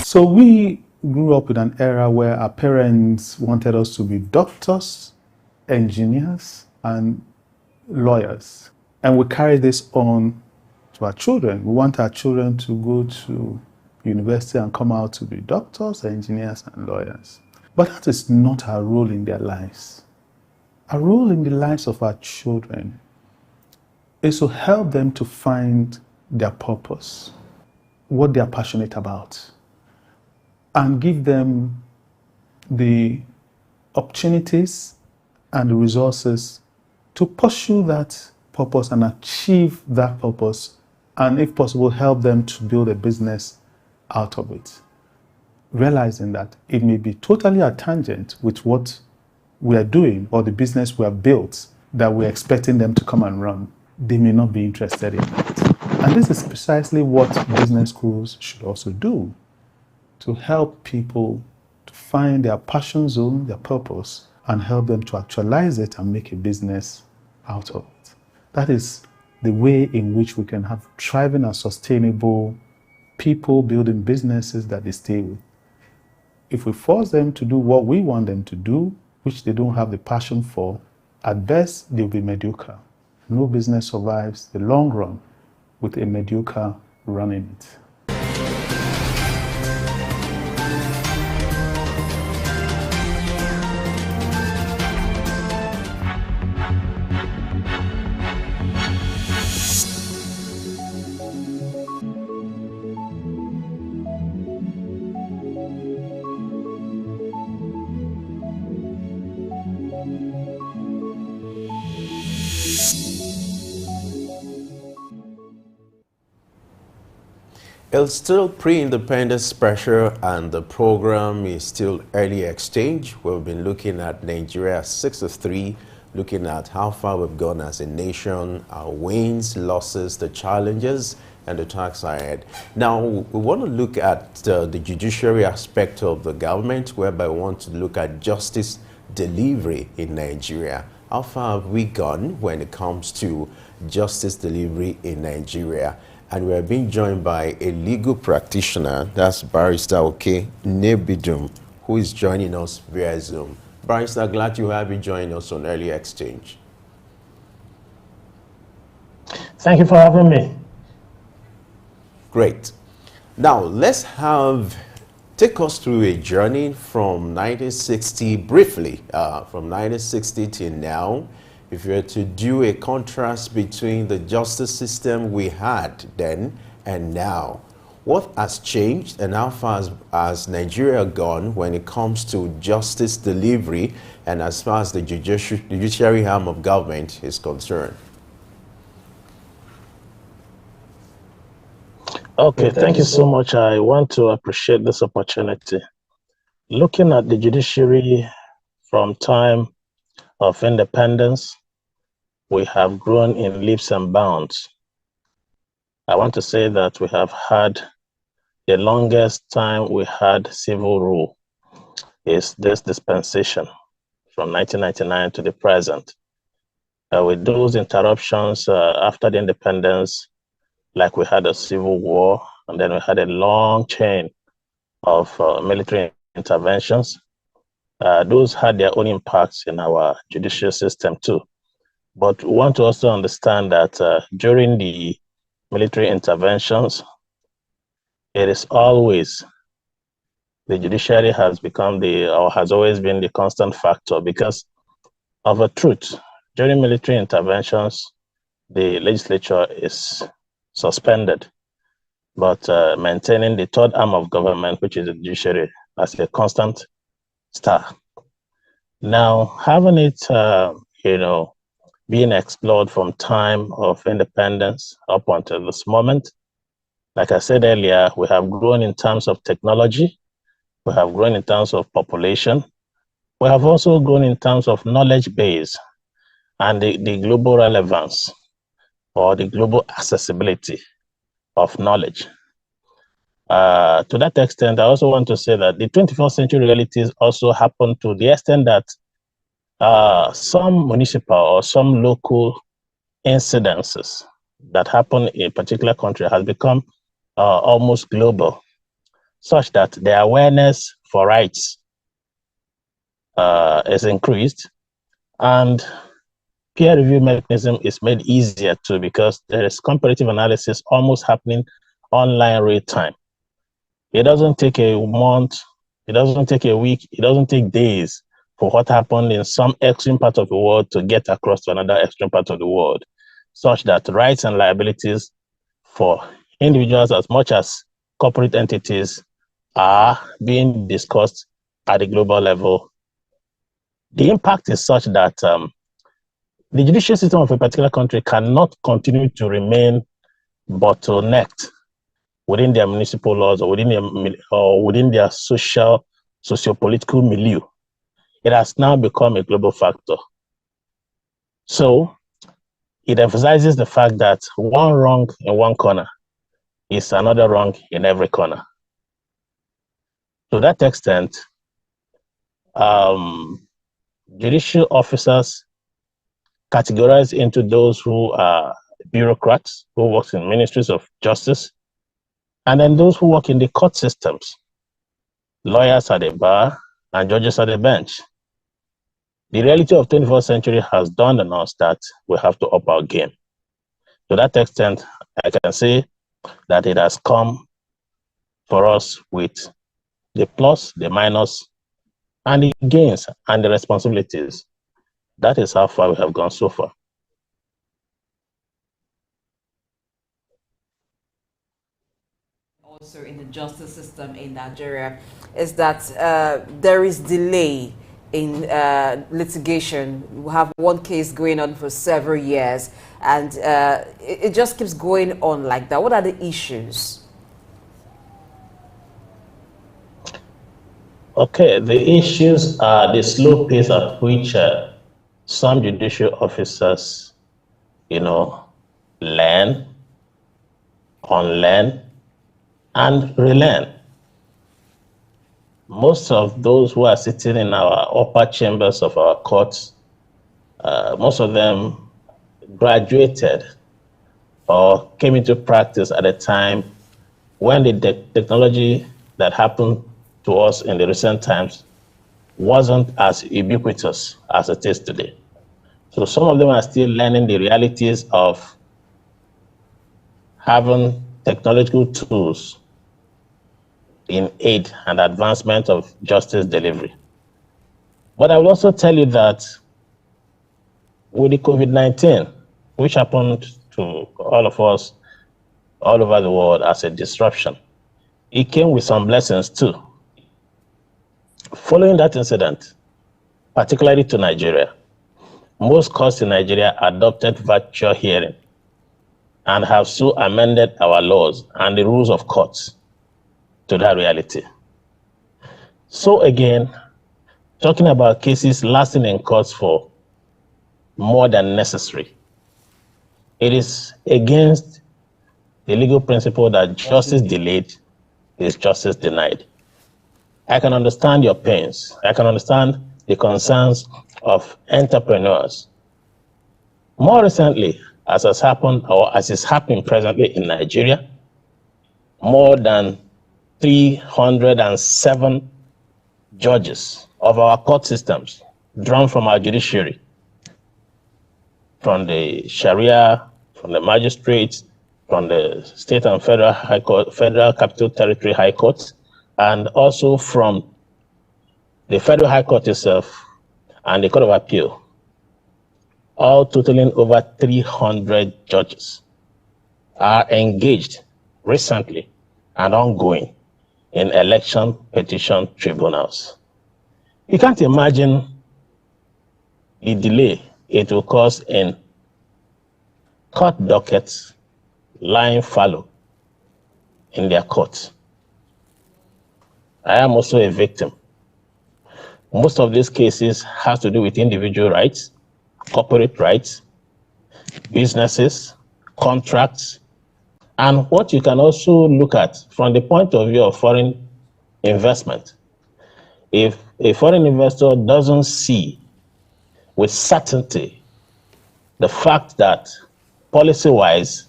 So we grew up in an era where our parents wanted us to be doctors, engineers, and lawyers. And we carry this on to our children. We want our children to go to university and come out to be doctors, engineers, and lawyers. But that is not our role in their lives. Our role in the lives of our children is to help them to find their purpose, what they are passionate about, and give them the opportunities and the resources to pursue that purpose and achieve that purpose, and if possible, help them to build a business out of it. Realizing that it may be totally a tangent with what we are doing or the business we have built that we're expecting them to come and run. They may not be interested in that. And this is precisely what business schools should also do, to help people to find their passion zone, their purpose, and help them to actualize it and make a business out of it. That is the way in which we can have thriving and sustainable people building businesses that they stay with. If we force them to do what we want them to do, which they don't have the passion for, at best, they'll be mediocre. No business survives the long run with a mediocre running it. It's still pre-independence pressure and the program is still early exchange. We've been looking at Nigeria 6-3, looking at how far we've gone as a nation, our wins, losses, the challenges, and the task ahead. Now, we want to look at the judiciary aspect of the government, whereby we want to look at justice delivery in Nigeria. How far have we gone when it comes to justice delivery in Nigeria? And we are being joined by a legal practitioner, that's Barrister Oke Nebidum, who is joining us via Zoom. Barrister, glad to have you join us on Early Exchange. Thank you for having me. Great. Now, take us through a journey from 1960, briefly, from 1960 till now. If you were to do a contrast between the justice system we had then and now, what has changed and how far has Nigeria gone when it comes to justice delivery and as far as the judiciary arm of government is concerned? Okay, thank you so much. I want to appreciate this opportunity. Looking at the judiciary from time of independence, we have grown in leaps and bounds. I want to say that we have had the longest time we had civil rule is this dispensation from 1999 to the present. With those interruptions after the independence, like we had a civil war, and then we had a long chain of military interventions. Those had their own impacts in our judicial system too. But we want to also understand that during the military interventions, it is always the judiciary has become or has always been the constant factor because of a truth. During military interventions, the legislature is suspended, but maintaining the third arm of government, which is the judiciary, as a constant star. Now, having it, being explored from time of independence up until this moment, like I said earlier, we have grown in terms of technology, we have grown in terms of population, we have also grown in terms of knowledge base and the global relevance or the global accessibility of knowledge. To that extent, I also want to say that the 21st century realities also happen to the extent that some municipal or some local incidences that happen in a particular country has become almost global, such that the awareness for rights is increased, and peer review mechanism is made easier too because there is comparative analysis almost happening online real time. It doesn't take a month, it doesn't take a week, it doesn't take days for what happened in some extreme part of the world to get across to another extreme part of the world, such that rights and liabilities for individuals as much as corporate entities are being discussed at the global level. The impact is such that the judicial system of a particular country cannot continue to remain bottlenecked within their municipal laws or within their socio-political milieu. It has now become a global factor. So it emphasizes the fact that one wrong in one corner is another wrong in every corner. To that extent, judicial officers categorized into those who are bureaucrats, who work in ministries of justice, and then those who work in the court systems, lawyers at the bar and judges at the bench. The reality of 21st century has dawned on us that we have to up our game. To that extent, I can say that it has come for us with the plus, the minus, and the gains and the responsibilities. That is how far we have gone so far. Also in the justice system in Nigeria is that there is delay in litigation. We have one case going on for several years, and it just keeps going on like that. What are the issues? Okay, the issues are the slow pace at which some judicial officers, learn, unlearn, and relearn. Most of those who are sitting in our upper chambers of our courts, most of them graduated or came into practice at a time when the technology that happened to us in the recent times wasn't as ubiquitous as it is today. So some of them are still learning the realities of having technological tools in aid and advancement of justice delivery. But I will also tell you that with the COVID-19, which happened to all of us all over the world as a disruption, it came with some blessings too. Following that incident, particularly to Nigeria, most courts in Nigeria adopted virtual hearing and have so amended our laws and the rules of courts to that reality. So again, talking about cases lasting in courts for more than necessary, it is against the legal principle that justice delayed is justice denied. I can understand your pains. I can understand the concerns of entrepreneurs. More recently, as has happened or as is happening presently in Nigeria, more than 307 judges of our court systems drawn from our judiciary, from the Sharia, from the magistrates, from the state and federal high court, federal capital territory high courts, and also from the federal high court itself and the Court of Appeal, all totaling over 300 judges, are engaged recently and ongoing in election petition tribunals. You can't imagine the delay it will cause in court dockets lying fallow in their courts. I am also a victim. Most of these cases have to do with individual rights, corporate rights, businesses, contracts, and what you can also look at from the point of view of foreign investment. If a foreign investor doesn't see with certainty the fact that policy-wise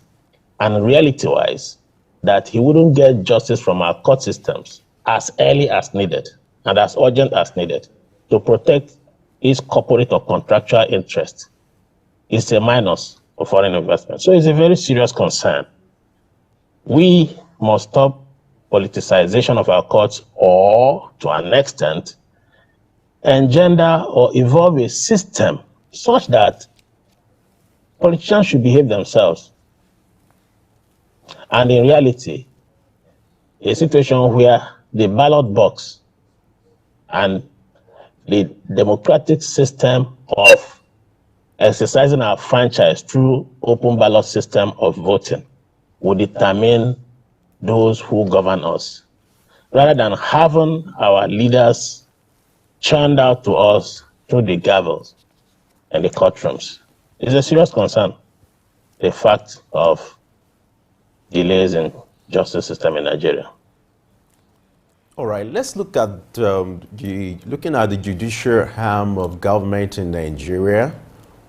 and reality-wise that he wouldn't get justice from our court systems as early as needed and as urgent as needed to protect his corporate or contractual interests, is a minus for foreign investment. So it's a very serious concern. We must stop politicization of our courts, or to an extent, engender or evolve a system such that politicians should behave themselves. And in reality, a situation where the ballot box and the democratic system of exercising our franchise through open ballot system of voting will determine those who govern us, rather than having our leaders churned out to us through the gavels and the courtrooms. It's a serious concern, the fact of delays in justice system in Nigeria. All right, let's look at looking at the judicial arm of government in Nigeria.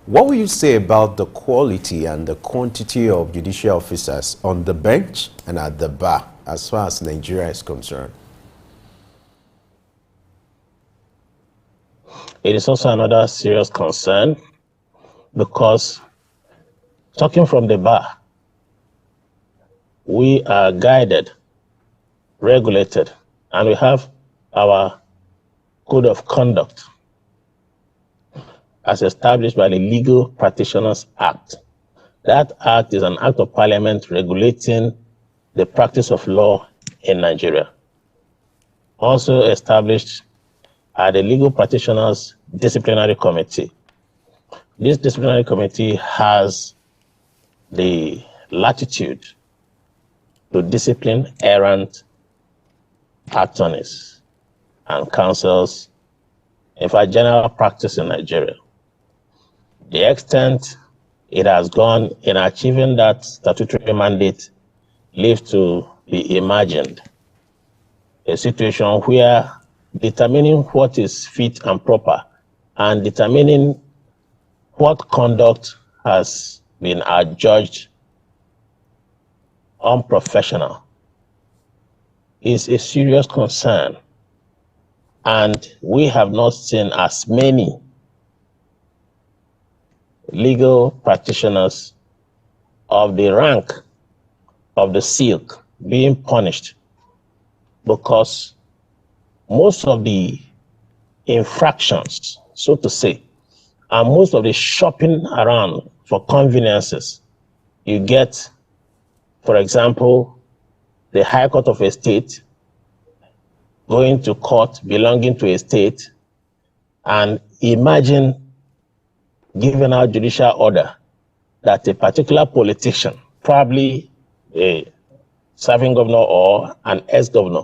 What will you say about the quality and the quantity of judicial officers on the bench and at the bar as far as Nigeria is concerned? It is also another serious concern because, talking from the bar, we are guided, regulated, and we have our code of conduct as established by the Legal Practitioners Act. That act is an act of parliament regulating the practice of law in Nigeria. Also established are the Legal Practitioners Disciplinary Committee. This disciplinary committee has the latitude to discipline errant attorneys and counsels, in fact, general practice in Nigeria. The extent it has gone in achieving that statutory mandate leaves to be imagined. A situation where determining what is fit and proper and determining what conduct has been adjudged unprofessional is a serious concern. And we have not seen as many legal practitioners of the rank of the silk being punished, because most of the infractions, so to say, and most of the shopping around for conveniences, you get, for example, the High Court of a state going to court belonging to a state, and imagine giving out judicial order that a particular politician, probably a serving governor or an ex-governor,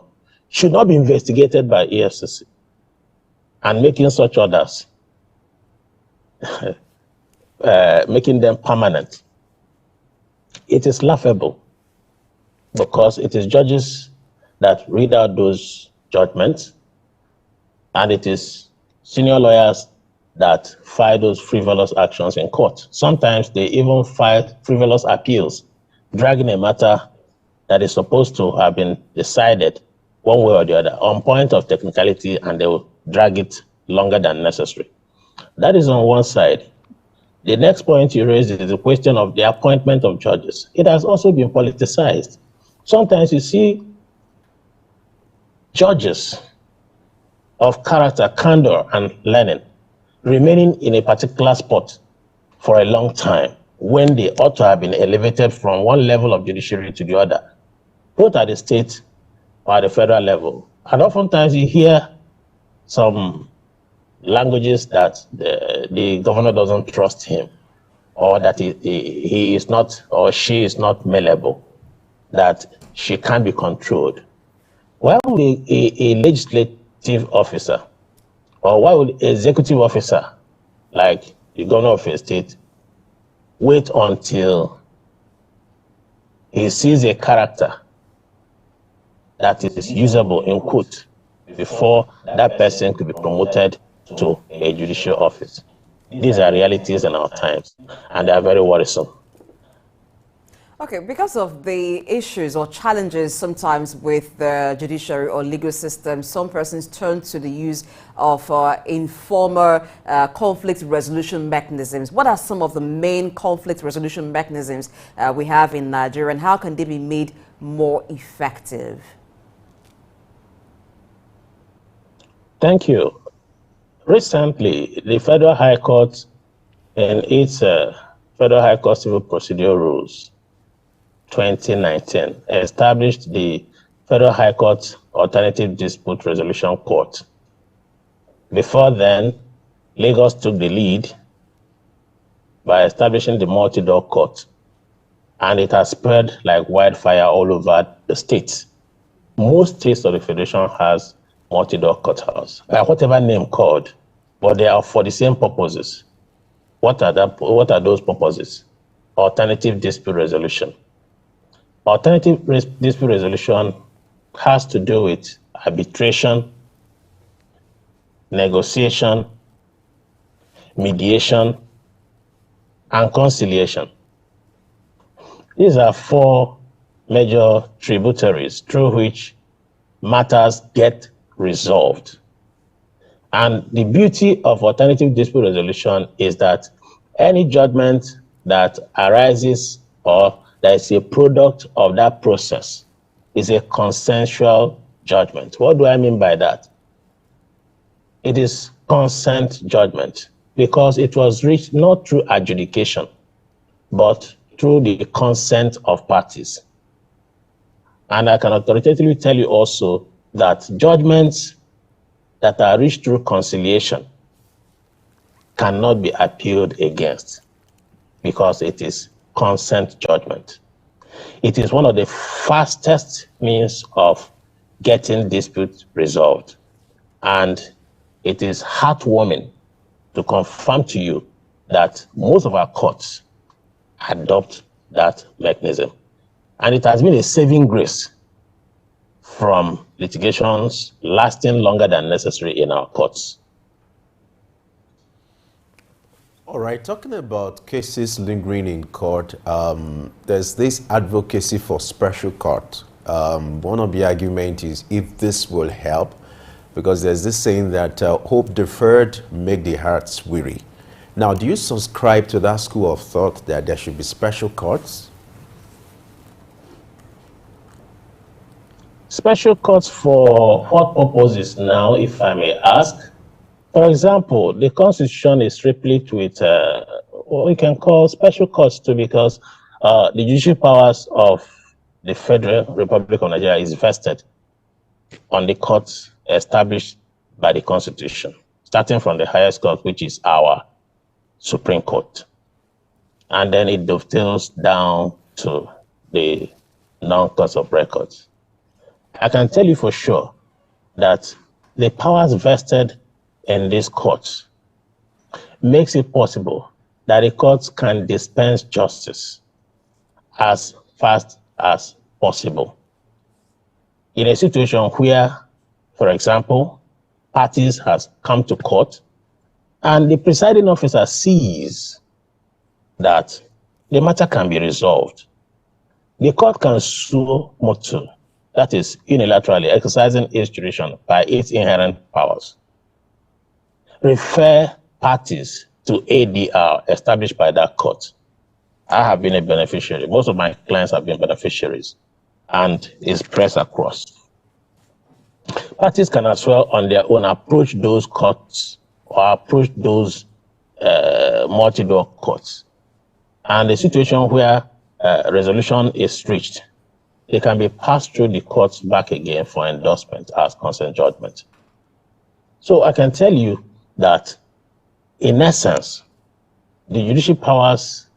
should not be investigated by EFCC, and making such orders, making them permanent. It is laughable, because it is judges that read out those judgments, and it is senior lawyers that file those frivolous actions in court. Sometimes they even file frivolous appeals, dragging a matter that is supposed to have been decided one way or the other on point of technicality, and they will drag it longer than necessary. That is on one side. The next point you raised is the question of the appointment of judges. It has also been politicized. Sometimes you see judges of character, candor, and learning remaining in a particular spot for a long time when they ought to have been elevated from one level of judiciary to the other, both at the state or at the federal level. And oftentimes you hear some languages that the governor doesn't trust him, or that he is not, or she is not malleable, that she can't be controlled. Why would a legislative officer, or why would an executive officer like the governor of a state wait until he sees a character that is usable in quote before that person could be promoted to a judicial office? These are realities in our times, and they are very worrisome. Okay, because of the issues or challenges sometimes with the judiciary or legal system, some persons turn to the use of informal conflict resolution mechanisms. What are some of the main conflict resolution mechanisms we have in Nigeria, and how can they be made more effective? Thank you. Recently, the Federal High Court, in its Federal High Court Civil Procedure Rules 2019, established the Federal High Court Alternative Dispute Resolution Court. Before then, Lagos took the lead by establishing the multi-door court, and it has spread like wildfire all over the states. Most states of the Federation has multi-door courthouse, by whatever name called, but they are for the same purposes. What are those purposes? Alternative dispute resolution. Alternative dispute resolution has to do with arbitration, negotiation, mediation, and conciliation. These are four major tributaries through which matters get resolved. And the beauty of alternative dispute resolution is that any judgment that arises or that is a product of that process is a consensual judgment. What do I mean by that? It is consent judgment because it was reached not through adjudication, but through the consent of parties. And I can authoritatively tell you also that judgments that are reached through conciliation cannot be appealed against because it is consent judgment. It is one of the fastest means of getting disputes resolved. And it is heartwarming to confirm to you that most of our courts adopt that mechanism. And it has been a saving grace from litigations lasting longer than necessary in our courts. All right, talking about cases lingering in court, there's this advocacy for special court. One of the arguments is if this will help, because there's this saying that hope deferred make the hearts weary. Now, do you subscribe to that school of thought that there should be special courts? Special courts for what purposes now, if I may ask? For example, the Constitution is replete with what we can call special courts too, because the judicial powers of the Federal Republic of Nigeria is vested on the courts established by the Constitution, starting from the highest court, which is our Supreme Court. And then it dovetails down to the non-courts of records. I can tell you for sure that the powers vested in these courts makes it possible that the courts can dispense justice as fast as possible. in a situation where, for example, parties has come to court and the presiding officer sees that the matter can be resolved, the court can sue motu, that is unilaterally exercising its jurisdiction by its inherent powers, refer parties to ADR established by that court. I have been a beneficiary. Most of my clients have been beneficiaries, and it's pressed across. Parties can as well on their own approach those courts or approach those multi-door courts. And the situation where resolution is reached, it can be passed through the courts back again for endorsement as consent judgment. So I can tell you that, in essence, the judicial powers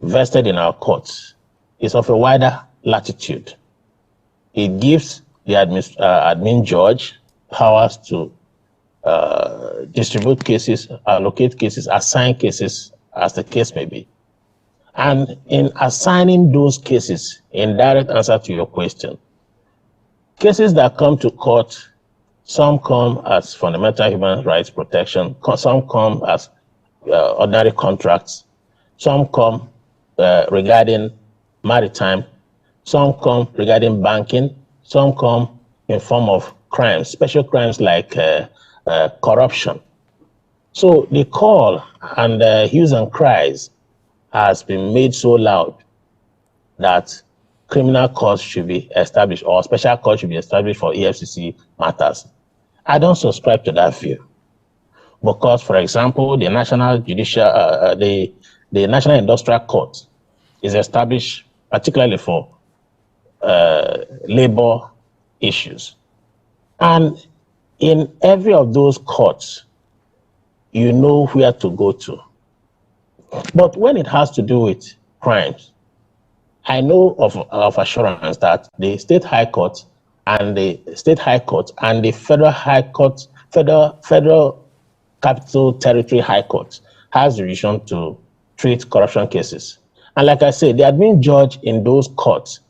vested in our courts is of a wider latitude. It gives the admin judge powers to distribute cases, allocate cases, assign cases, as the case may be. And in assigning those cases, in direct answer to your question, cases that come to court, some come as fundamental human rights protection, some come as ordinary contracts, some come regarding maritime, some come regarding banking, some come in form of crimes, special crimes like corruption. So the call and hues and cries has been made so loud that criminal courts should be established or special courts should be established for EFCC matters. I don't subscribe to that view because, for example, the National Judicial, the National Industrial Court is established particularly for labor issues. And in every of those courts, you know where to go to. But when it has to do with crimes, I know of assurance that the state high court and the federal high court, federal capital territory high court has the jurisdiction to treat corruption cases. And like I said, the admin judge in those courts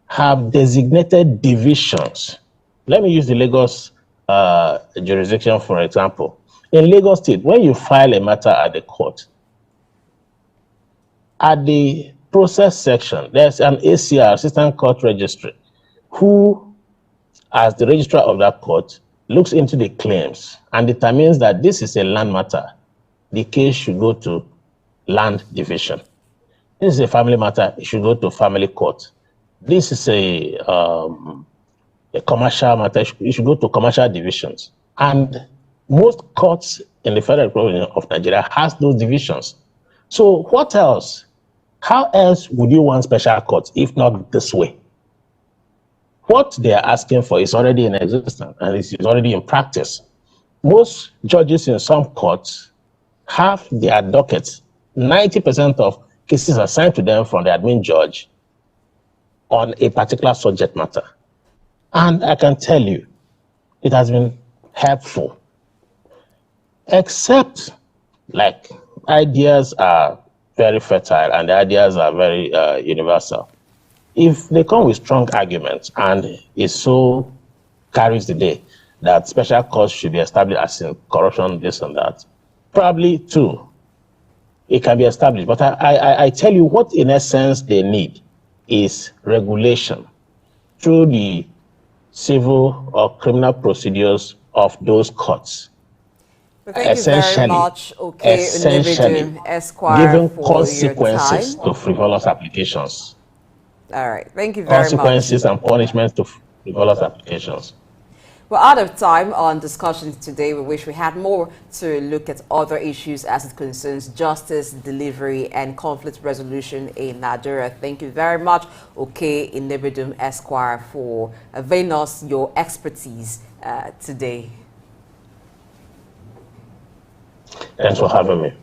have designated divisions. Let me use the Lagos jurisdiction, for example. In Lagos State, when you file a matter at the court, at the process section, there's an ACR, Assistant Court Registrar, who, as the registrar of that court, looks into the claims and determines that this is a land matter. The case should go to land division. This is a family matter, it should go to family court. This is a commercial matter, it should go to commercial divisions. And most courts in the Federal Republic of Nigeria has those divisions. So what else? How else would you want special courts if not this way? What they are asking for is already in existence and is already in practice. Most judges in some courts have their dockets. 90% of cases assigned to them from the admin judge on a particular subject matter. And I can tell you, it has been helpful. Except, like, ideas are very fertile and the ideas are very universal. If they come with strong arguments and it so carries the day that special courts should be established as in corruption, this and that, probably too, it can be established. But I tell you what in essence they need is regulation through the civil or criminal procedures of those courts. Well, thank you very much, essentially Esquire, giving for consequences your time. to frivolous applications. All right, thank you very much. Consequences and punishments to frivolous applications. We're out of time on discussions today. We wish we had more to look at other issues as it concerns justice, delivery, and conflict resolution in Nigeria. Thank you very much, Inebidum Esquire, for availing us your expertise today. Thanks for having me.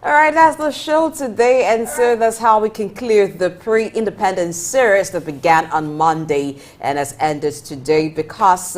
All right, that's the show today, and so that's how we can clear the pre-independence series that began on Monday and has ended today because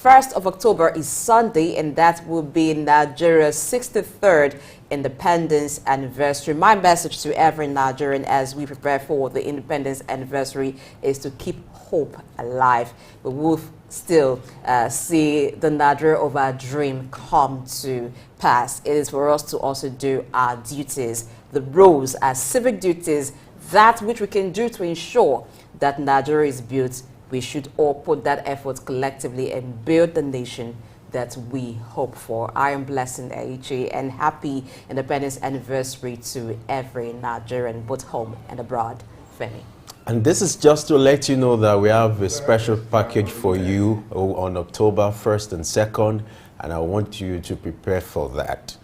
1st of October is Sunday, and that will be Nigeria's 63rd independence anniversary. My message to every Nigerian as we prepare for the independence anniversary is to keep hope alive. We will still see the Nigeria of our dream come to pass. It is for us to also do our duties, the roles, our civic duties, that which we can do to ensure that Nigeria is built. We should all put that effort collectively and build the nation that we hope for. I am Blessing Aichi, and happy independence anniversary to every Nigerian, both home and abroad. Femi. And this is just to let you know that we have a special package for you on October 1st and 2nd, and I want you to prepare for that.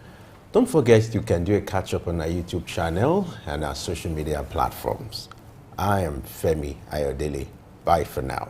Don't forget you can do a catch-up on our YouTube channel and our social media platforms. I am Femi Ayodele. Bye for now.